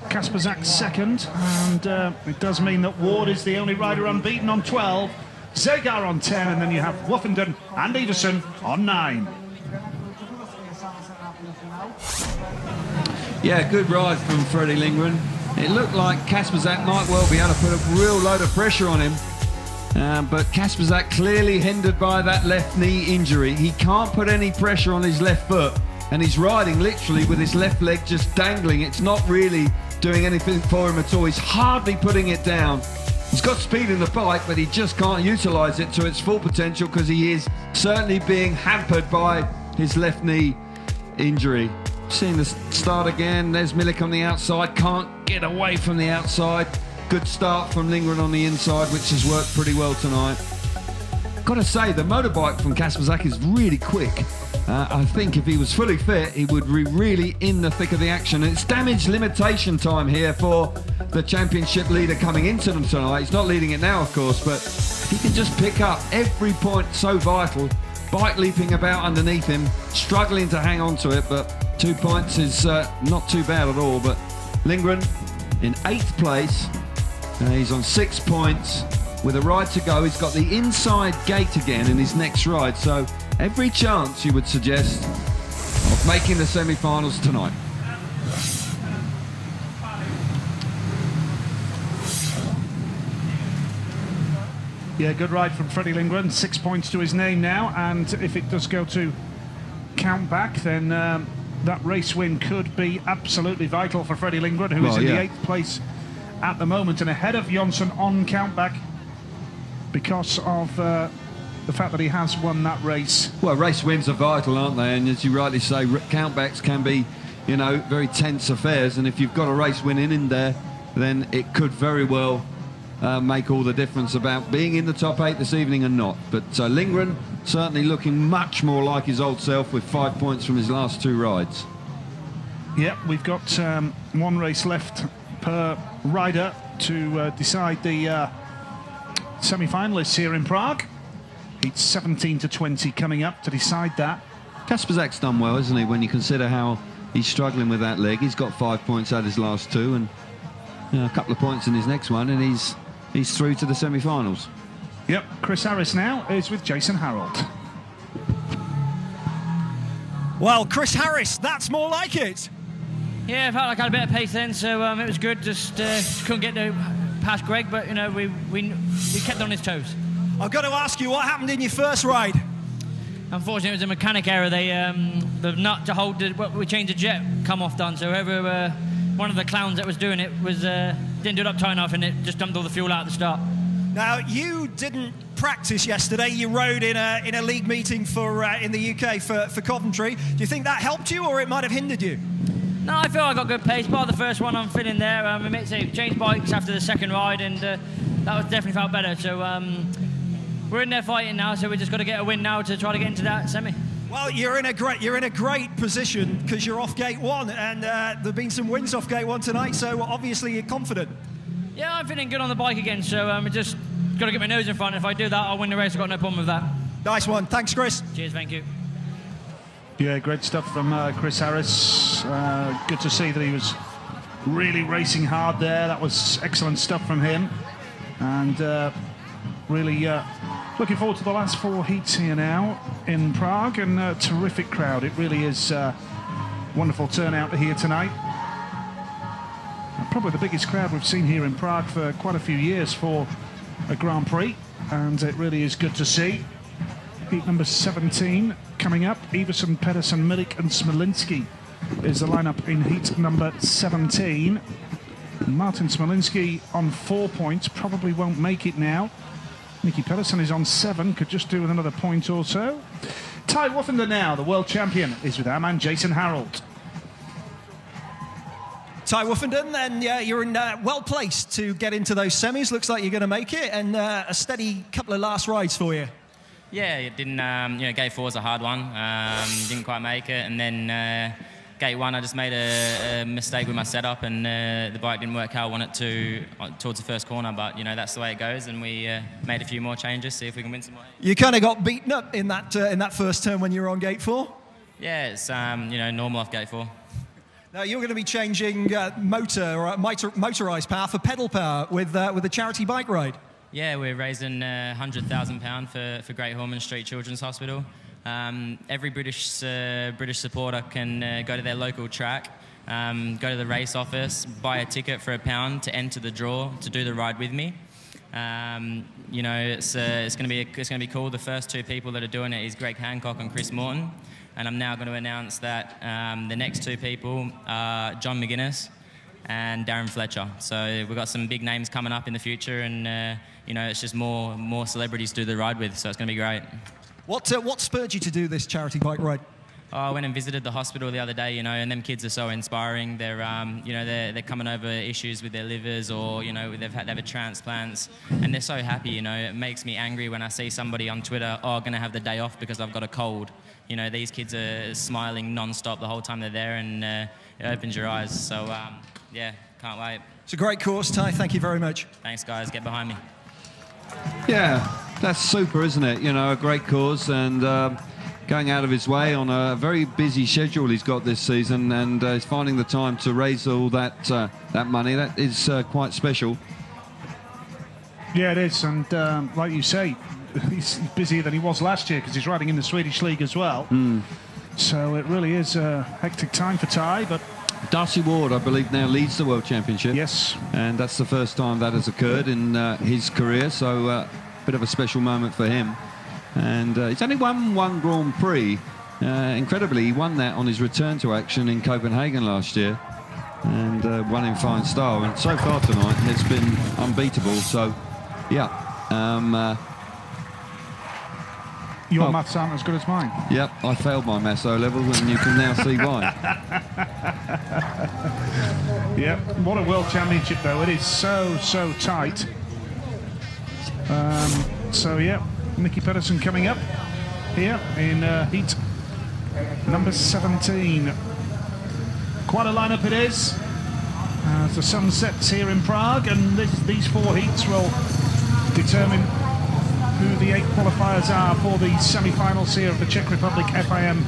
Kasperzak second, and it does mean that Ward is the only rider unbeaten on 12, Zagar on 10, and then you have Woffenden and Everson on 9. Yeah, good ride from Freddie Lindgren. It looked like Kasperzak might well be able to put a real load of pressure on him, but Kasperzak clearly hindered by that left knee injury. He can't put any pressure on his left foot, and he's riding literally with his left leg just dangling. It's not really doing anything for him at all. He's hardly putting it down, He's got speed in the bike, but he just can't utilise it to its full potential because he is certainly being hampered by his left knee injury. Seeing the start again, there's Milik on the outside, can't get away from the outside. Good start from Lindgren on the inside, which has worked pretty well tonight. Got to say, the motorbike from Kasperzak is really quick. I think if he was fully fit, he would be really in the thick of the action. It's damage limitation time here for the championship leader coming into them tonight. He's not leading it now, of course, but he can just pick up every point so vital. Bike leaping about underneath him, struggling to hang on to it, but 2 points is not too bad at all. But Lindgren in 8th place. He's on 6 points with a ride to go. He's got the inside gate again in his next ride, so every chance, you would suggest, of making the semi-finals tonight. Yeah, good ride from Freddie Lindgren. 6 points to his name now, and if it does go to count back, then that race win could be absolutely vital for Freddie Lindgren, who is in the 8th place at the moment and ahead of Jonsson on countback because of the fact that he has won that race. Well, race wins are vital, aren't they? And as you rightly say, countbacks can be, you know, very tense affairs, and if you've got a race win in there, then it could very well make all the difference about being in the top 8 this evening and not. But Lindgren certainly looking much more like his old self with 5 points from his last 2 rides. Yep, we've got one race left per rider to decide the semi-finalists here in Prague. It's 17 to 20 coming up to decide that. Kasperzak's done well, isn't he, when you consider how he's struggling with that leg. He's got 5 points out of his last 2 and a couple of points in his next one, and he's through to the semi-finals. Yep, Chris Harris now is with Jason Harold. Well, Chris Harris, that's more like it. Yeah, I felt like I had a bit of pace then, so it was good. Just couldn't get past Greg, but you know we kept on his toes. I've got to ask you, what happened in your first ride? Unfortunately, it was a mechanic error. The nut to hold we changed the jet come off done. So whoever one of the clowns that was doing it was didn't do it up tight enough, and it just dumped all the fuel out at the start. Now, you didn't practice yesterday. You rode in a league meeting for in the UK for Coventry. Do you think that helped you, or it might have hindered you? No, I feel I got good pace. Bar the first one, I'm feeling there. Changed bikes after the second ride, and that was definitely felt better. So we're in there fighting now. So we just got to get a win now to try to get into that semi. Well, you're in a great position because you're off gate 1, and there've been some wins off gate 1 tonight. So obviously you're confident. Yeah, I'm feeling good on the bike again. So I just got to get my nose in front. If I do that, I'll win the race. I've got no problem with that. Nice one. Thanks, Chris. Cheers. Thank you. Yeah, great stuff from Chris Harris. Good to see that he was really racing hard there. That was excellent stuff from him. And really looking forward to the last 4 heats here now in Prague, and a terrific crowd. It really is wonderful turnout here tonight. Probably the biggest crowd we've seen here in Prague for quite a few years for a Grand Prix, and it really is good to see. Heat number 17 coming up. Iversen, Pedersen, Milik and Smolinski is the lineup in heat number 17. Martin Smolinski on 4 points, probably won't make it now. Nicky Pedersen is on 7, could just do with another point or so. Ty Woffender now, the world champion, is with our man Jason Harold. Ty Woffenden, then you're in well placed to get into those semis. Looks like you're going to make it, and a steady couple of last rides for you. Yeah, it didn't. Gate 4 was a hard one. Didn't quite make it, and then gate 1, I just made a mistake with my setup, and the bike didn't work how I wanted to towards the first corner. But that's the way it goes, and we made a few more changes, see if we can win some more. You kind of got beaten up in that first turn when you were on gate 4. Yeah, it's normal off gate 4. Now you're going to be changing motorised power for pedal power with a charity bike ride. Yeah, we're raising £100,000 for Great Ormond Street Children's Hospital. Every British supporter can go to their local track, go to the race office, buy a ticket for £1 to enter the draw to do the ride with me. It's going to be cool. The first 2 people that are doing it is Greg Hancock and Chris Morton, and I'm now going to announce that the next 2 people are John McGuinness and Darren Fletcher. So we've got some big names coming up in the future, and you know, it's just more celebrities to do the ride with, so it's going to be great. What spurred you to do this charity bike ride? I went and visited the hospital the other day, you know, and them kids are so inspiring. They're, you know, they're coming over issues with their livers, or you know, they've had transplants, and they're so happy. You know, it makes me angry when I see somebody on Twitter, oh, I'm going to have the day off because I've got a cold. You know, these kids are smiling non-stop the whole time they're there, and it opens your eyes. So, yeah, can't wait. It's a great course, Ty. Thank you very much. Thanks, guys. Get behind me. Yeah, that's super, isn't it? You know, a great cause, and going out of his way on a very busy schedule he's got this season, and he's finding the time to raise all that that money. That is quite special. Yeah, it is, and like you say, he's busier than he was last year because he's riding in the Swedish League as well. So it really is a hectic time for Ty, but Darcy Ward, I believe, now leads the World Championship. Yes. And that's the first time that has occurred in his career, so a bit of a special moment for him. And he's only won one Grand Prix. Incredibly, he won that on his return to action in Copenhagen last year, and won in fine style. And so far tonight has been unbeatable. So, yeah. Your maths aren't as good as mine. Yep, I failed my maths O-levels, and you can now see why. Yeah, what a World Championship, though. It is so tight. So, yeah. Mickey Pedersen coming up here in heat number 17. Quite a lineup it is. As the sun sets here in Prague, and these four heats will determine who the 8 qualifiers are for the semi-finals here of the Czech Republic FIM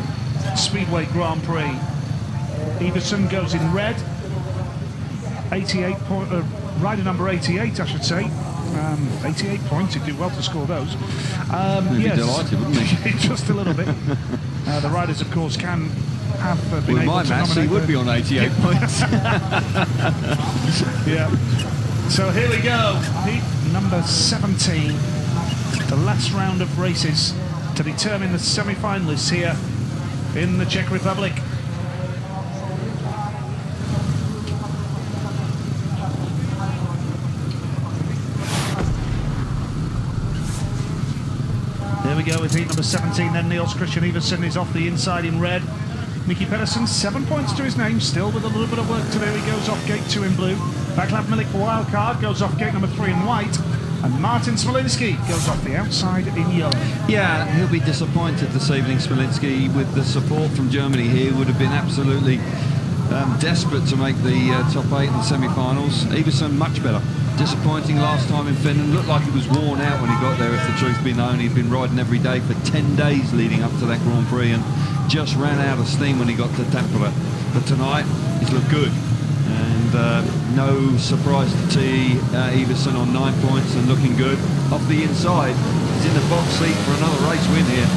Speedway Grand Prix. Iversen goes in red. 88 rider number 88, I should say. 88 points, he'd do well to score those. He'd be delighted, wouldn't he? Just a little bit. The riders, of course, can have been able to nominate. He would be on 88 points. Yeah. So here we go. Heat number 17. The last round of races to determine the semi-finalists here in the Czech Republic. There we go with heat number 17, then Niels Christian Iversen is off the inside in red. Mickey Pedersen, 7 points to his name, still with a little bit of work to do. He goes off gate 2 in blue. Vaclav Milik, wild card, goes off gate number 3 in white. And Martin Smolinski goes off the outside in yellow. Yeah, he'll be disappointed this evening, Smolinski. With the support from Germany here, would have been absolutely desperate to make the top 8 in the semi-finals. Iversen, much better. Disappointing last time in Finland. Looked like he was worn out when he got there, if the truth be known. He'd been riding every day for 10 days leading up to that Grand Prix, and just ran out of steam when he got to Tampere. But tonight, he's looked good. And no surprise to see Iversen on 9 points and looking good. Off the inside, he's in the box seat for another race win here.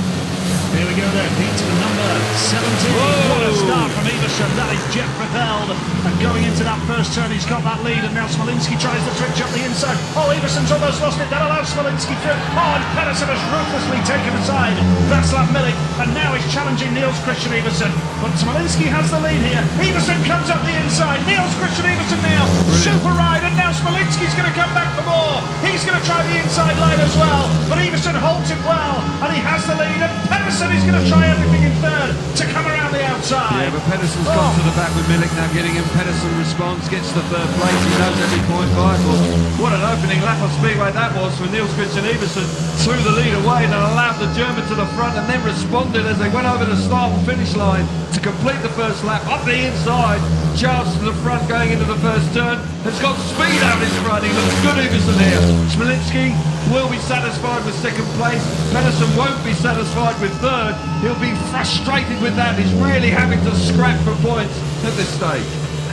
Here we go then, heat number 17. Whoa. What a start from Iversen. That is jet propelled. And going into that first turn, he's got that lead, and now Smolinski tries to twitch up the inside. Oh, Iversen's almost lost it. That allows Smolinski through. Oh, and Pedersen has ruthlessly taken aside Vaclav Milik, and now he's challenging Niels Christian Iversen. But Smolinski has the lead here. Iversen comes up the inside. Niels Christian Iversen now. Super ride, and now Smolinski's going to come back for more. He's going to try the inside line as well. But Iversen holds it well, and he has the lead. And Pedersen is going to try everything in third to come around the outside. Yeah, but Pedersen's gone to the back with Milik now getting him. Pedersen responds, gets the third place. He knows every point vital. What an opening lap of Speedway that was for Niels Christian Iversen. Threw the lead away and allowed the German to the front, and then responded as they went over the start and finish line to complete the first lap up the inside. Charles to the front going into the first turn. Has got speed out his front. He looks good, Iversen here. Smolinski will be satisfied with second place. Pedersen won't be satisfied with third. He'll be frustrated with that. He's really having to scrap for points at this stage.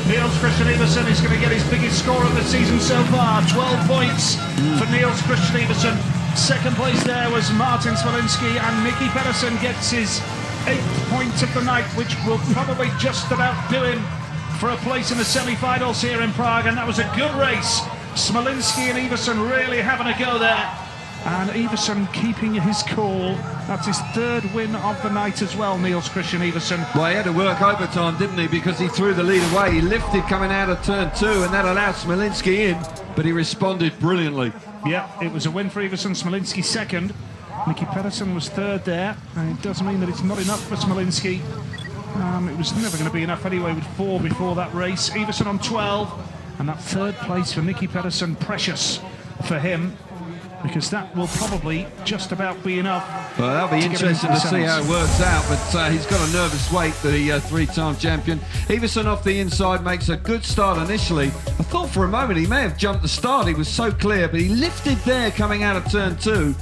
Niels Christian Iversen is going to get his biggest score of the season so far. 12 points for Niels Christian Iversen. Second place there was Martin Smolinski, and Mickey Pedersen gets his 8th point of the night, which will probably just about do him for a place in the semi-finals here in Prague. And that was a good race. Smolinski and Iversen really having a go there. And Iversen keeping his cool. That's his third win of the night as well, Niels Christian Iversen. Well, he had to work overtime, didn't he? Because he threw the lead away. He lifted coming out of turn 2, and that allowed Smolinski in, but he responded brilliantly. Yeah, it was a win for Iversen. Smolinski second. Nicky Pedersen was third there. And it does mean that it's not enough for Smolinski. It was never going to be enough anyway with 4 before that race. Iversen on 12. And that third place for Nicky Pedersen, precious for him, because that will probably just about be enough. Well, that'll be interesting to see how it works out, but he's got a nervous weight, the three-time champion. Iversen off the inside makes a good start initially. I thought for a moment he may have jumped the start, he was so clear, but he lifted there coming out of turn 2,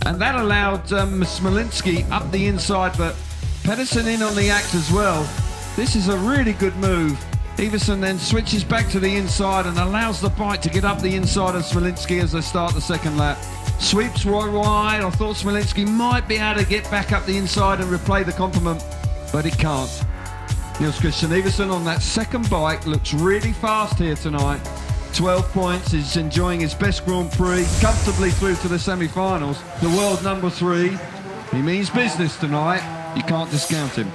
and that allowed Smolinski up the inside, but Pedersen in on the act as well. This is a really good move. Iversen then switches back to the inside and allows the bike to get up the inside of Smolinski as they start the second lap. Sweeps wide. I thought Smolinski might be able to get back up the inside and replay the compliment, but he can't. Niels Christian Iversen on that second bike looks really fast here tonight. 12 points, he's enjoying his best Grand Prix, comfortably through to the semi-finals. The world number 3, he means business tonight. You can't discount him.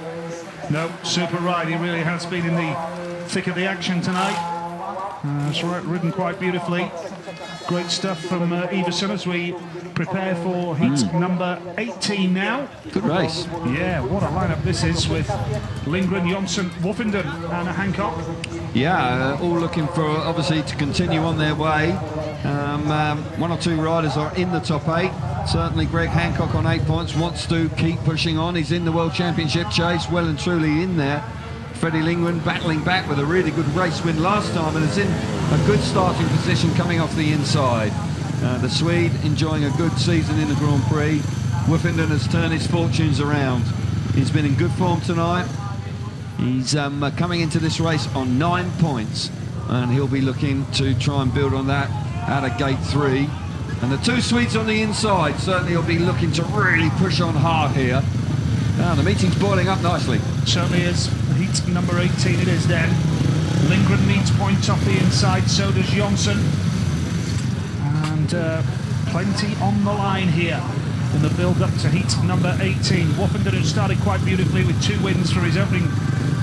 No, super ride. He really has been in the thick of the action tonight. It's ridden quite beautifully. Great stuff from Iversen as we prepare for heat number 18 now. Good race. Yeah, what a lineup this is with Lindgren, Jonsson, Woofenden and Hancock. Yeah, all looking for, obviously, to continue on their way. 1 or 2 riders are in the top 8. Certainly Greg Hancock on 8 points wants to keep pushing on. He's in the World Championship chase, well and truly in there. Freddie Lindgren battling back with a really good race win last time and is in a good starting position coming off the inside. The Swede enjoying a good season in the Grand Prix. Woofenden has turned his fortunes around. He's been in good form tonight. He's coming into this race on 9 points, and he'll be looking to try and build on that out of gate 3. And the 2 Swedes on the inside certainly will be looking to really push on hard here. Now the meeting's boiling up nicely. Certainly is. Heat number 18 it is then. Lindgren needs points off the inside, so does Jonsson. And plenty on the line here in the build-up to heat number 18. Woofenden has started quite beautifully with 2 wins for his opening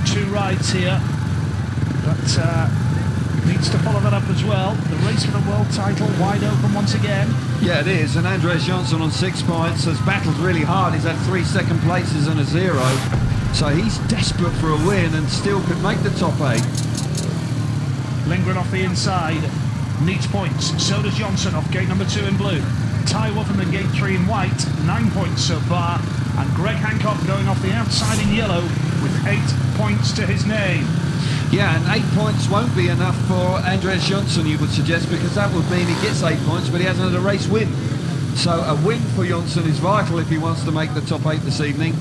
2 rides here. But needs to follow that up as well. The race for the world title wide open once again. Yeah, it is, and Andreas Jonsson on 6 points has battled really hard. He's had 3 second places and a 0, so he's desperate for a win and still could make the top 8. Lindgren off the inside needs points, so does Jonsson off gate number 2 in blue. Ty Woofenden gate 3 in white, 9 points so far, and Greg Hancock going off the outside in yellow with 8 points to his name. Yeah, and 8 points won't be enough for Andreas Jonsson, you would suggest, because that would mean he gets 8 points, but he hasn't had a race win. So a win for Jonsson is vital if he wants to make the top 8 this evening.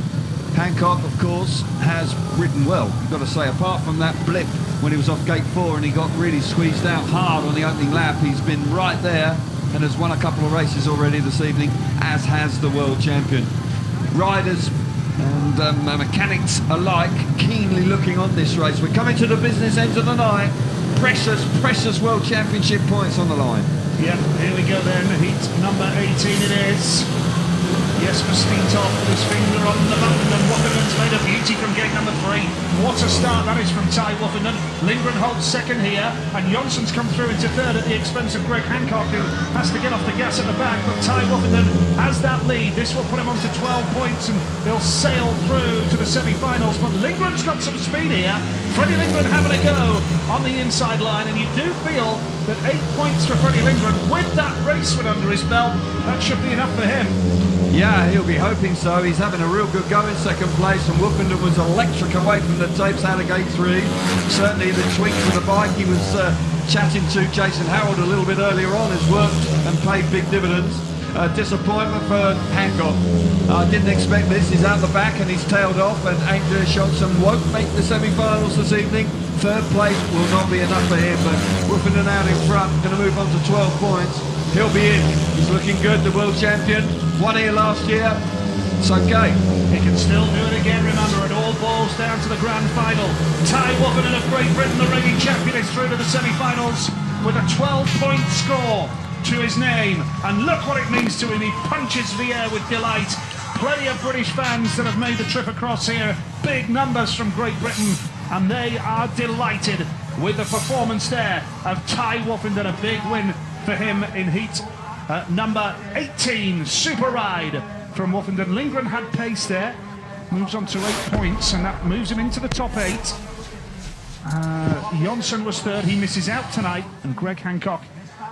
Hancock, of course, has ridden well. You've got to say, apart from that blip when he was off gate 4 and he got really squeezed out hard on the opening lap, he's been right there and has won a couple of races already this evening, as has the world champion. Riders and mechanics alike keenly looking on this race. We're coming to the business end of the night. Precious, precious World Championship points on the line. Yeah, here we go then. Heat number 18 it is. Jesper Steentoft with his finger on the button, and Woofenden's made a beauty from gate number 3. What a start that is from Ty Woofenden. Lindgren holds second here, and Jonsson's come through into third at the expense of Greg Hancock, who has to get off the gas at the back, but Ty Woofenden has that lead. This will put him on to 12 points, and they'll sail through to the semi-finals, but Lindgren's got some speed here. Freddie Lindgren having a go on the inside line, and you do feel that 8 points for Freddie Lindgren with that race win under his belt, that should be enough for him. Yeah, he'll be hoping so. He's having a real good go in second place, and Woofenden was electric away from the tapes out of gate 3. Certainly the tweaks of the bike he was chatting to Jason Howard a little bit earlier on has worked and paid big dividends. Disappointment for Hancock. I didn't expect this. He's out the back and he's tailed off, and Andreas Jonsson won't make the semi-finals this evening. Third place will not be enough for him, but Woofenden out in front, going to move on to 12 points. He'll be in. He's looking good, the world champion. Won here last year. It's okay. He can still do it again, remember. It all boils down to the grand final. Ty Woofenden of Great Britain, the reigning champion, is through to the semi-finals with a 12-point score. to his name. And look what it means to him. He punches the air with delight. Plenty of British fans that have made the trip across here. Big numbers from Great Britain. And they are delighted with the performance there of Tai Woffinden. A big win for him in heat number 18. Super ride from Woffinden. Lindgren had pace there. Moves on to 8 points, and that moves him into the top 8. Jonsson was third. He misses out tonight. And Greg Hancock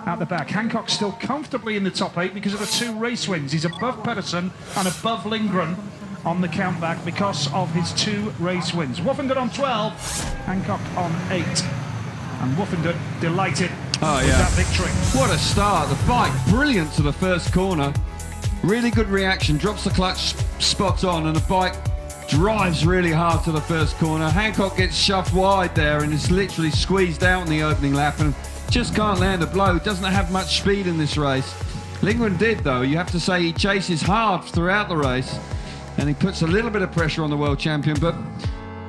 out the back. Hancock still comfortably in the top 8 because of the 2 race wins. He's above Pedersen and above Lindgren on the countback because of his 2 race wins. Woffinden on 12, Hancock on 8. And Woffinden delighted with that victory. What a start. The bike brilliant to the first corner. Really good reaction. Drops the clutch spot on, and the bike drives really hard to the first corner. Hancock gets shoved wide there and is literally squeezed out in the opening lap and just can't land a blow. Doesn't have much speed in this race. Lindgren did, though. You have to say he chases hard throughout the race and he puts a little bit of pressure on the world champion. But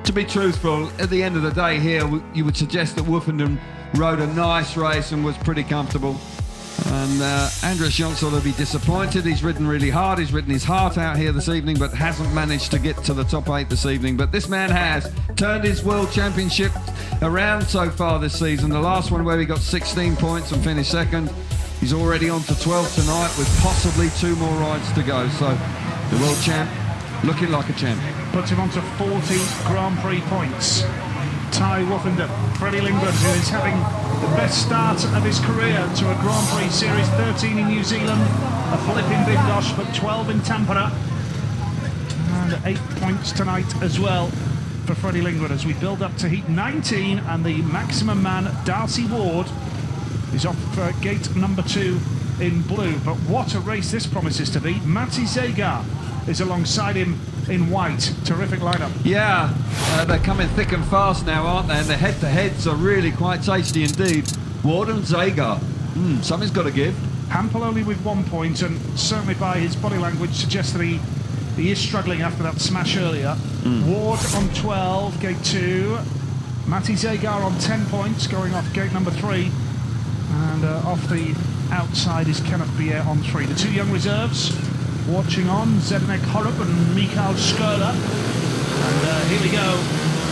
to be truthful, at the end of the day here, you would suggest that Woffinden rode a nice race and was pretty comfortable. And Andreas Jonsson will be disappointed. He's ridden really hard. He's ridden his heart out here this evening, but hasn't managed to get to the top 8 this evening. But this man has turned his World Championship around so far this season. The last one where he got 16 points and finished second. He's already on to 12 tonight with possibly 2 more rides to go. So the world champ looking like a champ. Puts him on to 40 Grand Prix points. Tai Woffinden, Freddie Lindgren, who is having the best start of his career to a Grand Prix series. 13 in New Zealand, a flip in Bydgoszcz, but 12 in Tampere. And 8 points tonight as well for Freddie Lindgren as we build up to heat 19, and the maximum man, Darcy Ward, is off for gate number 2 in blue. But what a race this promises to be. Matti Zegar is alongside him in white. Terrific lineup. Yeah, they're coming thick and fast now, aren't they? And the head-to-heads are really quite tasty indeed. Ward and Zegar. Something's got to give. Hampel only with 1 point, and certainly by his body language suggests that he is struggling after that smash earlier. Ward on 12, gate 2. Matti Zegar on 10 points, going off gate number 3. And off the outside is Kenneth Bier on 3. The 2 young reserves watching on, Zdeněk Horup and Michal Škoda. And here we go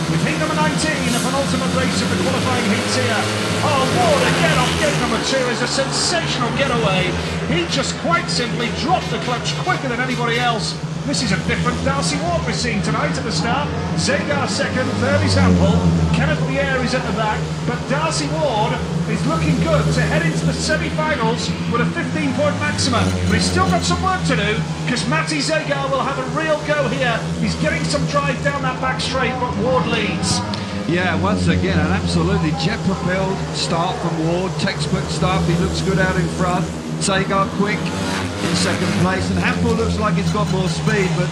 with heat number 19, the penultimate race of the qualifying heats here. Oh, Ward again off gate number 2 is a sensational getaway. He just quite simply dropped the clutch quicker than anybody else. This is a different Darcy Ward we're seeing tonight at the start. Zegar second, third is Hampel. Kenneth Bier is at the back, but Darcy Ward is looking good to head into the semi-finals with a 15-point maximum. But he's still got some work to do, because Matti Zegar will have a real go here. He's getting some drive down that back straight, but Ward leads. Yeah, once again, an absolutely jet-propelled start from Ward. Textbook stuff. He looks good out in front. Zegar quick in second place, and Hampel looks like he's got more speed, but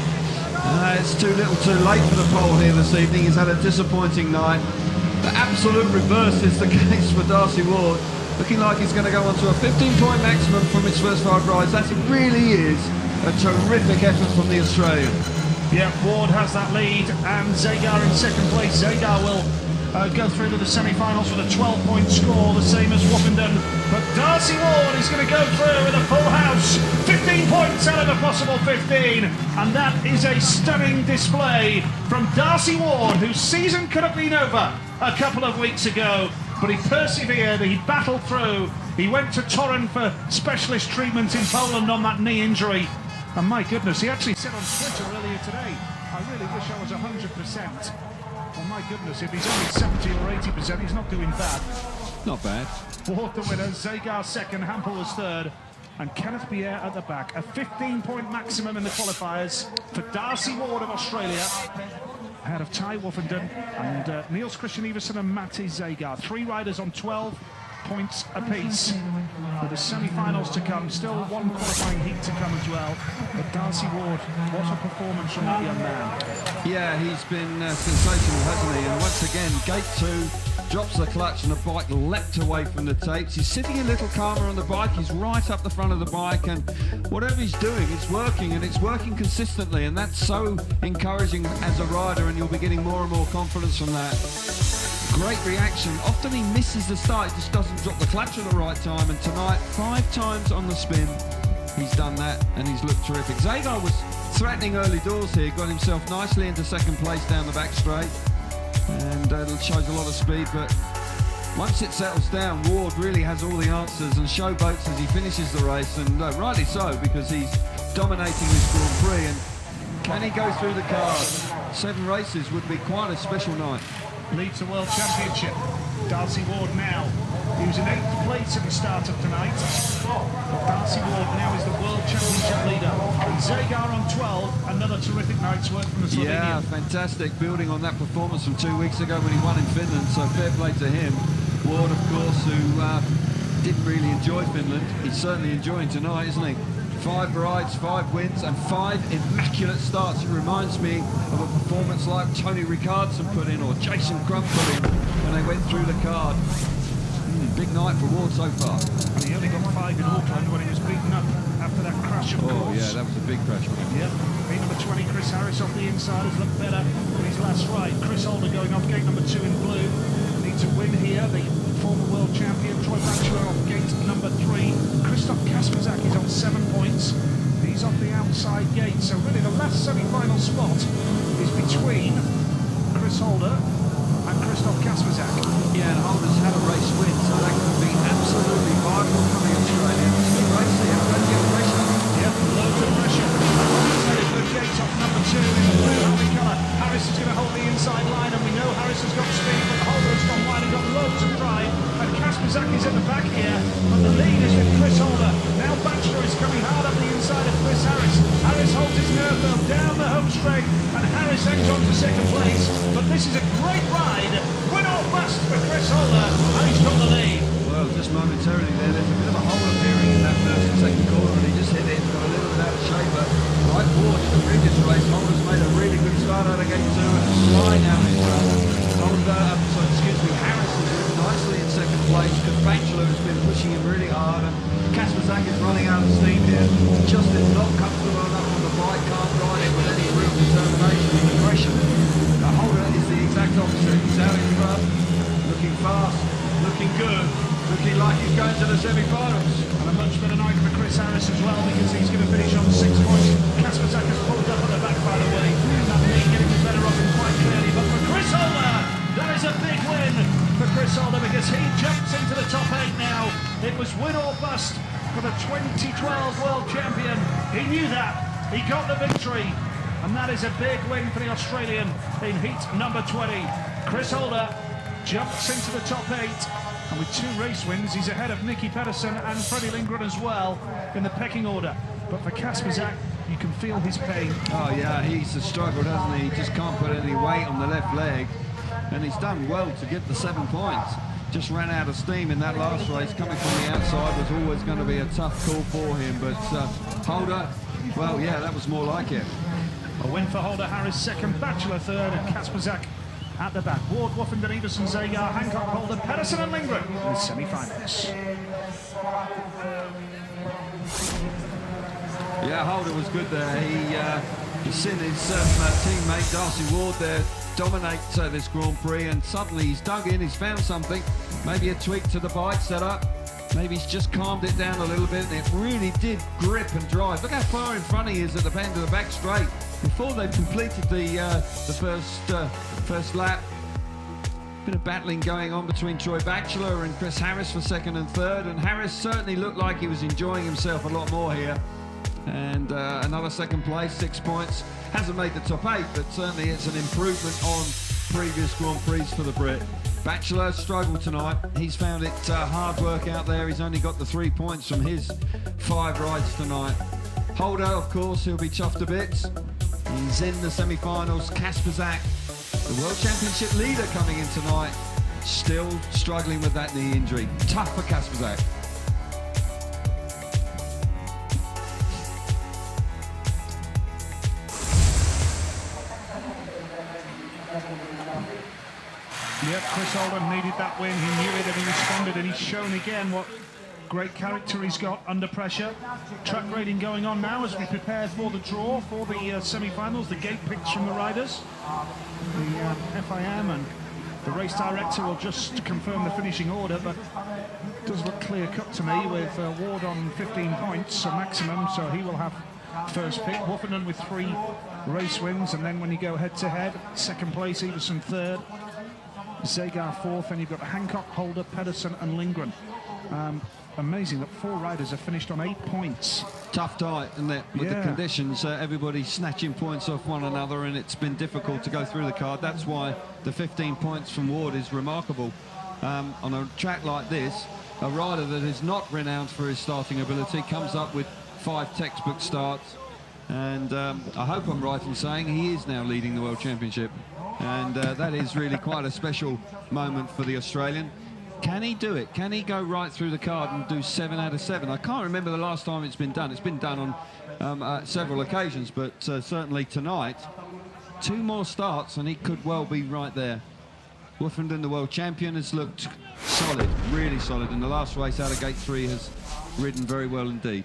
it's too little too late for the pole here this evening. He's had a disappointing night. The absolute reverse is the case for Darcy Ward, looking like he's going to go on to a 15-point maximum from his first 5 rides. That really is a terrific effort from the Australian. Yeah, Ward has that lead, and Zegar in second place. Zegar will go through to the semi-finals with a 12-point score, the same as Woffinden. But Darcy Ward is going to go through with a full house. 15 points out of a possible 15. And that is a stunning display from Darcy Ward, whose season could have been over a couple of weeks ago. But he persevered, he battled through. He went to Torun for specialist treatment in Poland on that knee injury. And my goodness, he actually said on Twitter earlier today, I really wish I was 100%. Oh my goodness, if he's only 70 or 80%, he's not doing bad. Not bad. Ward the winner, Zegar second, Hampel was third, and Kenneth Bier at the back. A 15-point maximum in the qualifiers for Darcy Ward of Australia, ahead of Tai Woffinden and Niels Christian Iversen and Matti Zegar. 3 riders on 12 points apiece. With the semi-finals to come, still 1 qualifying heat to come as well. But Darcy Ward, what a performance from that young man. Yeah, he's been sensational, hasn't he? And once again, gate 2, drops the clutch and the bike leapt away from the tapes. He's sitting a little calmer on the bike. He's right up the front of the bike, and whatever he's doing, it's working, and it's working consistently, and that's so encouraging as a rider, and you'll be getting more and more confidence from that. great reaction. Often he misses the start, he just doesn't drop the clutch at the right time, and tonight 5 times on the spin he's done that and he's looked terrific. Zagar was threatening early doors here, got himself nicely into second place down the back straight, and it shows a lot of speed, but once it settles down, Ward really has all the answers and showboats as he finishes the race, and rightly so, because he's dominating this Grand Prix. And can he go through the card? 7 races would be quite a special night. Leads the World Championship. Darcy Ward now. He was in 8th place at the start of tonight. But Darcy Ward now is the World Championship leader. And Zagar on 12, another terrific night's work from the Slovenian. Yeah, fantastic, building on that performance from 2 weeks ago when he won in Finland, so fair play to him. Ward, of course, who didn't really enjoy Finland. He's certainly enjoying tonight, isn't he? 5 rides, 5 wins, and 5 immaculate starts. It reminds me of a performance like Tony Ricardson put in, or Jason Crump put in, when they went through the card. Big night for Ward so far. And he only got 5 in Auckland when he was beaten up after that crash, of course. Oh, yeah, that was a big crash. Yep. Gate number 20, Chris Harris off the inside, has looked better in his last ride. Chris Holder going off gate number 2 in blue. Needs a win here. The former world champion, Troy Batchelor, off gate number 3. Christoph Kasperzak is on 7 points. He's off the outside gate. So really the last semi-final spot is between Chris Holder and Christoph Kasperzak. Yeah, and Holder's had a race win, so that could be absolutely vital coming Australia. Big race here, plenty of pressure. Yep, loads of pressure. Very good gate off number 2 in the blue happy colour. Harris is going to hold the inside line, and we know Harris has got speed, but Holder's gone wide and got loads of drive. And Kasperzak is at the back here, but the lead is with Chris Holder. Now Batchelor is coming hard up the inside of Chris Harris. Harris holds his nerve though down the home straight, and Harris hangs on to second place. But this is a great ride. Win or bust for Chris Holder, and he's got the lead. Well, just momentarily there's a bit of a hole appearing in that first and second corner, and he just hit it, got a little bit out of shape, but like Ward in the previous race, Holder's made a really good start out of gate 2 and flying out his run. Harris is nicely in second place, because Batchelor has been pushing him really hard, and Kasperzak is running out of steam here. Just is not comfortable enough on the bike, can't ride it with any real determination and aggression. Holder is the exact opposite. He's out in front, looking fast, looking good, looking like he's going to the semi-finals. And a much better night for Chris Harris as well, because he's going to finish on 6 points. Kasperzak has pulled up at the back, by the way. That lead getting the better of him quite clearly. But for Chris Holder, that is a big win for Chris Holder, because he jumps into the top 8 now. It was win or bust for the 2012 World Champion. He knew that. He got the victory. And that is a big win for the Australian in heat number 20. Chris Holder jumps into the top 8. And with 2 race wins, he's ahead of Nicky Pedersen and Freddie Lindgren as well in the pecking order. But for Kasperzak, you can feel his pain. Oh yeah, he's struggled, hasn't he? He just can't put any weight on the left leg. And he's done well to get the 7 points. Just ran out of steam in that last race. Coming from the outside was always going to be a tough call for him. But Holder, well, yeah, that was more like it. A win for Holder, Harris second, Batchelor third, and Kasperzak at the back. Ward, Woffenden, Everson, Zagar, Hancock, Holder, Pedersen and Lindgren in the semi-finals. Yeah, Holder was good there. He's seen his teammate Darcy Ward there dominate this Grand Prix, and suddenly he's dug in, he's found something, maybe a tweak to the bike setup, maybe he's just calmed it down a little bit, and it really did grip and drive. Look how far in front he is at the end of the back straight. Before they've completed the first lap, bit of battling going on between Troy Batchelor and Chris Harris for second and third, and Harris certainly looked like he was enjoying himself a lot more here. And another second place, 6 points. Hasn't made the top 8, but certainly it's an improvement on previous Grand Prix for the Brit. Batchelor struggled tonight. He's found it hard work out there. He's only got the 3 points from his 5 rides tonight. Holder, of course, he'll be chuffed to bits. He's in the semi-finals. Kasperzak, the World Championship leader, coming in tonight, still struggling with that knee injury. Tough for Kasperzak. Yep, Chris Holder needed that win. He knew it and he responded, and he's shown again what great character he's got under pressure. Track rating going on now as we prepare for the draw for the semi-finals, the gate picks from the riders. The FIM and The race director will just confirm the finishing order, but it does look clear-cut to me with Ward on 15 points, a maximum, so he will have first pick. Woffenden with 3 race wins, and then when you go head-to-head, second place, Everson third, Zagar fourth, and you've got Hancock, Holder, Pedersen and Lindgren. Amazing that 4 riders have finished on 8 points. Tough tie, isn't it? With the conditions, everybody snatching points off one another, and it's been difficult to go through the card. That's why the 15 points from Ward is remarkable. On a track like this, a rider that is not renowned for his starting ability comes up with 5 textbook starts, and I hope I'm right in saying he is now leading the World Championship, and that is really quite a special moment for the Australian. Can he do it? Can he go right through the card and do 7 out of 7? I can't remember the last time it's been done. It's been done on several occasions, but certainly tonight, 2 more starts and he could well be right there. Woffenden, the world champion, has looked solid, really solid, and the last race out of gate 3 has ridden very well indeed.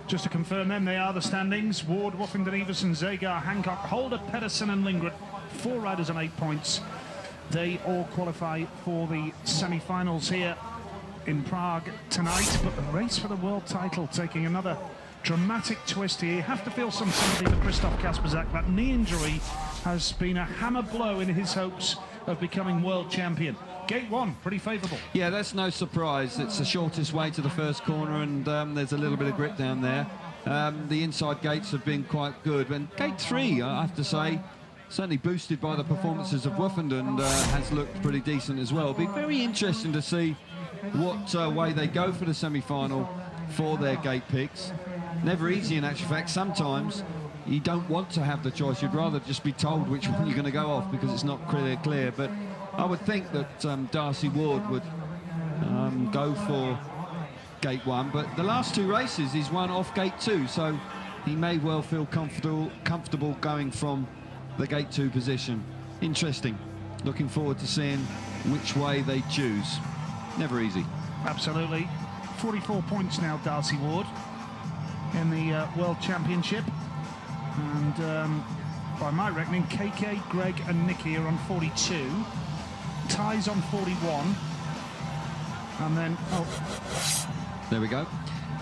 Just to confirm then, they are the standings. Ward, Woffenden, Everson, Zagar, Hancock, Holder, Pedersen and Lindgren. 4 riders on 8 points. They all qualify for the semi-finals here in Prague tonight, but the race for the world title taking another dramatic twist here. You have to feel some sympathy for Christoph Kasperzak. That knee injury has been a hammer blow in his hopes of becoming world champion. Gate 1, pretty favourable. Yeah, that's no surprise. It's the shortest way to the first corner, and there's a little bit of grip down there. The inside gates have been quite good, and gate 3, I have to say, certainly boosted by the performances of Woffenden, has looked pretty decent as well. It'll be very interesting to see what way they go for the semi-final for their gate picks. Never easy in actual fact. Sometimes you don't want to have the choice. You'd rather just be told which one you're going to go off because it's not clear. But I would think that Darcy Ward would go for gate 1. But the last 2 races he's won off gate 2, so he may well feel comfortable going from the gate 2 position. Interesting. Looking forward to seeing which way they choose. Never easy. Absolutely. 44 points now, Darcy Ward, in the World Championship. And by my reckoning, KK, Greg and Nicky are on 42. Ty's on 41. And then, there we go.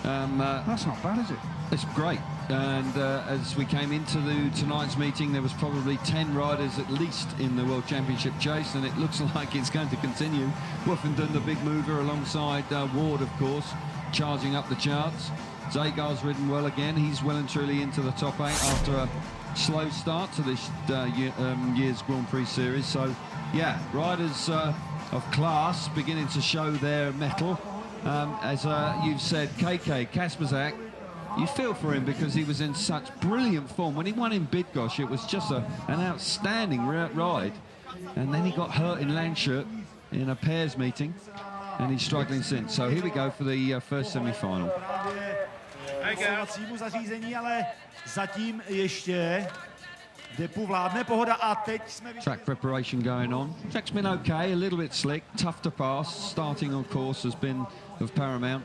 That's not bad, is it? It's great. And as we came into tonight's meeting, there was probably 10 riders at least in the World Championship chase, and it looks like it's going to continue. Woffenden, the big mover, alongside Ward, of course, charging up the charts. Zagar's ridden well again. He's well and truly into the top 8 after a slow start to this year's Grand Prix series. So, yeah, riders of class beginning to show their mettle. As you've said, KK, Kasperzak, you feel for him because he was in such brilliant form. When he won in Bydgoszcz, it was just an outstanding ride. And then he got hurt in Landshut in a pairs meeting, and he's struggling since. So here we go for the first semi-final. Track preparation going on. Track's been okay, a little bit slick, tough to pass. Starting on course has been of paramount.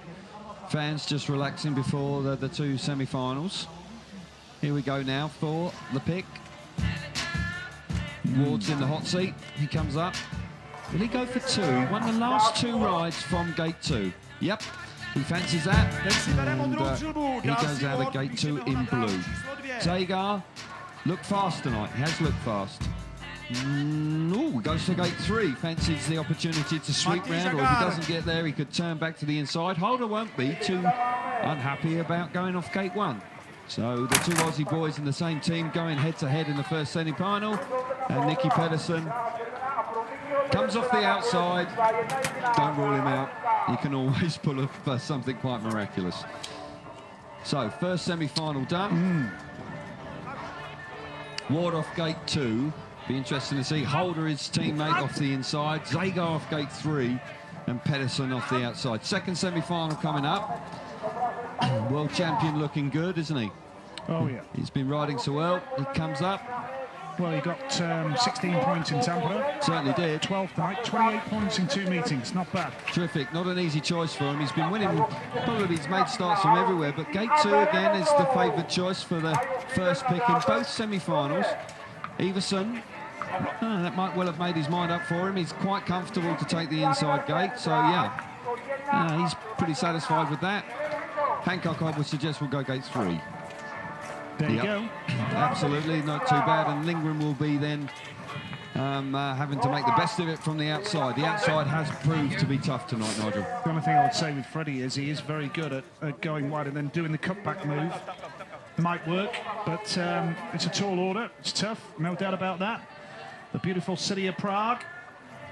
Fans just relaxing before the 2 semi-finals. Here we go now for the pick. Ward's in the hot seat. He comes up. Will he go for 2? He won the last 2 rides from gate 2. Yep, he fancies that. And he goes out of gate 2 in blue. Zagar looked fast tonight. He has looked fast. Goes for gate 3, fancies the opportunity to sweep round, or if he doesn't get there, he could turn back to the inside. Holder won't be too unhappy about going off gate 1. So the 2 Aussie boys in the same team going head-to-head in the first semi-final, and Nicky Pedersen comes off the outside. Don't rule him out. He can always pull off something quite miraculous. So, first semi-final done. Ward off gate 2. Be interesting to see Holder, his teammate, off the inside. Zagar off gate 3, and Pedersen off the outside. Second semi-final coming up. World champion looking good, isn't he? Oh, yeah. He's been riding so well. He comes up. Well, he got 16 points in Tampere. Certainly did. 12 tonight, 28 points in 2 meetings. Not bad. Terrific. Not an easy choice for him. He's been winning. Probably he's made starts from everywhere, but gate 2 again is the favoured choice for the first pick in both semi-finals. Everson That might well have made his mind up for him. He's quite comfortable to take the inside gate, so yeah, he's pretty satisfied with that. Hancock, I would suggest, will go gate 3. There you go. Absolutely, not too bad. And Lindgren will be then having to make the best of it from the outside. The outside has proved to be tough tonight, Nigel. The only thing I would say with Freddie is he is very good at going wide and then doing the cutback move. Might work, but it's a tall order. It's tough, no doubt about that. The beautiful city of Prague.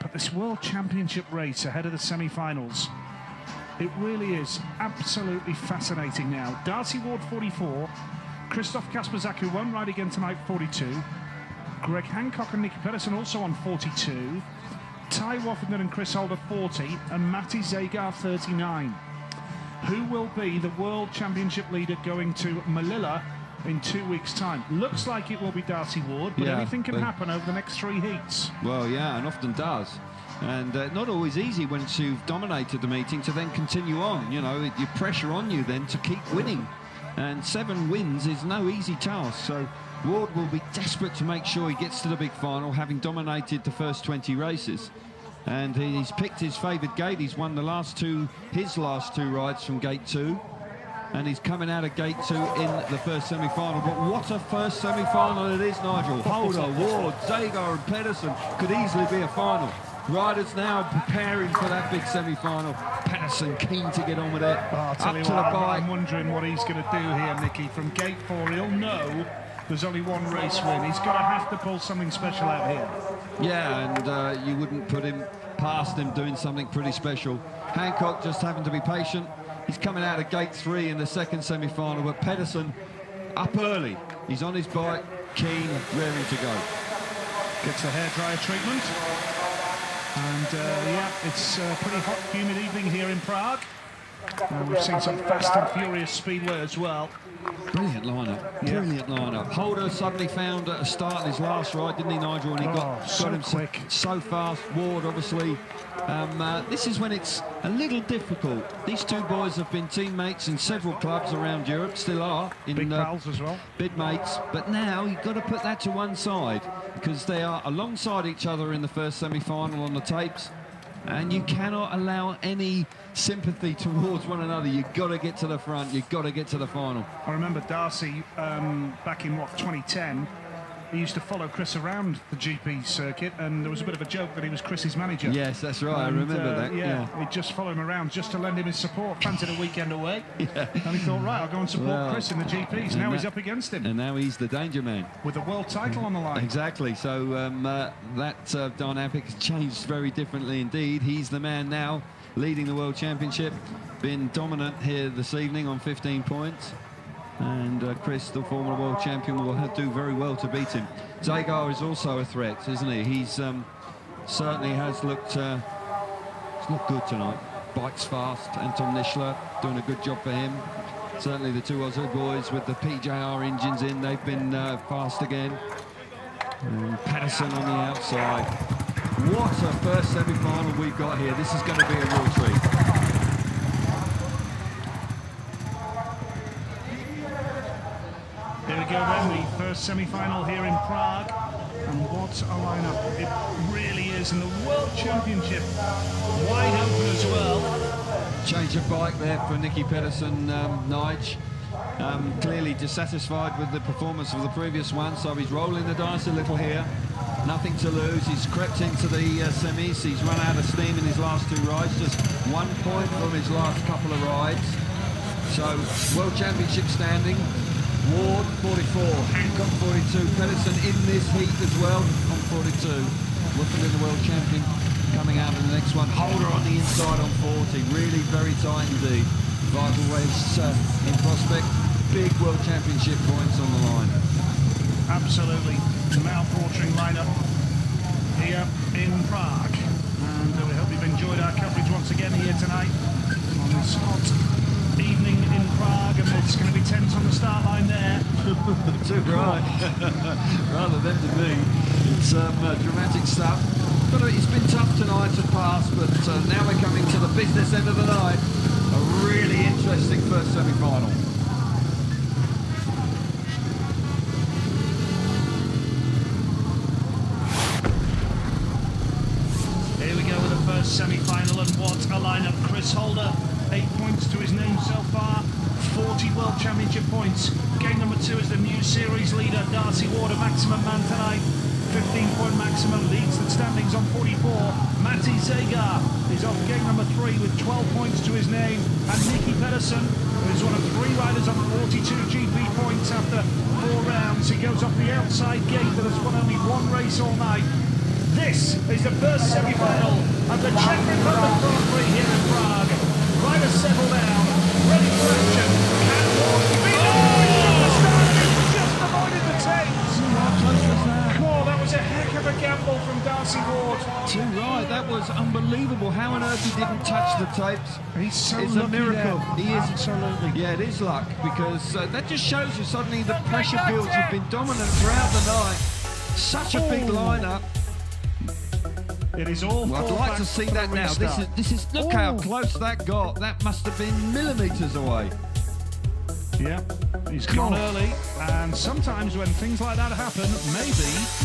But this World Championship race ahead of the semi-finals, it really is absolutely fascinating now. Darcy Ward, 44. Christoph Kasperzak, who won right again tonight, 42. Greg Hancock and Nicky Pedersen also on 42. Ty Woffington and Chris Holder, 40. And Matti Zagar, 39. Who will be the World Championship leader going to Melilla in 2 weeks' time? Looks like it will be Darcy Ward, but anything can happen over the next 3 heats. Well, yeah, and often does. And not always easy once you've dominated the meeting to then continue on. You know, you pressure on you then to keep winning. And 7 wins is no easy task. So Ward will be desperate to make sure he gets to the big final, having dominated the first 20 races. And he's picked his favoured gate. He's won his last two rides from gate 2. And he's coming out of gate 2 in the first semi-final. But what a first semi-final it is, Nigel. Holder, Ward, Zagar and Pedersen could easily be a final. Riders now preparing for that big semi-final. Pedersen keen to get on with it. I'll tell you what, I'm wondering what he's going to do here, Nicky. From gate 4, he'll know there's only one race win. He's going to have to pull something special out here. Yeah, and you wouldn't put him past him doing something pretty special. Hancock just having to be patient. He's coming out of gate 3 in the second semi-final, but Pedersen up early. He's on his bike, keen, raring to go. Gets the hairdryer treatment. And yeah, it's a pretty hot, humid evening here in Prague. We've seen some fast and furious speedway as well. Brilliant lineup, brilliant lineup. Holder suddenly found a start in his last ride, didn't he, Nigel? And he got him quick, so fast. Ward, obviously. This is when it's a little difficult. These two boys have been teammates in several clubs around Europe, still are. Big pals as well. Big mates. But now you've got to put that to one side because they are alongside each other in the first semi-final on the tapes. And you cannot allow any sympathy towards one another. You've got to get to the front. You've got to get to the final. I remember Darcy back in, 2010, he used to follow Chris around the GP circuit, and there was a bit of a joke that he was Chris's manager. Yes, that's right. I remember that. Yeah, he'd just follow him around just to lend him his support. Fancied a weekend away. And he thought, right, I'll go and support Chris in the GPs. Now he's up against him. And now he's the danger man. With a world title on the line. Exactly. So that dynamic has changed very differently indeed. He's the man now leading the World Championship. Been dominant here this evening on 15 points. And Chris, the former world champion, will do very well to beat him. Zagar is also a threat, isn't he? He's certainly has looked good tonight. Bike's fast. Anton Nischler doing a good job for him. Certainly the two Oslo boys with the PJR engines in, they've been fast again. And Pedersen on the outside. What a first semi-final we've got here. This is going to be a real treat. There we go then, the first semi-final here in Prague. And what a lineup it really is. And the World Championship wide open as well. Change of bike there for Nicky Pedersen, Nige. Clearly dissatisfied with the performance of the previous one, so he's rolling the dice a little here. Nothing to lose. He's crept into the semis. He's run out of steam in his last 2 rides. Just 1 point from his last couple of rides. So, World Championship standing. Ward, 44, Hancock, 42, Pedersen in this heat as well on 42. Woffington, the world champion, coming out in the next one. Holder on the inside on 40, really very tight indeed. Vital race in prospect, big World Championship points on the line. Absolutely, mouth-watering lineup here in Prague. And we hope you've enjoyed our coverage once again here tonight on this hot evening in Prague, and it's going to be tense on the start line there. Too right. Rather than to me. It's dramatic stuff. But it's been tough tonight to pass, but now we're coming to the business end of the night. A really interesting first semi-final. Chris Holder, 8 points to his name so far, 40 World Championship points. Game number 2 is the new series leader, Darcy Ward, a maximum man tonight. 15-point maximum, leads the standings on 44. Matti Zagar is off game number 3 with 12 points to his name. And Nicky Pedersen, who is one of 3 riders on 42 GP points after 4 rounds. He goes off the outside gate but has won only 1 race all night. This is the first semi-final of the Czech Republic Grand Prix here in Prague. Riders settle down, ready for action. And Ward just avoided the tapes. How close was that? Oh, that was a heck of a gamble from Darcy Ward. Too right, that was unbelievable. How on earth he didn't touch the tapes? He's so it's a miracle. There. He is Absolutely. Yeah, it is luck because that just shows you suddenly the pressure fields have been dominant throughout the night. Such a big lineup. It is all. Well, I'd like to see that now. This is. Look how close that got. That must have been millimetres away. Yeah, he's gone early, and sometimes when things like that happen,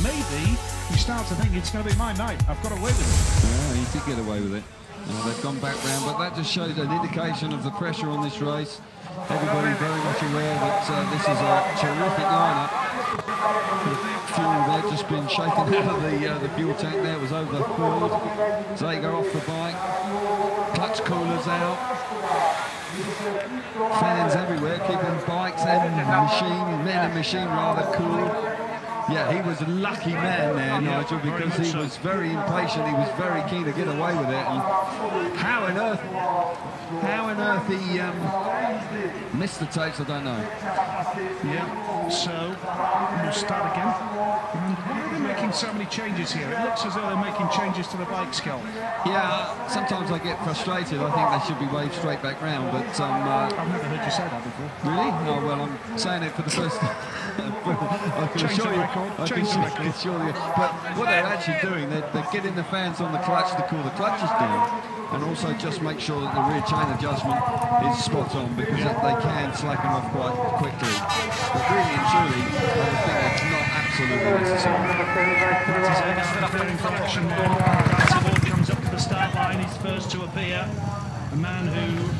maybe you start to think it's going to be my night. I've got away with it. Yeah, he did get away with it. They've gone back round, but that just shows an indication of the pressure on this race. Everybody very much aware that this is a terrific lineup. Fuel there just been shaken out of the fuel tank there. It was overfilled. Zagar off the bike. Clutch coolers out. Fans everywhere keeping bikes and men and machine rather cool. Yeah, he was a lucky man there, Nigel, because he was very impatient. He was very keen to get away with it. And how on earth he missed the tapes, I don't know. Yeah, so we'll start again. And they're making so many changes here. It looks as though they're making changes to the bike skull. Yeah, sometimes I get frustrated. I think they should be waved straight back round, but I've never heard you say that before. Really? No, well, I'm saying it for the first time. I can assure you. But what they're actually doing, they're getting the fans on the clutch to cool the clutches down, and also just make sure that the rear chain adjustment is spot on, because they can slacken off quite quickly. But really and truly, I think it's not absolutely necessary. Preparing for action now. Darcy Ward comes up to the start line. He's first to appear. A man who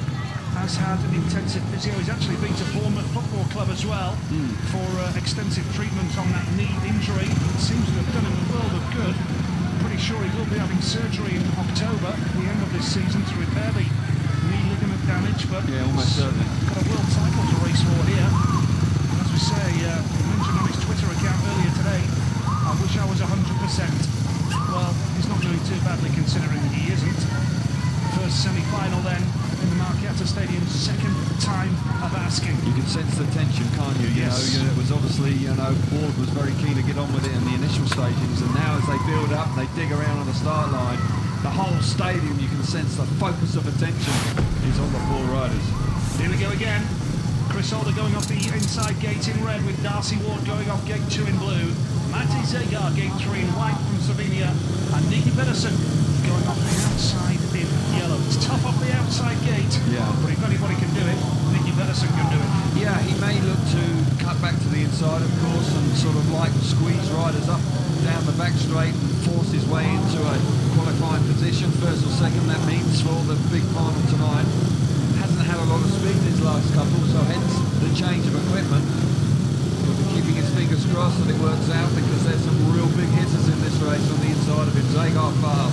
has had intensive physio. He's actually been to Bournemouth Football Club as well for extensive treatment on that knee injury. It seems to have done him a world of good. Pretty sure he will be having surgery in October, at the end of this season, to repair the knee ligament damage. But yeah, almost certainly. Got a world title to race for here. And as we say, he mentioned on his Twitter account earlier today, I wish I was 100%. Well, he's not doing too badly considering he isn't. First semi-final then in the Marchiata Stadium, second time of asking. You can sense the tension, can't you? You know, it was obviously, Ward was very keen to get on with it in the initial stagings, and now as they build up and they dig around on the start line, the whole stadium, you can sense the focus of attention is on the 4 riders. Here we go again. Chris Holder going off the inside gate in red, with Darcy Ward going off gate 2 in blue. Matti Zagar gate 3 in white from Slovenia, and Nicky Pedersen going off the outside in yellow. It's tough off the outside gate, but if anybody can do it, Nicky Pedersen can do it. Yeah, he may look to cut back to the inside, of course, and sort of like squeeze riders up down the back straight and force his way into a qualifying position, first or second. That means for the big final tonight. Hasn't had a lot of speed these last couple, so hence the change of equipment. He'll be keeping his fingers crossed that it works out, because there's some real big hitters in this race on the inside of him. Zagar fast,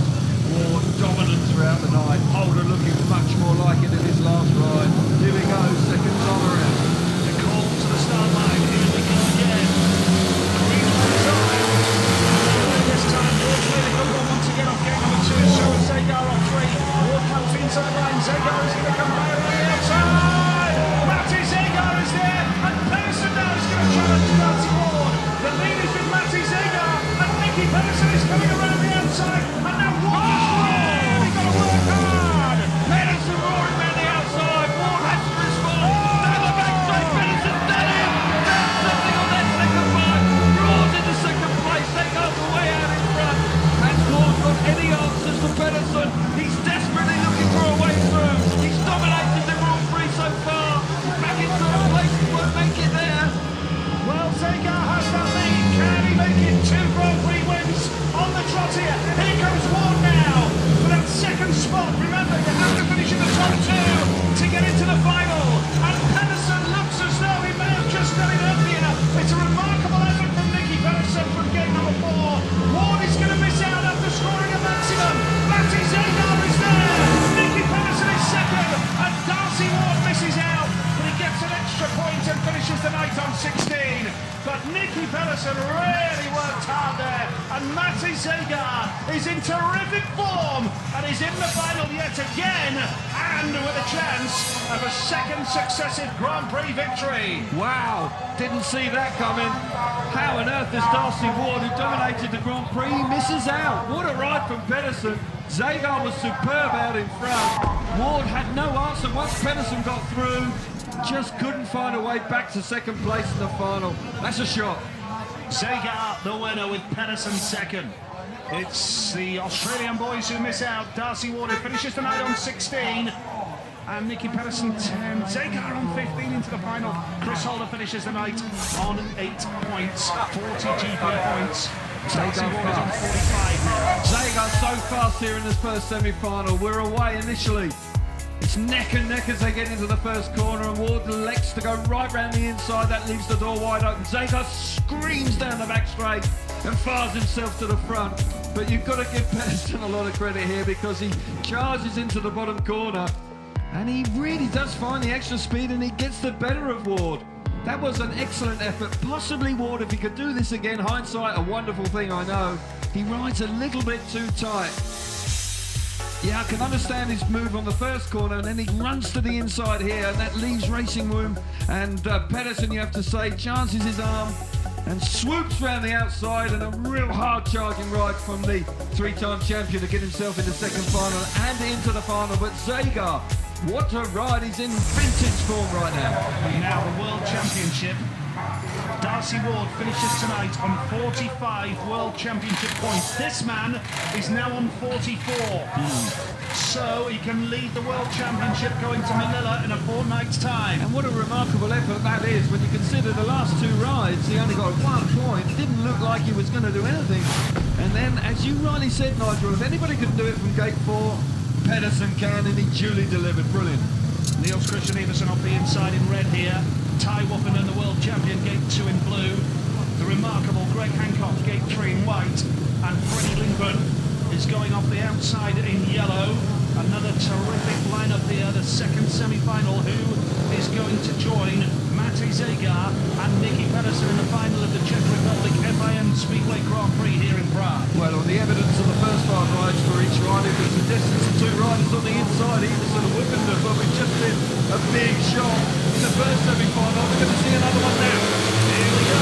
Ward dominant throughout the night, Holder looking much more like it in his last ride. Here we go, second time around. The call to the start line, here we go again. Green light time. This time, Ward's really good one once again off gate number 2, so is Zagar on 3. Ward comes inside line, Zagar is going to come right around the outside. Matti Zagar is there, and Pedersen now is going to challenge Darcy Ward. The lead is with Matti Zagar, and Nicky Pedersen is coming around the outside, and now Ward is really got to work hard. Pedersen roaring around the outside, Ward has to respond. Down the back straight, Pedersen done it. Down something on that second ride. Ward's in the second place, they go the way out in front. Has Ward got any answers for Pedersen? He's desperately looking for a way through. He's dominated the Grand Prix so far. Back in third place, he won't make it there. Well, Zagar has that lead. Can he make it 2 Grand Prix wins on the trot here? Here comes Ward Pedersen really worked hard there, and Matti Zegar is in terrific form and is in the final yet again, and with a chance of a second successive Grand Prix victory. Wow, didn't see that coming. How on earth is Darcy Ward, who dominated the Grand Prix, misses out? What a ride from Pedersen. Zegar was superb out in front. Ward had no answer once Pedersen got through. Just couldn't find a way back to second place in the final. That's a shot. Zegar the winner with Pedersen second. It's the Australian boys who miss out. Darcy Ward who finishes the night on 16. And Nicky Pedersen 10. Zegar on 15 into the final. Chris Holder finishes the night on 8 points. 40 GP points. Darcy Ward is on 45 now. Zegar so fast here in this first semi-final. We're away initially. It's neck and neck as they get into the first corner, and Ward elects to go right round the inside. That leaves the door wide open. Zegar screams down the back straight and fires himself to the front. But you've got to give Pedersen a lot of credit here, because he charges into the bottom corner and he really does find the extra speed, and he gets the better of Ward. That was an excellent effort. Possibly Ward, if he could do this again, hindsight a wonderful thing, I know. He rides a little bit too tight. Yeah, I can understand his move on the first corner, and then he runs to the inside here, and that leaves racing room. And Pedersen, you have to say, chances his arm and swoops round the outside, and a real hard charging ride from the three-time champion to get himself in the second final and into the final. But Zegar, what a ride. He's in vintage form right now. Now the World Championship. Darcy Ward finishes tonight on 45 World Championship points. This man is now on 44. So he can lead the World Championship going to Manila in a fortnight's time. And what a remarkable effort that is when you consider the last two rides. He only got 1 point. It didn't look like he was going to do anything. And then, as you rightly said, Nigel, if anybody could do it from gate 4, Pedersen can, and he duly delivered. Brilliant. Niels Christian Iversen off the inside in red here. Ty Woffinen, the world champion, gate 2 in blue. The remarkable Greg Hancock, gate 3 in white. And Freddie Lindgren is going off the outside in yellow. Another terrific lineup here, the second semi-final. Who is going to join Matti Zegar and Nicky Pedersen in the final of the Czech Republic FIM Speedway Grand Prix here in Prague? Well, on the evidence of the first 5 rides for each ride, it was the distance of 2 riders on the inside, Iversen and Woffinen, but we've just seen a big shot in the first semi-final. We're going to see another one now. Here we go.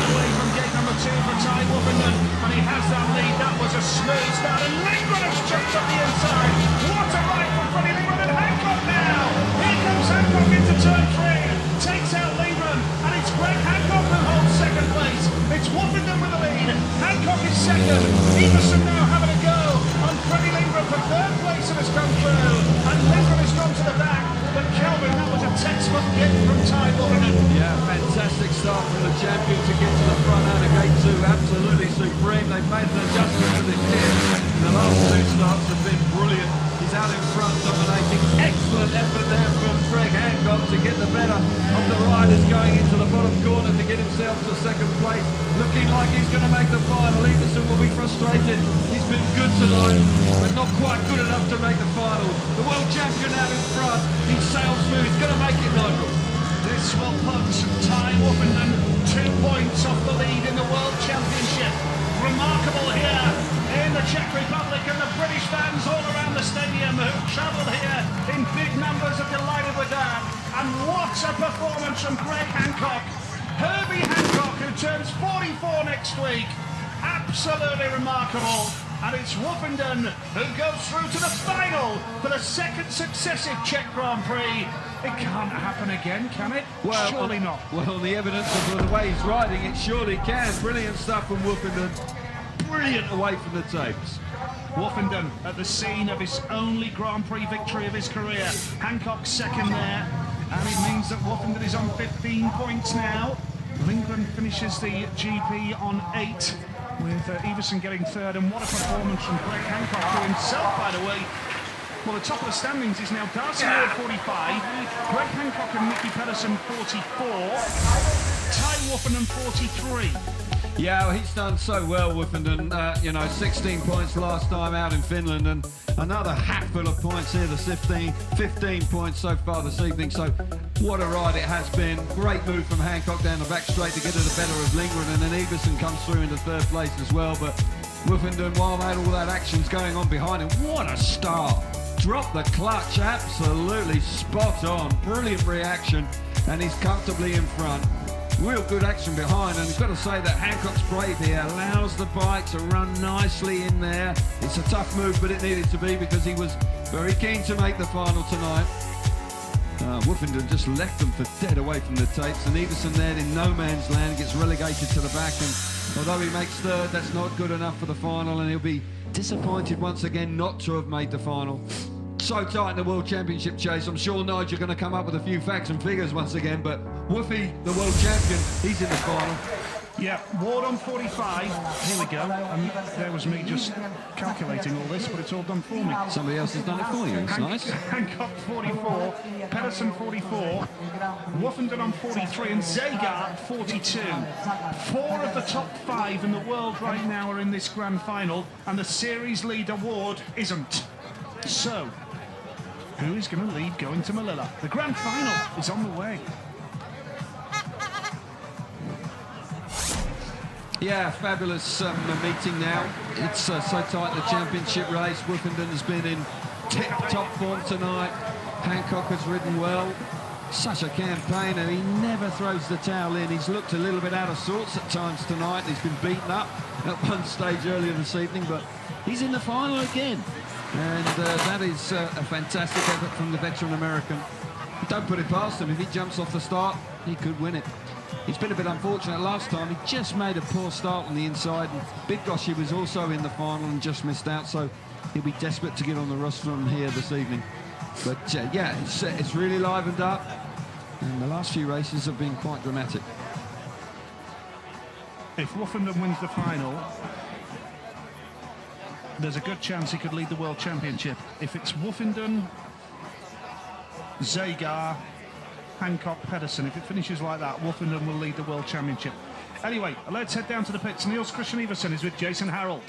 Away from gate number 2 for Ty Woffinen, and he has that lead. That was a smooth start, and Lindgren has jumped up the inside. What a ride from Freddie Lindgren, and Hancock now. Here comes Hancock into turn 3, takes out Lindgren, and it's Greg Hancock who holds second place. It's Woffinen with the lead. Hancock is second. Iversen now having a go on Freddie Lindgren for third place, and has come through, and Lindgren has gone to the back. But Kelvin, that was a textbook hit from Ty Woffinen. Yeah, fantastic start from the champion to get to the front out of gate 2. Absolutely supreme. They've made an adjustment to this kit. The last 2 starts have been brilliant. He's out in front dominating. Excellent effort there from Greg Hancock to get the better of the riders going into the bottom corner to get himself to second place. Looking like he's going to make the final. Iversen will be frustrated. He's been good tonight, but not quite good enough to make the final. The world champion out in front. He sails through. He's going to make it, Nigel. This will put Ty Woffinen 2 points off the lead in the World Championship. Remarkable here in the Czech Republic, and the British fans all around the stadium who've travelled here in big numbers are delighted with that. And what a performance from Greg Hancock. Herbie Hancock, who turns 44 next week. Absolutely remarkable. And it's Woffinen who goes through to the final for the second successive Czech Grand Prix. It can't happen again, can it? Well, surely not. Well, the evidence of the way he's riding, it surely can. Brilliant stuff from Woffinen. Brilliant away from the tapes. Woffinen at the scene of his only Grand Prix victory of his career. Hancock second there, and it means that Woffinen is on 15 points now. Lindgren finishes the GP on 8, with Iversen getting third. And what a performance from Greg Hancock, who himself, by the way, well, the top of the standings is now Darcy Ward 45, Greg Hancock and Nicky Pedersen 44, Ty Woffinen 43. Yeah, well, he's done so well, Woofenden. 16 points last time out in Finland, and another hatful of points here this 15 points so far this evening. So what a ride it has been. Great move from Hancock down the back straight to get to the better of Lindgren, and then Everson comes through into third place as well. But Woofenden, while all that action's going on behind him, what a start. Dropped the clutch, absolutely spot on. Brilliant reaction, and he's comfortably in front. Real good action behind, and you've got to say that Hancock's brave here, allows the bike to run nicely in there. It's a tough move, but it needed to be because he was very keen to make the final tonight. Woofenden just left them for dead away from the tapes, and Everson there in no man's land gets relegated to the back, and although he makes third, that's not good enough for the final, and he'll be disappointed once again not to have made the final. So tight in the World Championship chase. I'm sure, Nigel, you're going to come up with a few facts and figures once again, but Woofy, the world champion, he's in the final. Yeah, Ward on 45. Here we go. And there was me just calculating all this, but it's all done for me. Somebody else has done it for you. It's nice. Hancock 44, Pedersen 44, Woofenden on 43, and Zagar 42. 4 of the top 5 in the world right now are in this grand final, and the series leader Ward isn't. So, who is going to lead going to Melilla? The grand final is on the way. Yeah, fabulous meeting now. It's so tight in the championship race. Woofenden has been in tip-top form tonight. Hancock has ridden well. Such a campaigner. He never throws the towel in. He's looked a little bit out of sorts at times tonight. He's been beaten up at one stage earlier this evening, but he's in the final again. And that is a fantastic effort from the veteran American. Don't put it past him. If he jumps off the start, he could win it. He's been a bit unfortunate last time. He just made a poor start on the inside. And Big Goshy was also in the final and just missed out, so he'll be desperate to get on the rostrum here this evening. But yeah, it's really livened up, and the last few races have been quite dramatic. If Woofenden wins the final, there's a good chance he could lead the World Championship. If it's Woofenden, Zagar, Hancock, Pedersen, if it finishes like that, Woofenden will lead the World Championship. Anyway, let's head down to the pits. Niels Christian Everson is with Jason Harold.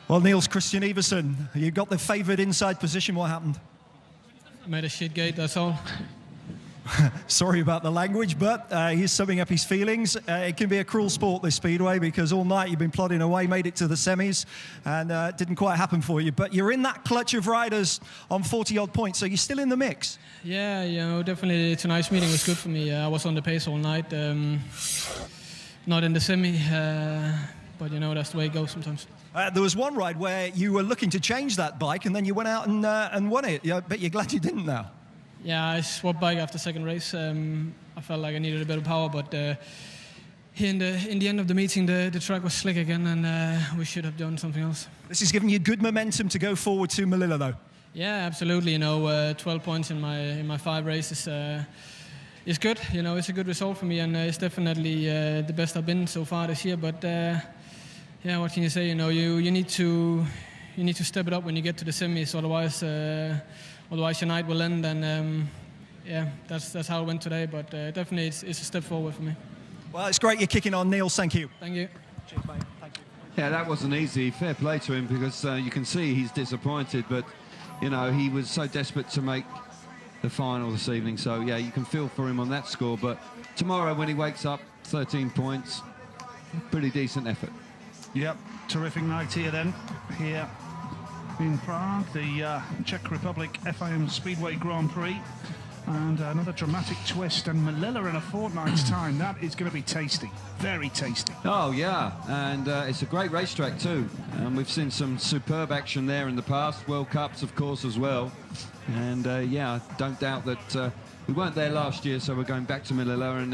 Well, Niels Christian Everson, you got the favoured inside position. What happened? Made a shit gate, that's all. Sorry about the language, but he's summing up his feelings. It can be a cruel sport, this Speedway, because all night you've been plodding away, made it to the semis, and it didn't quite happen for you. But you're in that clutch of riders on 40-odd points, so you're still in the mix. Yeah, definitely tonight's meeting was good for me. I was on the pace all night, not in the semi, but that's the way it goes sometimes. There was one ride where you were looking to change that bike, and then you went out and won it. Yeah, but you're glad you didn't now. Yeah, I swapped bike after second race. I felt like I needed a bit of power, but here in the end of the meeting, the track was slick again, and we should have done something else. This is giving you good momentum to go forward to Melilla, though. Yeah, absolutely. 12 points in my 5 races is good. It's a good result for me, and it's definitely the best I've been so far this year. But what can you say? You need to step it up when you get to the semis, otherwise your night will end, and that's how it went today, but definitely it's a step forward for me. Well, it's great you're kicking on, Niels. Thank you. Thank you. Cheers, mate. Thank you. Yeah, that wasn't easy. Fair play to him, because you can see he's disappointed, but he was so desperate to make the final this evening, so yeah, you can feel for him on that score. But tomorrow when he wakes up, 13 points, pretty decent effort. Yep, terrific night here then, here in Prague, the Czech Republic FIM Speedway Grand Prix, and another dramatic twist, and Melilla in a fortnight's time. That is going to be tasty, very tasty. Oh yeah, and it's a great racetrack too. We've seen some superb action there in the past, World Cups of course as well, and I don't doubt that we weren't there last year, so we're going back to Melilla, and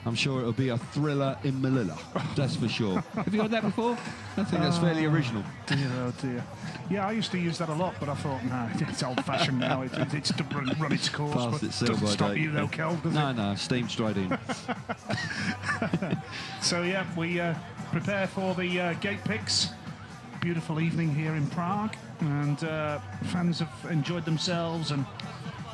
I'm sure it'll be a thriller in Melilla, that's for sure. Have you heard that before? I think that's fairly original. Dear, oh dear. Yeah, I used to use that a lot, but I thought, no, it's old-fashioned now. It's to run its course, Past but its sell doesn't by stop date. you though, Kel, does it? No, steam straight in. So yeah, we prepare for the gate picks. Beautiful evening here in Prague, and fans have enjoyed themselves, and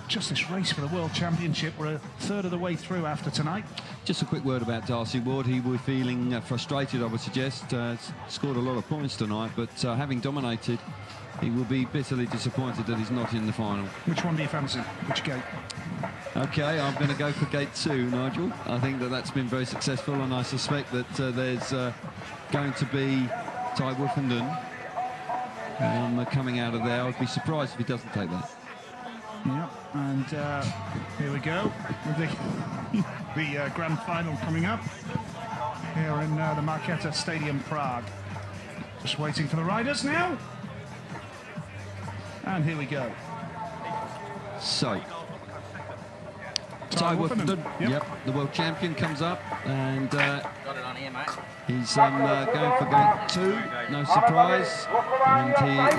just this race for the World Championship. We're a third of the way through after tonight. Just a quick word about Darcy Ward. He was feeling frustrated, I would suggest. Scored a lot of points tonight, but having dominated, he will be bitterly disappointed that he's not in the final. Which one do you fancy? Which gate? OK, I'm going to go for gate 2, Nigel. I think that that's been very successful, and I suspect that there's going to be Ty Woofenden coming out of there. I'd be surprised if he doesn't take that. Yeah, and here we go with the grand final coming up here in the Markéta Stadium, Prague. Just waiting for the riders now. And here we go. So, Ty Woofenden, yep, the world champion, comes up, and he's going for gate 2, no surprise, and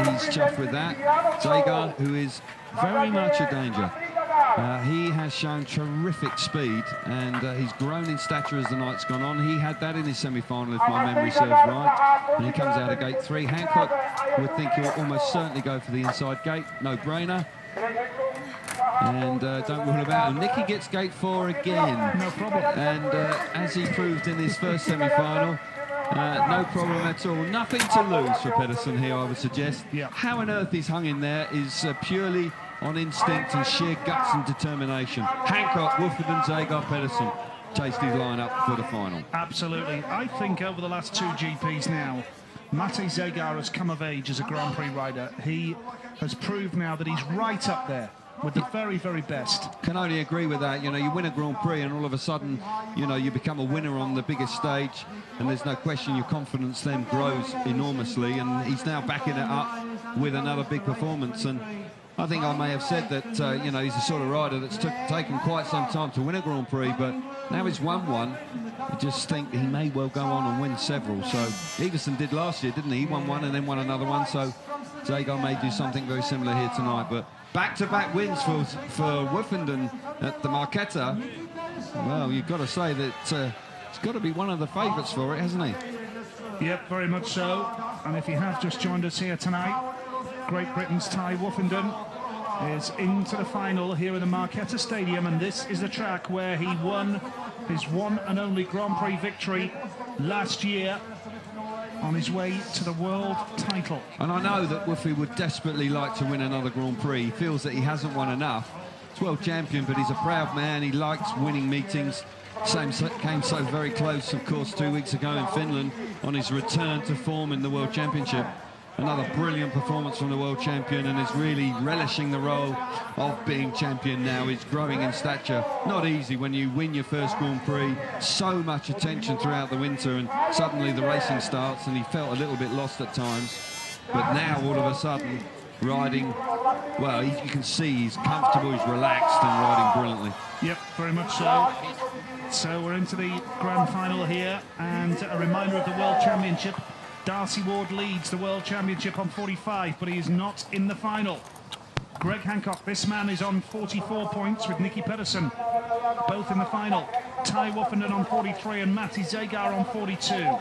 he's chuffed with that. Zagar, who is very much a danger. He has shown terrific speed, and he's grown in stature as the night's gone on. He had that in his semi-final, if my memory serves right, and he comes out of gate 3. Hancock would think he'll almost certainly go for the inside gate, no-brainer. And don't rule about him. Nicky gets gate 4 again. No problem. And as he proved in his first semi-final, no problem at all. Nothing to lose for Pedersen here, I would suggest. Yeah. How on earth he's hung in there is purely on instinct and sheer guts and determination. Hancock, Woofenden, Zagar, Pedersen chased his line up for the final. Absolutely. I think over the last 2 GPs now, Mate Zagar has come of age as a Grand Prix rider. He has proved now that he's right up there with the very, very best. Can only agree with that. You know, you win a Grand Prix and all of a sudden, you know, you become a winner on the biggest stage, and there's no question your confidence then grows enormously, and he's now backing it up with another big performance. And I think I may have said that, you know, he's the sort of rider that's taken quite some time to win a Grand Prix, but now he's won one. I just think he may well go on and win several. So Everson did last year, didn't he? He won one and then won another one, so Zagar may do something very similar here tonight. But back-to-back wins for Woofenden at the Markéta. Well, you've got to say that he's got to be one of the favourites for it, hasn't he? Yep, very much so. And if you have just joined us here tonight, Great Britain's Ty Woofenden is into the final here in the Markéta Stadium, and this is the track where he won his one and only Grand Prix victory last year on his way to the world title. And I know that Woofy would desperately like to win another Grand Prix. He feels that he hasn't won enough. He's world champion, but he's a proud man. He likes winning meetings. Came so very close, of course, 2 weeks ago in Finland on his return to form in the World Championship. Another brilliant performance from the world champion, and is really relishing the role of being champion now. He's growing in stature. Not easy when you win your first Grand Prix. So much attention throughout the winter, and suddenly the racing starts, and he felt a little bit lost at times. But now, all of a sudden, riding, well, you can see he's comfortable, he's relaxed, and riding brilliantly. Yep, very much so. So we're into the grand final here, and a reminder of the World Championship. Darcy Ward leads the World Championship on 45, but he is not in the final. Greg Hancock, this man, is on 44 points with Nicky Pedersen, both in the final. Ty Woofenden on 43 and Mate Zagar on 42,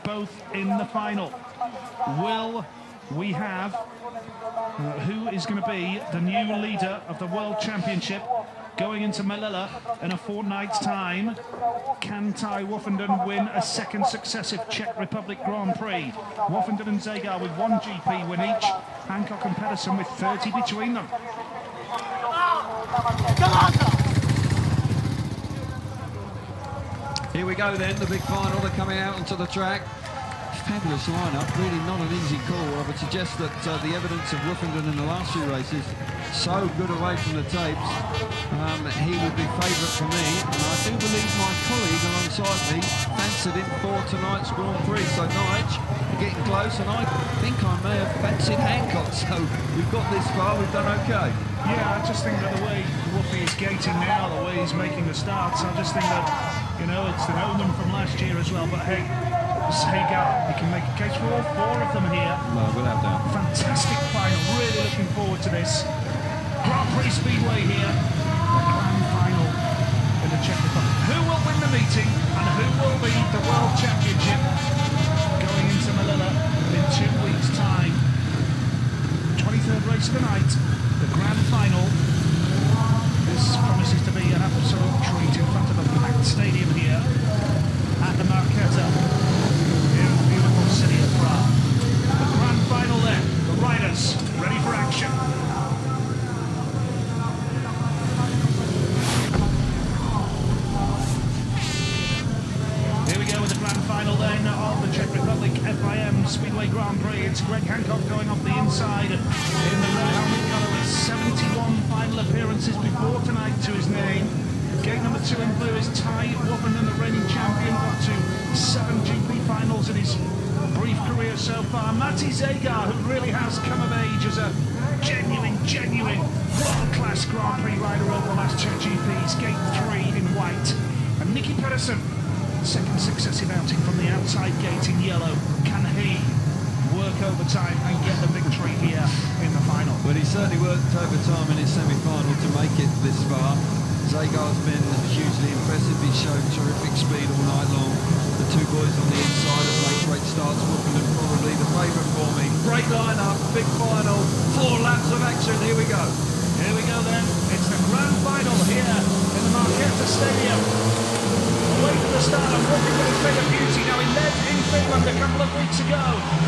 both in the final. Will we have who is going to be the new leader of the World Championship going into Melilla in a fortnight's time? Can Ty Woofenden win a second successive Czech Republic Grand Prix? Woofenden and Zagar with 1 GP win each. Hancock and Pedersen with 30 between them. Here we go then, the big final. They're coming out onto the track. Fabulous lineup, really not an easy call. I would suggest that the evidence of Woofenden in the last few races, so good away from the tapes, he would be favourite for me, and I do believe my colleague alongside me fancied him for tonight's Grand Prix. So Nige, getting close, and I think I may have fancied Hancock, so we've got this far, we've done okay. Yeah, I just think that the way Woofy is gating now, the way he's making the starts, I just think that, you know, it's the omen from last year as well, but hey, Zagar, you can make a case for all 4 of them here. No, without doubt. Fantastic final, really looking forward to this. Grand Prix Speedway here, the grand final in the Czech Republic. Who will win the meeting and who will be the World Championship going into Melilla in 2 weeks' time? 23rd race of the night, the grand final. This promises to be an absolute treat in front of a packed stadium here at the Marketa, here in the beautiful city of Prague. The grand final then, the riders ready for action. Here we go with the grand final then of the Czech Republic FIM Speedway Grand Prix. It's Greg Hancock going off the inside in the red helmet colour with 71 final appearances before tonight to his name. Gate number 2 in blue is Ty Woffenden, the reigning champion, got to 7 GP finals in his brief career so far. Matti Zagar, who really has come of age as a genuine world-class Grand Prix rider over the last 2 GPs. Gate 3 in white. And Nicky Pedersen, second successive outing from the outside gate in yellow. Can he work overtime and get the victory here in the final? Well, he certainly worked overtime in his semi-final to make it this far. Zagar's been hugely impressive. He's shown terrific speed all night long. The two boys on the inside have made great starts. Woffenden probably the favourite for me. Great line-up, big final, 4 laps of action. Here we go. Here we go then. It's the grand final here in the Marketa Stadium. Away from the start of Woffenden has been a beauty. Now he led in Finland a couple of weeks ago.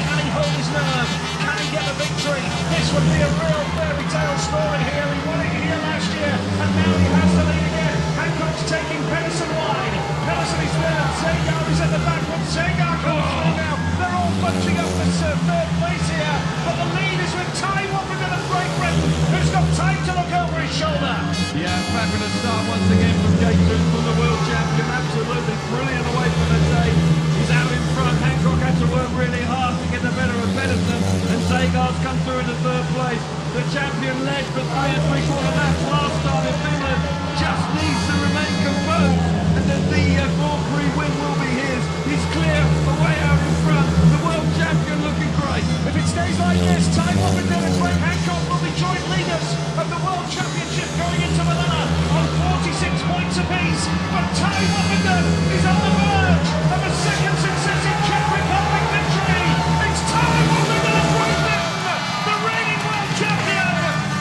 Can he hold his nerve? Can he get the victory? This would be a real fairy tale story here. He won it here last year and now he has the lead again. Hancock's taking Pedersen wide. Pedersen is third. Zagar is at the back. But Zagar comes through now. They're all bunching up for third place here. But the lead is with Ty Woffenden of Great Britain, who's got time to look over his shoulder. Yeah, fabulous start once again from Gate 2 from the world champion. Absolutely brilliant away from the tape. He's out in front. Hancock had to work really hard to get the better of Pedersen, and Zagar's come through into third place. The champion led for 3 3/4 laps last time in Finland. Just needs to remain composed, and then the Grand Prix win will be his. He's clear, away out in front. The world champion looking great. If it stays like this, Ty Woffenden and Greg Hancock will be joint leaders of the World Championship going into Milan on 46 points apiece. But Ty Woffenden is on the verge of a second successive Czech Republic victory. It's Ty Woffenden of Great Britain, the reigning world champion,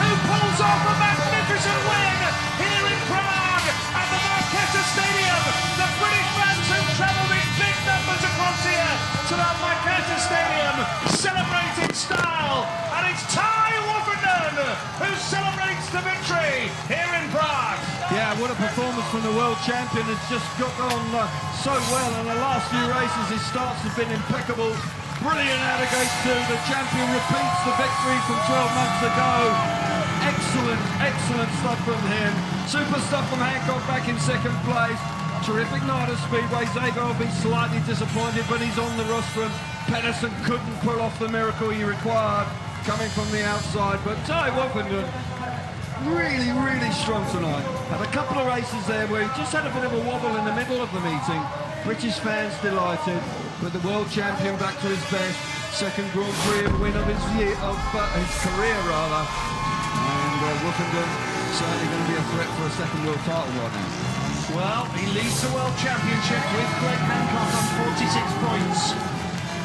who pulls off a magnificent win here in Prague at the Marketa Stadium. The British fans who travelled in big numbers across here to the Marketa Stadium celebrate in style, and it's Ty Woffenden who celebrates the victory here in Prague. Yeah, what a performance from the world champion. It's just got on so well in the last few races. His starts have been impeccable. Brilliant out of Gate 2. The champion repeats the victory from 12 months ago. Excellent stuff from him. Super stuff from Hancock back in second place. Terrific night at Speedway. Zagar will be slightly disappointed, but he's on the rostrum. Pedersen couldn't pull off the miracle he required coming from the outside, but Ty Woffenden really strong tonight. Had a couple of races there where he just had a bit of a wobble in the middle of the meeting. British fans delighted, but the world champion back to his best. Second Grand Prix win of his career rather. And Woffenden certainly going to be a threat for a second world title right now. Well, he leads the World Championship with Greg Hancock on 46 points.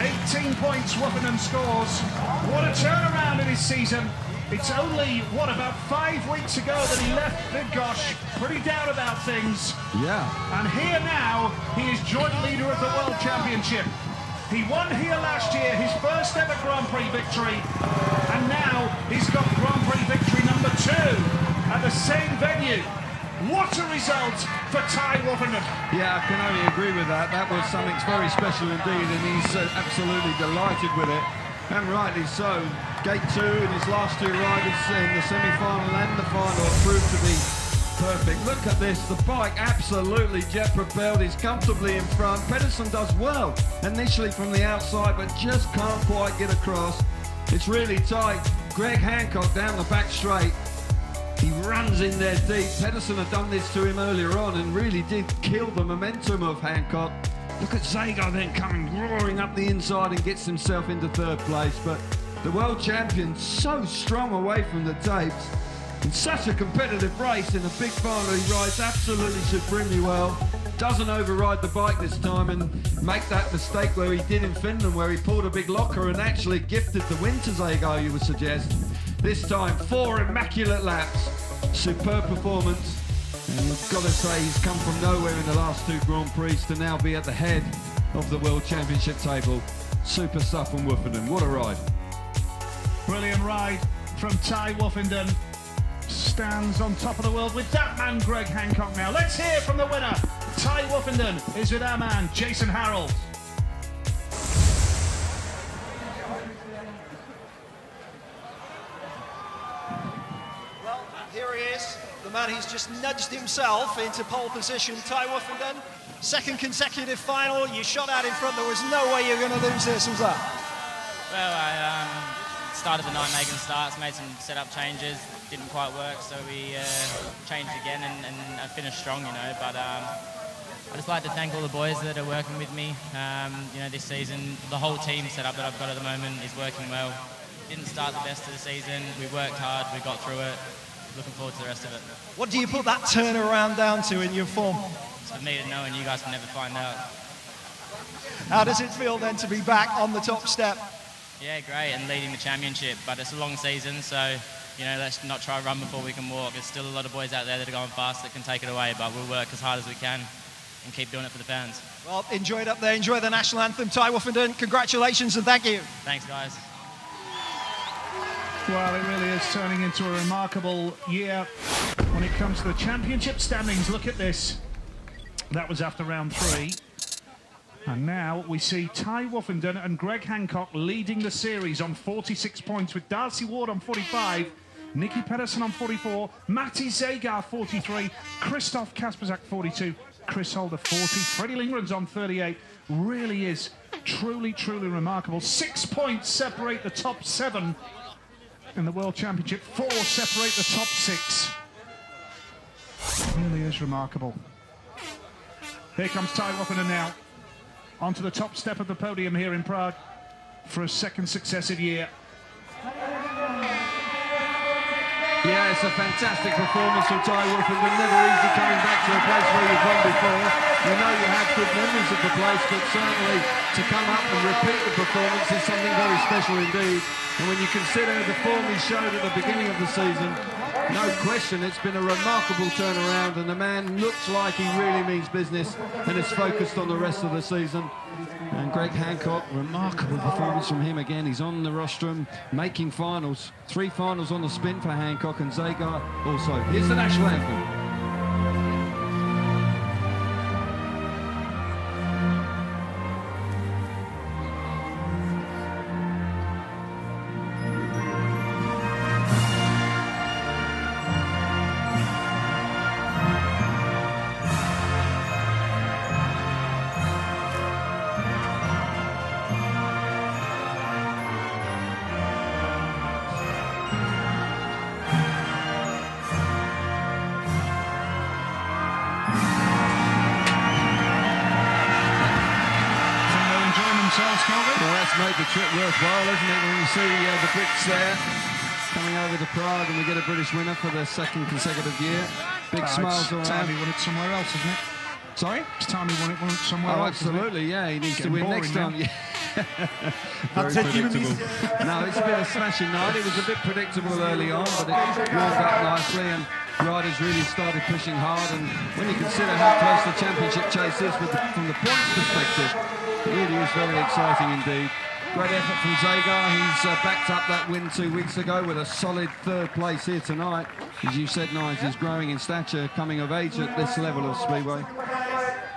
18 points Woffenden scores. What a turnaround in his season. It's only, about 5 weeks ago that he left Bydgoszcz, pretty down about things. Yeah. And here now, he is joint leader of the World Championship. He won here last year, his first ever Grand Prix victory. And now he's got Grand Prix victory number 2 at the same venue. What a result for Ty Woffenden. Yeah, I can only agree with that. That was something very special indeed, and he's absolutely delighted with it. And rightly so. Gate 2 in his last 2 riders in the semi-final and the final proved to be perfect. Look at this, the bike absolutely jet propelled. He's comfortably in front. Pedersen does well initially from the outside, but just can't quite get across. It's really tight. Greg Hancock down the back straight. He runs in there deep. Pedersen had done this to him earlier on and really did kill the momentum of Hancock. Look at Zagar then coming roaring up the inside and gets himself into third place. But the world champion so strong away from the tapes. In such a competitive race in a big final, he rides absolutely supremely well. Doesn't override the bike this time and make that mistake where he did in Finland, where he pulled a big locker and actually gifted the win to Zagar, you would suggest. This time, 4 immaculate laps. Superb performance. And I've got to say, he's come from nowhere in the last 2 Grand Prix to now be at the head of the World Championship table. Super stuff from Woofenden. What a ride. Brilliant ride from Ty Woofenden. Stands on top of the world with that man, Greg Hancock now. Let's hear from the winner. Ty Woofenden is with our man, Jason Harold. Well, here he is. The man who's just nudged himself into pole position, Ty Woofenden. Second consecutive final. You shot out in front. There was no way you were going to lose this, was that? Well, I started the night making starts, made some setup changes, didn't quite work, so we changed again and I finished strong, you know. But I just like to thank all the boys that are working with me. You know, this season, the whole team setup that I've got at the moment is working well. Didn't start the best of the season. We worked hard, we got through it. Looking forward to the rest of it. What do you put that turnaround down to in your form? It's for me to know, and you guys can never find out. How does it feel then to be back on the top step? Yeah, great, and leading the championship, but it's a long season, so you know, let's not try to run before we can walk. There's still a lot of boys out there that are going fast that can take it away, but we'll work as hard as we can and keep doing it for the fans. Well, enjoy it up there, enjoy the national anthem. Ty Woofenden, congratulations and thank you. Thanks, guys. Well, it really is turning into a remarkable year when it comes to the championship standings. Look at this. That was after round 3. And now we see Ty Woofenden and Greg Hancock leading the series on 46 points, with Darcy Ward on 45, Nicky Pedersen on 44, Matty Zagar 43, Christoph Kasperzak 42, Chris Holder 40, Freddie Lindgren's on 38. Really is truly remarkable. 6 points separate the top 7 in the World Championship. 4 separate the top 6. Really is remarkable. Here comes Ty Woofenden now, onto the top step of the podium here in Prague for a second successive year. Yeah, it's a fantastic performance from Ty Woofenden. Never easy coming back to a place where you've gone before. You know you have good memories of the place, but certainly to come up and repeat the performance is something very special indeed. And when you consider the form he showed at the beginning of the season, no question, it's been a remarkable turnaround, and the man looks like he really means business and is focused on the rest of the season. And Greg Hancock, remarkable performance from him again. He's on the rostrum, making finals. 3 finals on the spin for Hancock, and Zagar also. Here's the national anthem. Well, that's made the trip worthwhile, isn't it, when you see the Brits there coming over to Prague and we get a British winner for the second consecutive year. Big smiles all around. Time he won it somewhere else, isn't it? Sorry? It's time he won it somewhere else. Absolutely, yeah. He needs to win next time. Yeah. Very predictable. No, it's been a smashing night. It was a bit predictable early on, but it warmed up nicely, and riders really started pushing hard. And when you consider how close the championship chase is from the points perspective, it really is very exciting indeed. Great effort from Zagar. He's backed up that win 2 weeks ago with a solid 3rd place here tonight. As you said, Nigel, he's growing in stature, coming of age at this level of Speedway.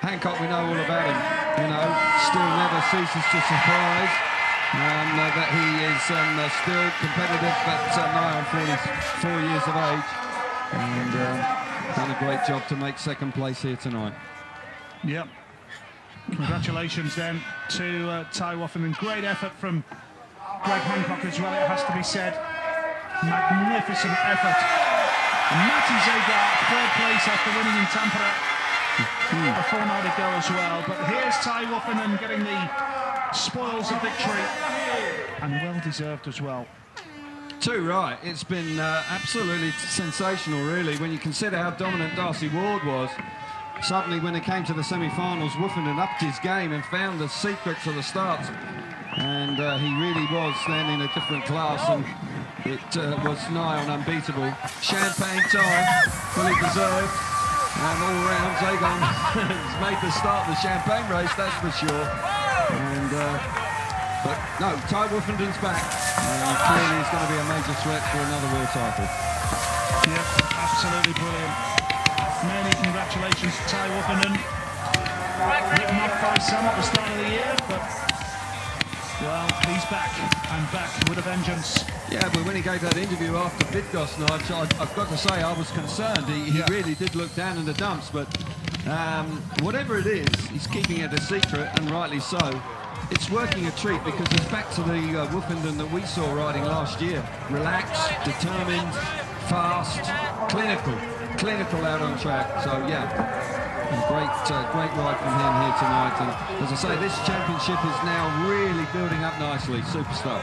Hancock, we know all about him. You know, still never ceases to surprise. That he is still competitive, but now on 44 years of age. And done a great job to make 2nd place here tonight. Yep. Congratulations then to Ty Woofenden. Great effort from Greg Hancock as well, it has to be said. Magnificent effort. And Matty Zagar, 3rd place after winning in Tampere a fortnight ago as well. But here's Ty Woofenden getting the spoils of victory, and well deserved as well. Too right. It's been absolutely sensational, really, when you consider how dominant Darcy Ward was. Suddenly, when it came to the semi-finals, Woofenden upped his game and found the secret to the starts. And he really was then in a different class. And It was nigh on unbeatable. Champagne time, fully deserved. And all round, Zagon has made the start of the Champagne race, that's for sure. And but no, Ty Woofenden's back. Clearly he's going to be a major threat for another world title. Yeah, absolutely brilliant. Many congratulations to Ty Woofenden. Written off by some at the start of the year, but well, he's back and back with a vengeance. Yeah, but when he gave that interview after Bidgoss night, I've got to say I was concerned. He really did look down in the dumps, but whatever it is, he's keeping it a secret, and rightly so. It's working a treat because it's back to the Woofenden that we saw riding last year. Relaxed, determined, fast, clinical out on track. So yeah, great ride from him here tonight. And as I say, this championship is now really building up nicely. Superstar.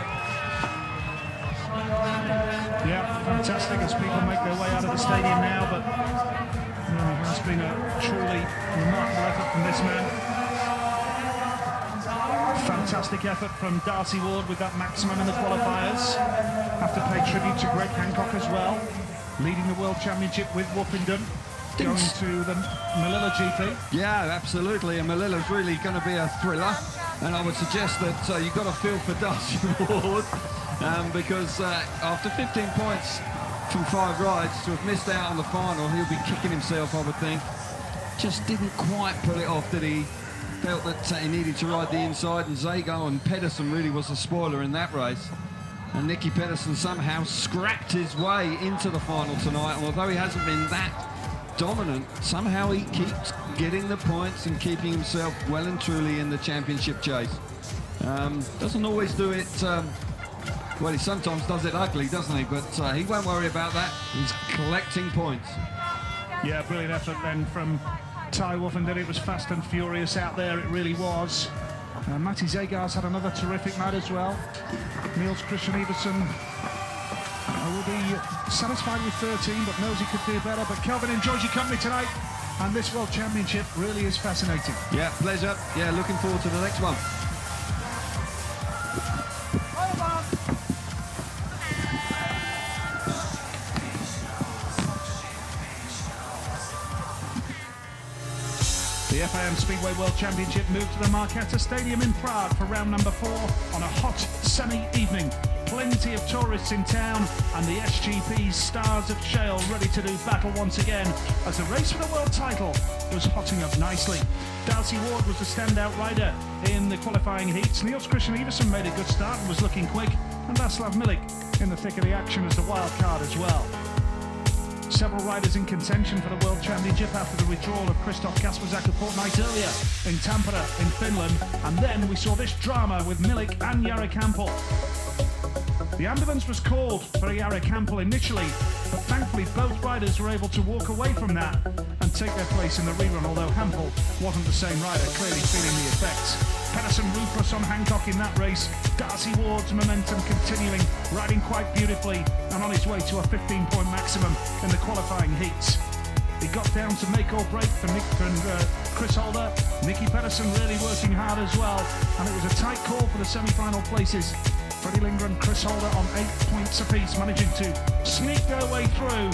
Yeah, fantastic as people make their way out of the stadium now, but it has been a truly remarkable effort from this man. Fantastic effort from Darcy Ward with that maximum in the qualifiers. Have to pay tribute to Greg Hancock as well, leading the World Championship with Woofenden, going to the Melilla GP. Yeah, absolutely, and Melilla's really going to be a thriller, and I would suggest that you've got to feel for Darcy Ward, because after 15 points from 5 rides, to have missed out on the final, he'll be kicking himself, I would think. Just didn't quite pull it off, did he? Felt that he needed to ride the inside, and Zago and Pedersen really was a spoiler in that race. And Nicky Pedersen somehow scrapped his way into the final tonight, and although he hasn't been that dominant, somehow he keeps getting the points and keeping himself well and truly in the championship chase. Doesn't always do it, well, he sometimes does it ugly, doesn't he? But he won't worry about that. He's collecting points. Yeah, brilliant effort then from Ty Woofenden. It was fast and furious out there, it really was. Matty Zagar's had another terrific night as well. Niels Christian Iversen will be satisfied with 13, but knows he could do better. But Kelvin enjoys your company tonight, and this World Championship really is fascinating. Yeah, pleasure. Yeah, looking forward to the next one. The FIM Speedway World Championship moved to the Marketa Stadium in Prague for round number 4 on a hot, sunny evening. Plenty of tourists in town, and the SGP's Stars of Shale ready to do battle once again as the race for the world title was hotting up nicely. Darcy Ward was the standout rider in the qualifying heats. Niels Christian Iversen made a good start and was looking quick, and Václav Milik in the thick of the action as the wild card as well. Several riders in contention for the World Championship after the withdrawal of Christoph Kasperzak a fortnight earlier in Tampere in Finland, and then we saw this drama with Milik and Jari Campbell. The ambulance was called for Jari Campbell initially, but thankfully both riders were able to walk away from that and take their place in the rerun, although Campbell wasn't the same rider, clearly feeling the effects. Pedersen ruthless on Hancock in that race. Darcy Ward's momentum continuing, riding quite beautifully and on his way to a 15-point maximum in the qualifying heats. It got down to make or break for Chris Holder. Nicky Pedersen really working hard as well, and it was a tight call for the semi-final places. Freddie Lindgren, Chris Holder on 8 points apiece, managing to sneak their way through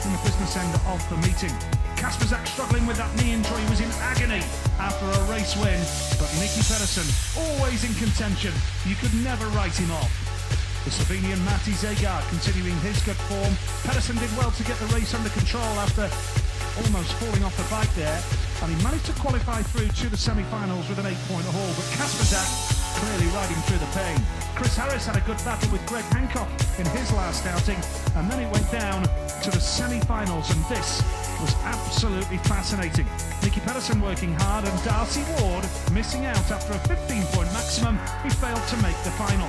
in the business end of the meeting. Kasperzak struggling with that knee injury, was in agony after a race win, but Nicky Pedersen always in contention. You could never write him off. The Slovenian Matty Zagar continuing his good form. Pedersen did well to get the race under control after almost falling off the bike there, and he managed to qualify through to the semi-finals with an 8-point haul, but Kasperzak clearly riding through the pain. Chris Harris had a good battle with Greg Hancock in his last outing, and then it went down to the semi-finals, and this was absolutely fascinating. Nicky Pedersen working hard, and Darcy Ward missing out after a 15-point maximum. He failed to make the final.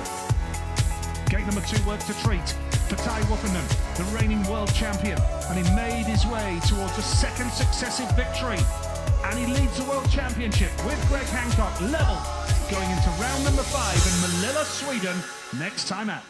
Gate number 2 worked a treat for Ty Woofenden, the reigning world champion, and he made his way towards a second successive victory. And he leads the world championship with Greg Hancock level, going into round number 5 in Melilla, Sweden next time out.